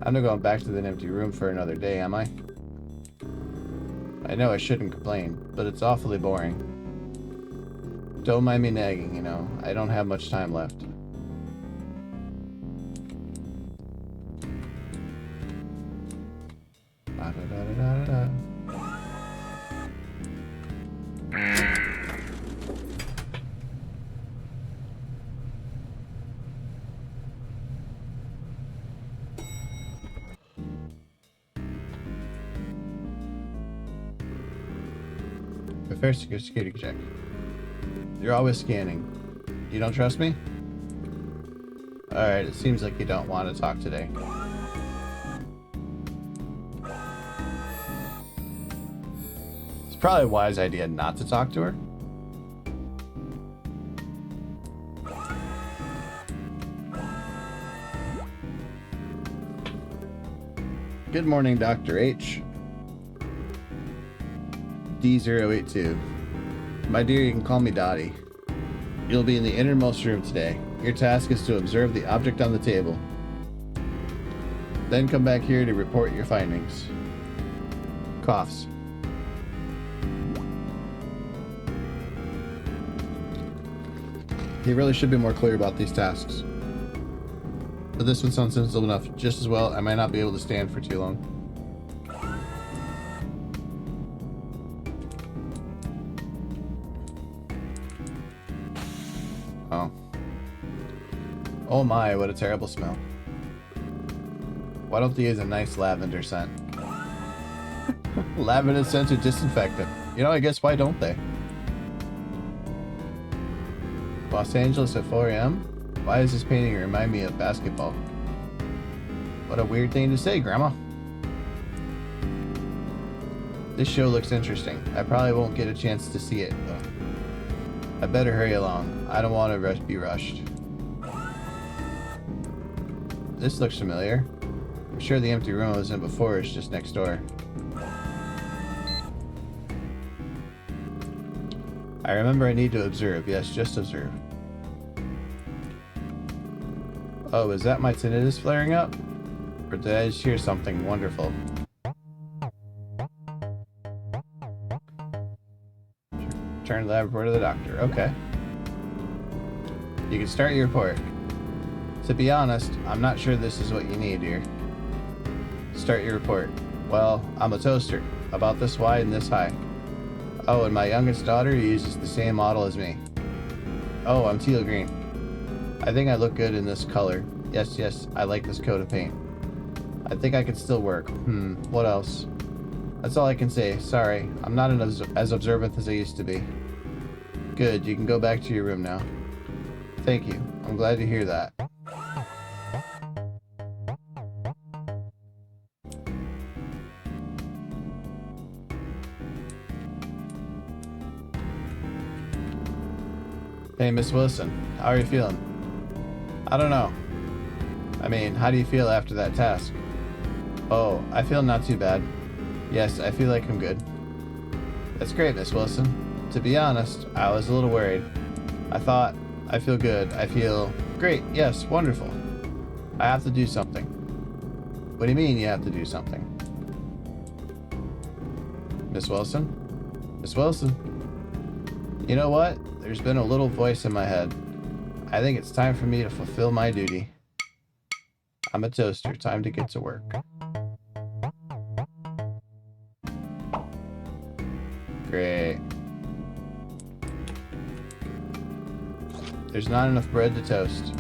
I'm not going back to that empty room for another day, am I? I know I shouldn't complain, but it's awfully boring. Don't mind me nagging, you know. I don't have much time left. Da-da-da-da-da-da. First, security check. You're always scanning. You don't trust me? Alright, it seems like you don't want to talk today. It's probably a wise idea not to talk to her. Good morning, Dr. H. D-082. My dear, you can call me Dottie. You'll be in the innermost room today. Your task is to observe the object on the table. Then come back here to report your findings. Coughs. He really should be more clear about these tasks. But this one sounds simple enough. Just as well, I might not be able to stand for too long. Oh. Oh my, what a terrible smell. Why don't they use a nice lavender scent? Lavender scents are disinfectant. You know, I guess why don't they? Los Angeles at 4 a.m.? Why does this painting remind me of basketball? What a weird thing to say, Grandma. This show looks interesting. I probably won't get a chance to see it, though. I better hurry along. I don't want to be rushed. This looks familiar. I'm sure the empty room I was in before is just next door. I remember I need to observe. Yes, just observe. Oh, is that my tinnitus flaring up? Or did I just hear something wonderful? Turn the lab report to the doctor. Okay. You can start your report. To be honest, I'm not sure this is what you need here. Start your report. Well, I'm a toaster. About this wide and this high. Oh, and my youngest daughter uses the same model as me. Oh, I'm teal green. I think I look good in this color. Yes, yes, I like this coat of paint. I think I could still work. What else? That's all I can say. Sorry, I'm not as observant as I used to be. Good, you can go back to your room now. Thank you. I'm glad to hear that. Hey, Miss Wilson. How are you feeling? I don't know. I mean, how do you feel after that task? Oh, I feel not too bad. Yes, I feel like I'm good. That's great, Miss Wilson. To be honest, I was a little worried. I thought, I feel good. I feel great. Yes, wonderful. I have to do something. What do you mean you have to do something? Miss Wilson? Miss Wilson? You know what? There's been a little voice in my head. I think it's time for me to fulfill my duty. I'm a toaster. Time to get to work. Great. There's not enough bread to toast.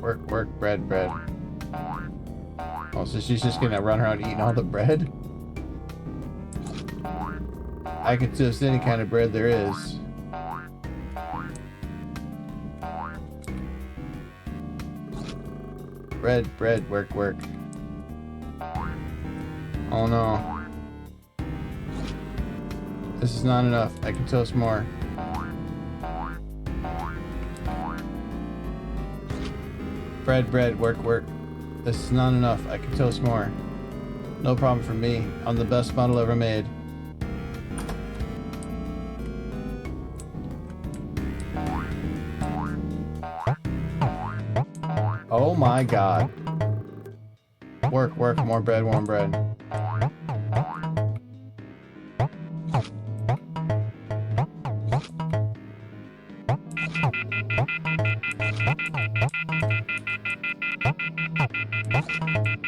Work, work, bread, bread. Oh, so she's just gonna run around eating all the bread? I can toast any kind of bread there is. Bread, bread, work, work. Oh no. This is not enough. I can toast more. Bread, bread, work, work. This is not enough. I can toast more. No problem for me. I'm the best model ever made. Oh my god. Work, work, more bread, more bread.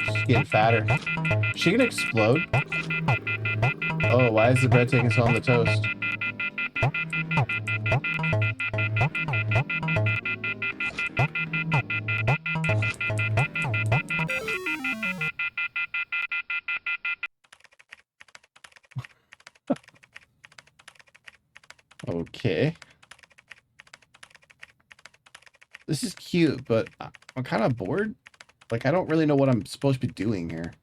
She's getting fatter. Is she gonna explode? Oh, why is the bread taking so long to toast? Okay. This is cute, but I'm kind of bored. Like, I don't really know what I'm supposed to be doing here.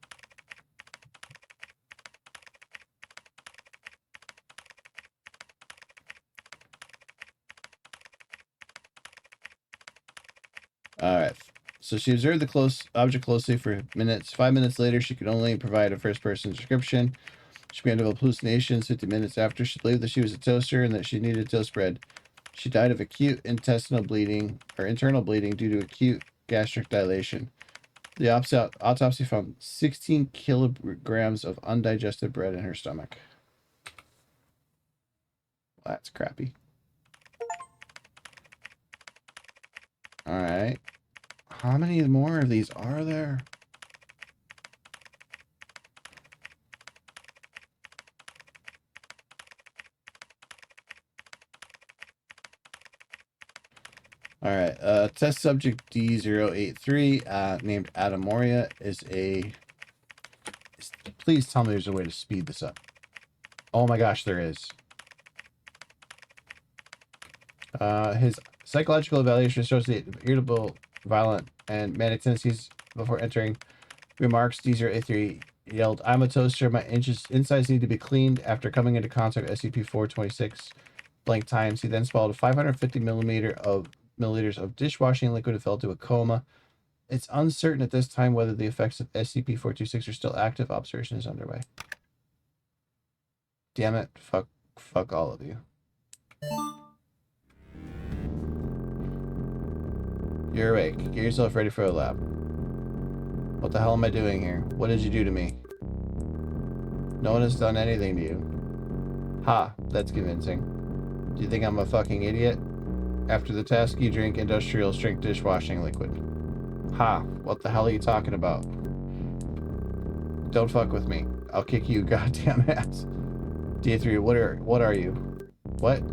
Alright. So she observed the object closely for minutes. 5 minutes later, she could only provide a first-person description. She began to develop hallucinations 50 minutes after. She believed that she was a toaster and that she needed toast bread. She died of acute intestinal bleeding, or internal bleeding, due to acute gastric dilation. The autopsy found 16 kilograms of undigested bread in her stomach. Well, that's crappy. Alright. How many more of these are there? Alright, test subject D083, named Adam Moria, is a... Please tell me there's a way to speed this up. Oh my gosh, there is. His psychological evaluation shows the irritable, violent, and manic tendencies before entering remarks. D083 yelled, "I'm a toaster. My insides need to be cleaned." After coming into contact with SCP-426 blank times, he then swallowed 550 milliliters of dishwashing liquid and fell into a coma. It's uncertain at this time whether the effects of SCP-426 are still active. Observation is underway. Damn it. Fuck all of you. You're awake. Get yourself ready for a lab. What the hell am I doing here? What did you do to me? No one has done anything to you. Ha, that's convincing. Do you think I'm a fucking idiot? After the task, you drink industrial strength dishwashing liquid. Ha, what the hell are you talking about? Don't fuck with me. I'll kick you goddamn ass. D3, what are you? What?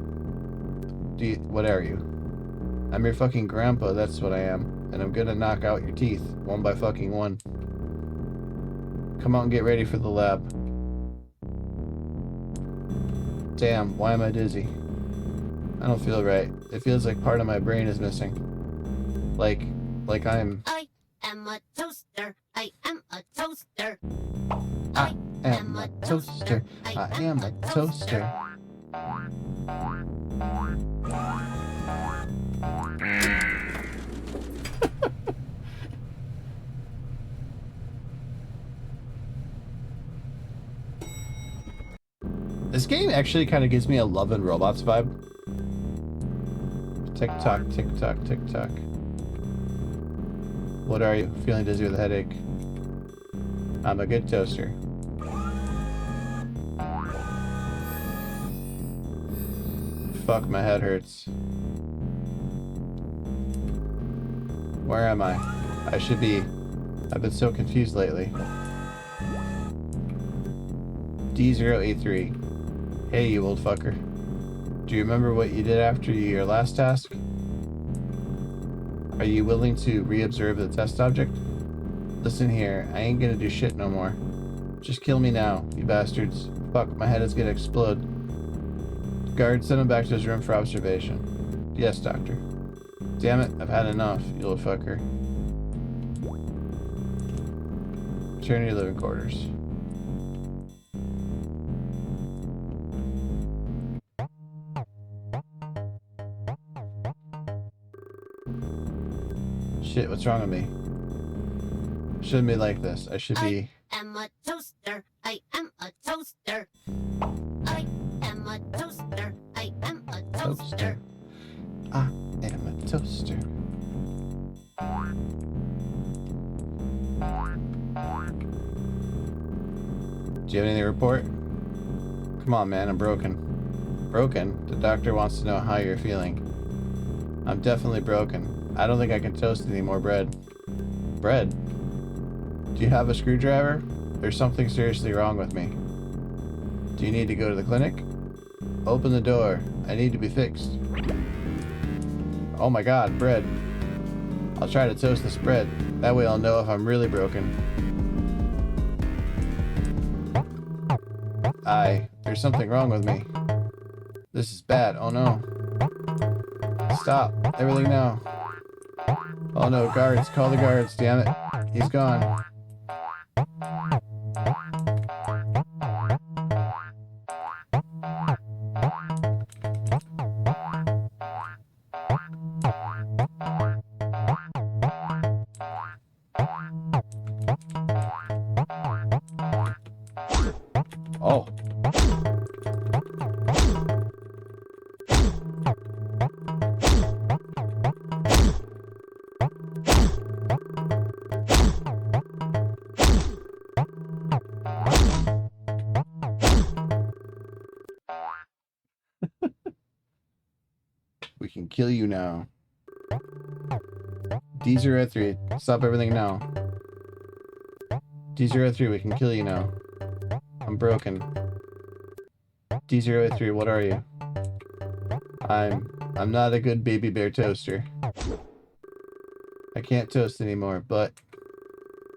What are you? I'm your fucking grandpa, that's what I am. And I'm gonna knock out your teeth, one by fucking one. Come out and get ready for the lab. Damn, why am I dizzy? I don't feel right. It feels like part of my brain is missing. Like I'm... I am a toaster. I am a toaster. I am a toaster. I am a toaster. This game actually kind of gives me a Love and Robots vibe. Tick tock, tick tock, tick tock. What are you? Feeling dizzy with a headache? I'm a good toaster. Fuck, my head hurts. Where am I? I should be. I've been so confused lately. D083. Hey, you old fucker. Do you remember what you did after your last task? Are you willing to reobserve the test object? Listen here, I ain't gonna do shit no more. Just kill me now, you bastards. Fuck, my head is gonna explode. Guard, send him back to his room for observation. Yes, doctor. Damn it, I've had enough, you little fucker. Return to your living quarters. Shit, what's wrong with me? Shouldn't be like this. I should be... I am a toaster. I am a toaster. I am a toaster. I am a toaster. I am a toaster. Do you have anything to report? Come on, man, I'm broken. Broken? The doctor wants to know how you're feeling. I'm definitely broken. I don't think I can toast any more bread. Bread? Do you have a screwdriver? There's something seriously wrong with me. Do you need to go to the clinic? Open the door. I need to be fixed. Oh my god, bread. I'll try to toast this bread. That way I'll know if I'm really broken. There's something wrong with me. This is bad. Oh no. Stop. Everything now. Oh no, guards. Call the guards. Damn it. He's gone. Oh. We can kill you now. D003, stop everything now. D003, we can kill you now. I'm broken. D003, what are you? I'm I'm not a good baby bear toaster. I can't toast anymore, but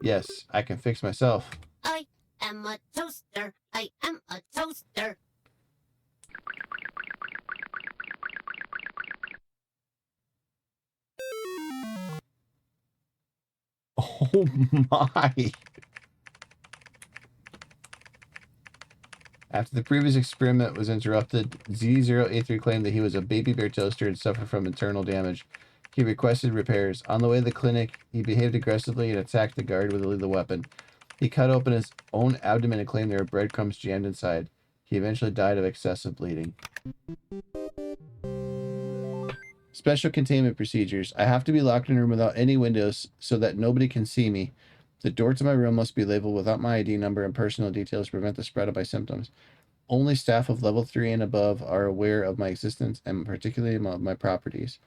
yes, I can fix myself. I am a toaster. I am a toaster. Oh my. After the previous experiment was interrupted, Z083 claimed that he was a baby bear toaster and suffered from internal damage. He requested repairs. On the way to the clinic, he behaved aggressively and attacked the guard with a lethal weapon. He cut open his own abdomen and claimed there were breadcrumbs jammed inside. He eventually died of excessive bleeding. Special containment procedures. I have to be locked in a room without any windows so that nobody can see me. The door to my room must be labeled without my ID number and personal details to prevent the spread of my symptoms. Only staff of level 3 and above are aware of my existence and particularly of my properties.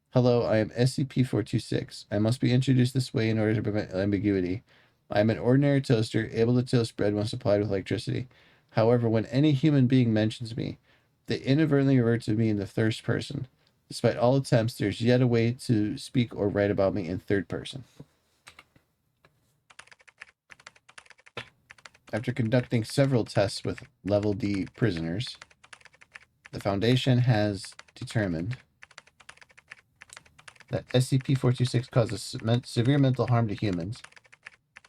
Hello, I am SCP-426. I must be introduced this way in order to prevent ambiguity. I am an ordinary toaster, able to toast bread when supplied with electricity. However, when any human being mentions me, they inadvertently refer to me in the first person. Despite all attempts, there's yet a way to speak or write about me in third person. After conducting several tests with level D prisoners, the Foundation has determined that SCP-426 causes severe mental harm to humans.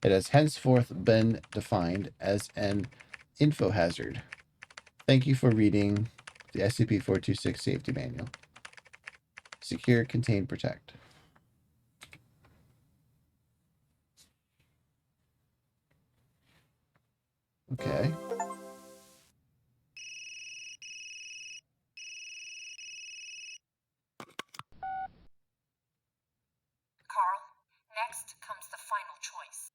It has henceforth been defined as an info hazard. Thank you for reading the SCP-426 Safety Manual. Secure, contain, protect. Okay. Carl, next comes the final choice.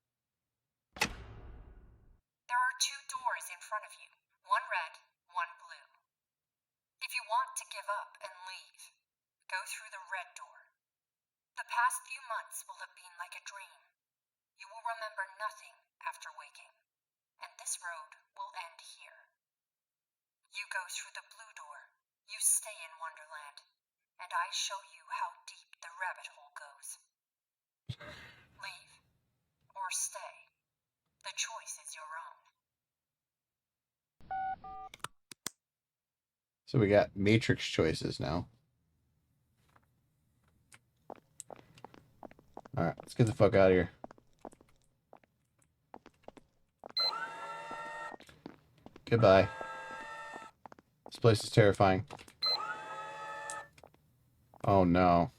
There are two doors in front of you, one red, one blue. If you want to give up and leave, go through the red door. The past few months will have been like a dream. You will remember nothing after waking, and this road will end here. You go through the blue door. You stay in Wonderland, and I show you how deep the rabbit hole goes. Leave or stay. The choice is your own. So we got matrix choices now. Alright, let's get the fuck out of here. Goodbye. This place is terrifying. Oh no.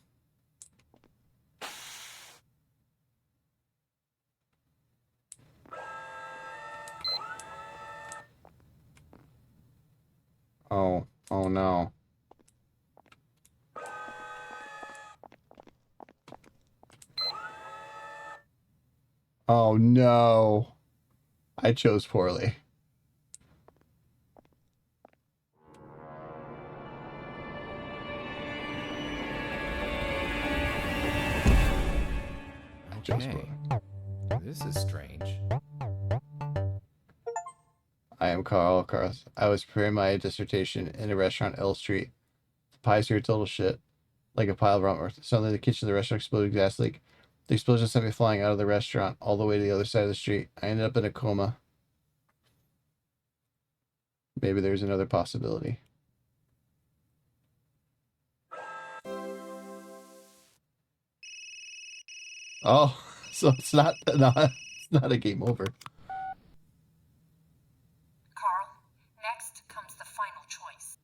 Oh no. Oh no. I chose poorly. Okay. This is strange. I am Carl. I was preparing my dissertation in a restaurant L Street. The pies here are total shit. Like a pile of rump. Suddenly the kitchen of the restaurant exploded with gas leak. The explosion sent me flying out of the restaurant all the way to the other side of the street. I ended up in a coma. Maybe there's another possibility. Oh, so it's not a game over. Carl, next comes the final choice.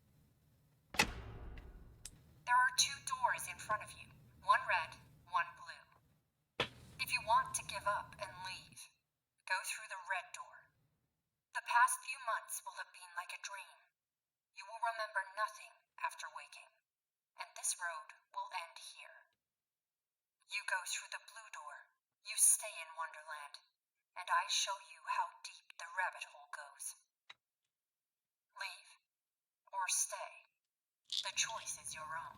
There are two doors in front of you, one red, one blue. If you want to give up and leave, go through the red door. The past few months will have been like a dream. You will remember nothing after waking, and this road will end here. You go through the blue door. You stay in Wonderland, and I show you how deep the rabbit hole goes. Leave or stay. The choice is your own.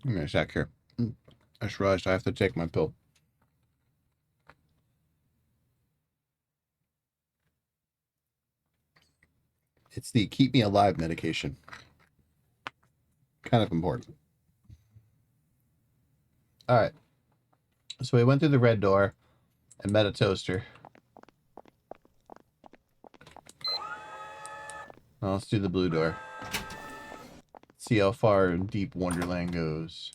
Give me a sec here. I just realized I have to take my pill. It's the keep me alive medication. Kind of important. All right. So we went through the red door and met a toaster. Now let's do the blue door. See how far in deep Wonderland goes.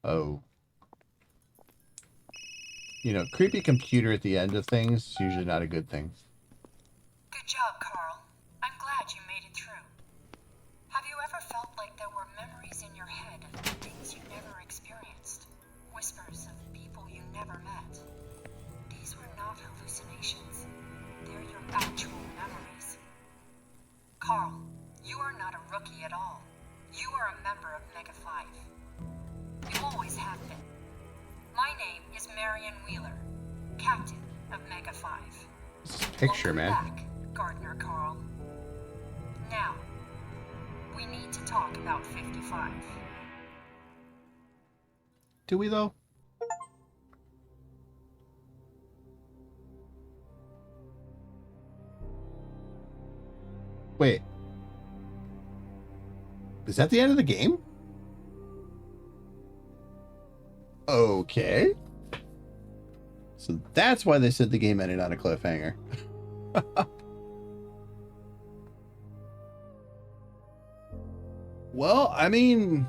Oh. You know, creepy computer at the end of things is usually not a good thing. Good job, Carl. I'm glad you made it through. Have you ever felt like there were memories in your head of things you never experienced? Whispers of people you never met? These were not hallucinations. They're your actual memories. Carl, you are not a rookie at all. You are a member of Mega 5. You always have been. My name is Marion Wheeler, Captain of Mega 5. Picture, Welcome man. back, Gardener Carl. Now, we need to talk about 55. Do we, though? Wait. Is that the end of the game? Okay. So that's why they said the game ended on a cliffhanger. Well, I mean,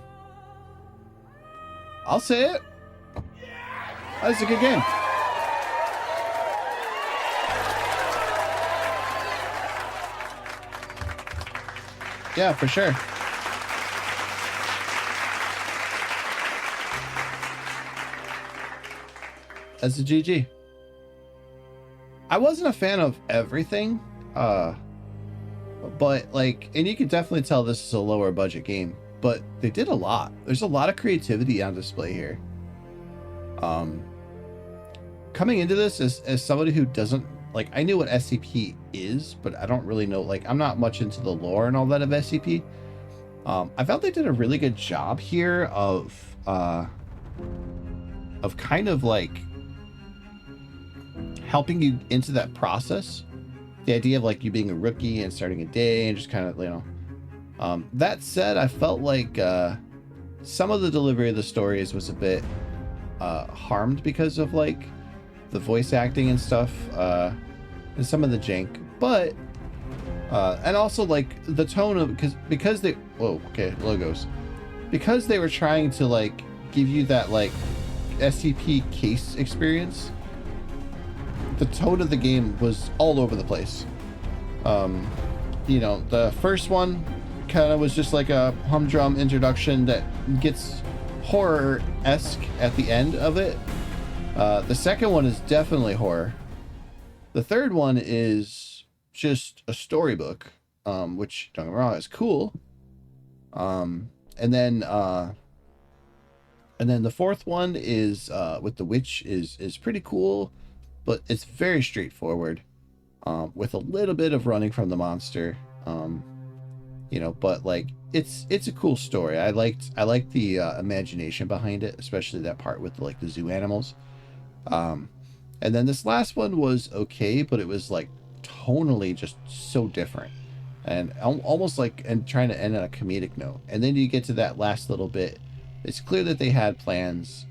I'll say it. That's a good game. Yeah, for sure. That's a GG. I wasn't a fan of everything, but like, and you can definitely tell this is a lower budget game, but they did a lot. There's a lot of creativity on display here. Coming into this as somebody who doesn't, like, I knew what SCP is, but I don't really know, like, I'm not much into the lore and all that of SCP. I felt they did a really good job here of kind of like helping you into that process. The idea of like you being a rookie and starting a day and just kind of, you know, that said, I felt like some of the delivery of the stories was a bit harmed because of like the voice acting and stuff, and some of the jank, but and also like the tone of, because they, whoa, okay, logos, because they were trying to like give you that like SCP case experience. The tone of the game was all over the place. You know, the first one kind of was just like a humdrum introduction that gets horror-esque at the end of it. The second one is definitely horror. The third one is just a storybook, which, don't get me wrong, is cool. And then the fourth one is with the witch is pretty cool, but it's very straightforward, with a little bit of running from the monster, you know, but like it's a cool story. I liked the imagination behind it, especially that part with like the zoo animals. And then this last one was okay, but it was like tonally just so different, and almost like, and trying to end on a comedic note. And then you get to that last little bit. It's clear that they had plans.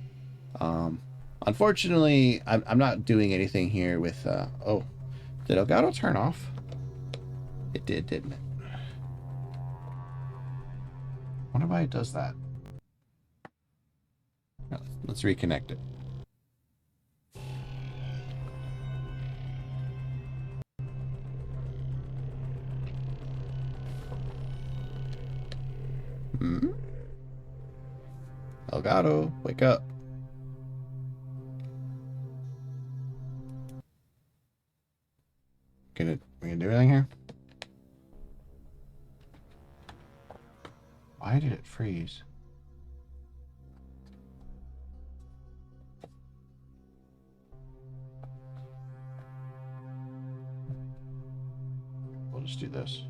Unfortunately, I'm not doing anything here with, oh, did Elgato turn off? It did, didn't it? I wonder why it does that. Let's reconnect it. Elgato, wake up. We gonna do anything here? Why did it freeze? We'll just do this.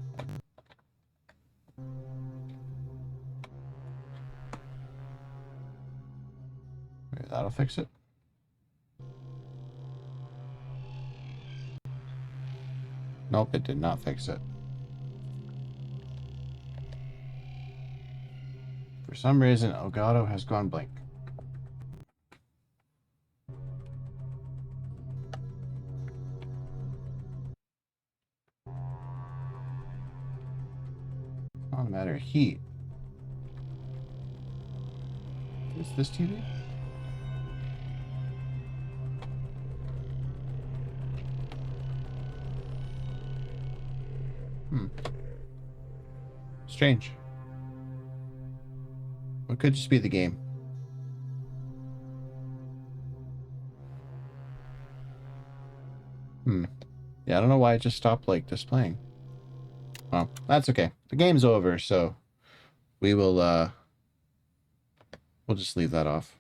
Maybe that'll fix it. Nope, it did not fix it. For some reason, Elgato has gone blank. Not a matter of heat. Is this TV? Strange. It could just be the game. Yeah, I don't know why it just stopped, like, displaying. Well, that's okay. The game's over, so we will, we'll just leave that off.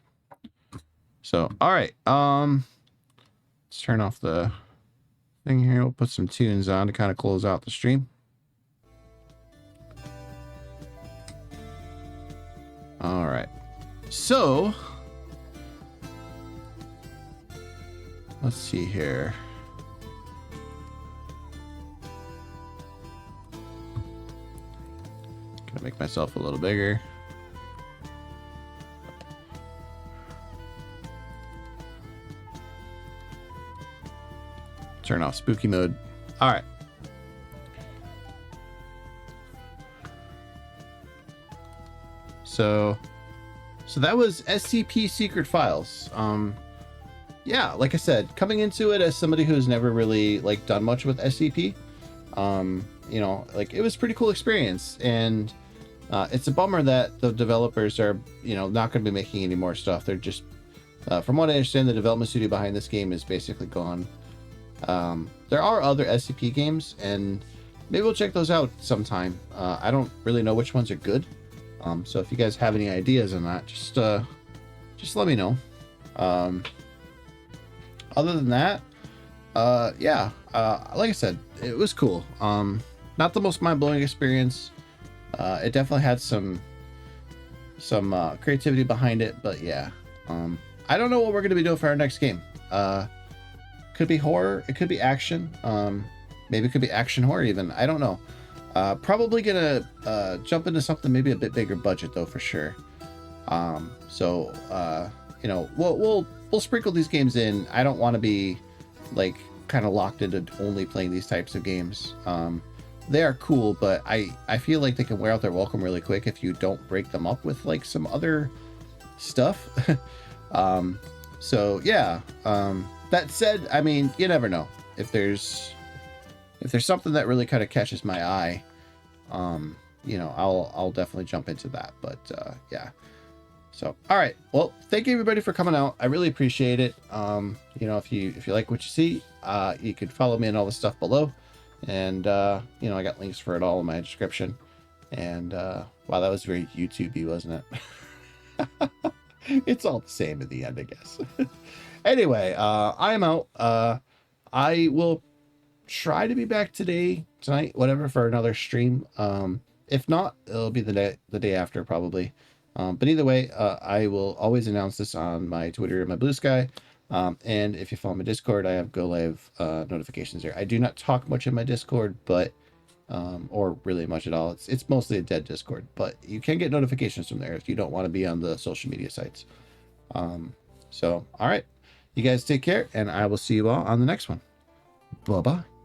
So, alright, let's turn off the thing here. We'll put some tunes on to kind of close out the stream. Alright. So, let's see here. Gonna make myself a little bigger. Turn off spooky mode. All right. So that was SCP Secret Files. Yeah, like I said, coming into it as somebody who's never really like done much with SCP, you know, like it was a pretty cool experience, and it's a bummer that the developers are, you know, not going to be making any more stuff. They're just, from what I understand, the development studio behind this game is basically gone. There are other SCP games, and maybe we'll check those out sometime. I don't really know which ones are good. So if you guys have any ideas on that, just let me know. Other than that, yeah, like I said, it was cool. Not the most mind-blowing experience. It definitely had some creativity behind it, but yeah. I don't know what we're going to be doing for our next game. Could be horror, it could be action, maybe it could be action horror even, I don't know. Probably gonna jump into something maybe a bit bigger budget though, for sure. So you know, we'll sprinkle these games in. I don't want to be like kind of locked into only playing these types of games. They are cool, but I feel like they can wear out their welcome really quick if you don't break them up with like some other stuff. So yeah, that said, I mean, you never know. If there's something that really kind of catches my eye, you know, I'll definitely jump into that. But yeah. So, all right. Well, thank you everybody for coming out. I really appreciate it. You know, if you like what you see, you could follow me and all the stuff below. And you know, I got links for it all in my description. And wow, that was very YouTube-y, wasn't it? It's all the same in the end, I guess. Anyway, I am out. I will try to be back tonight, whatever, for another stream. If not, it'll be the day after probably. But either way, I will always announce this on my Twitter and my Blue Sky. And if you follow my Discord, I have Go Live notifications there. I do not talk much in my Discord, but or really much at all. It's mostly a dead Discord, but you can get notifications from there if you don't want to be on the social media sites. So, all right. You guys take care, and I will see you all on the next one. Bye-bye.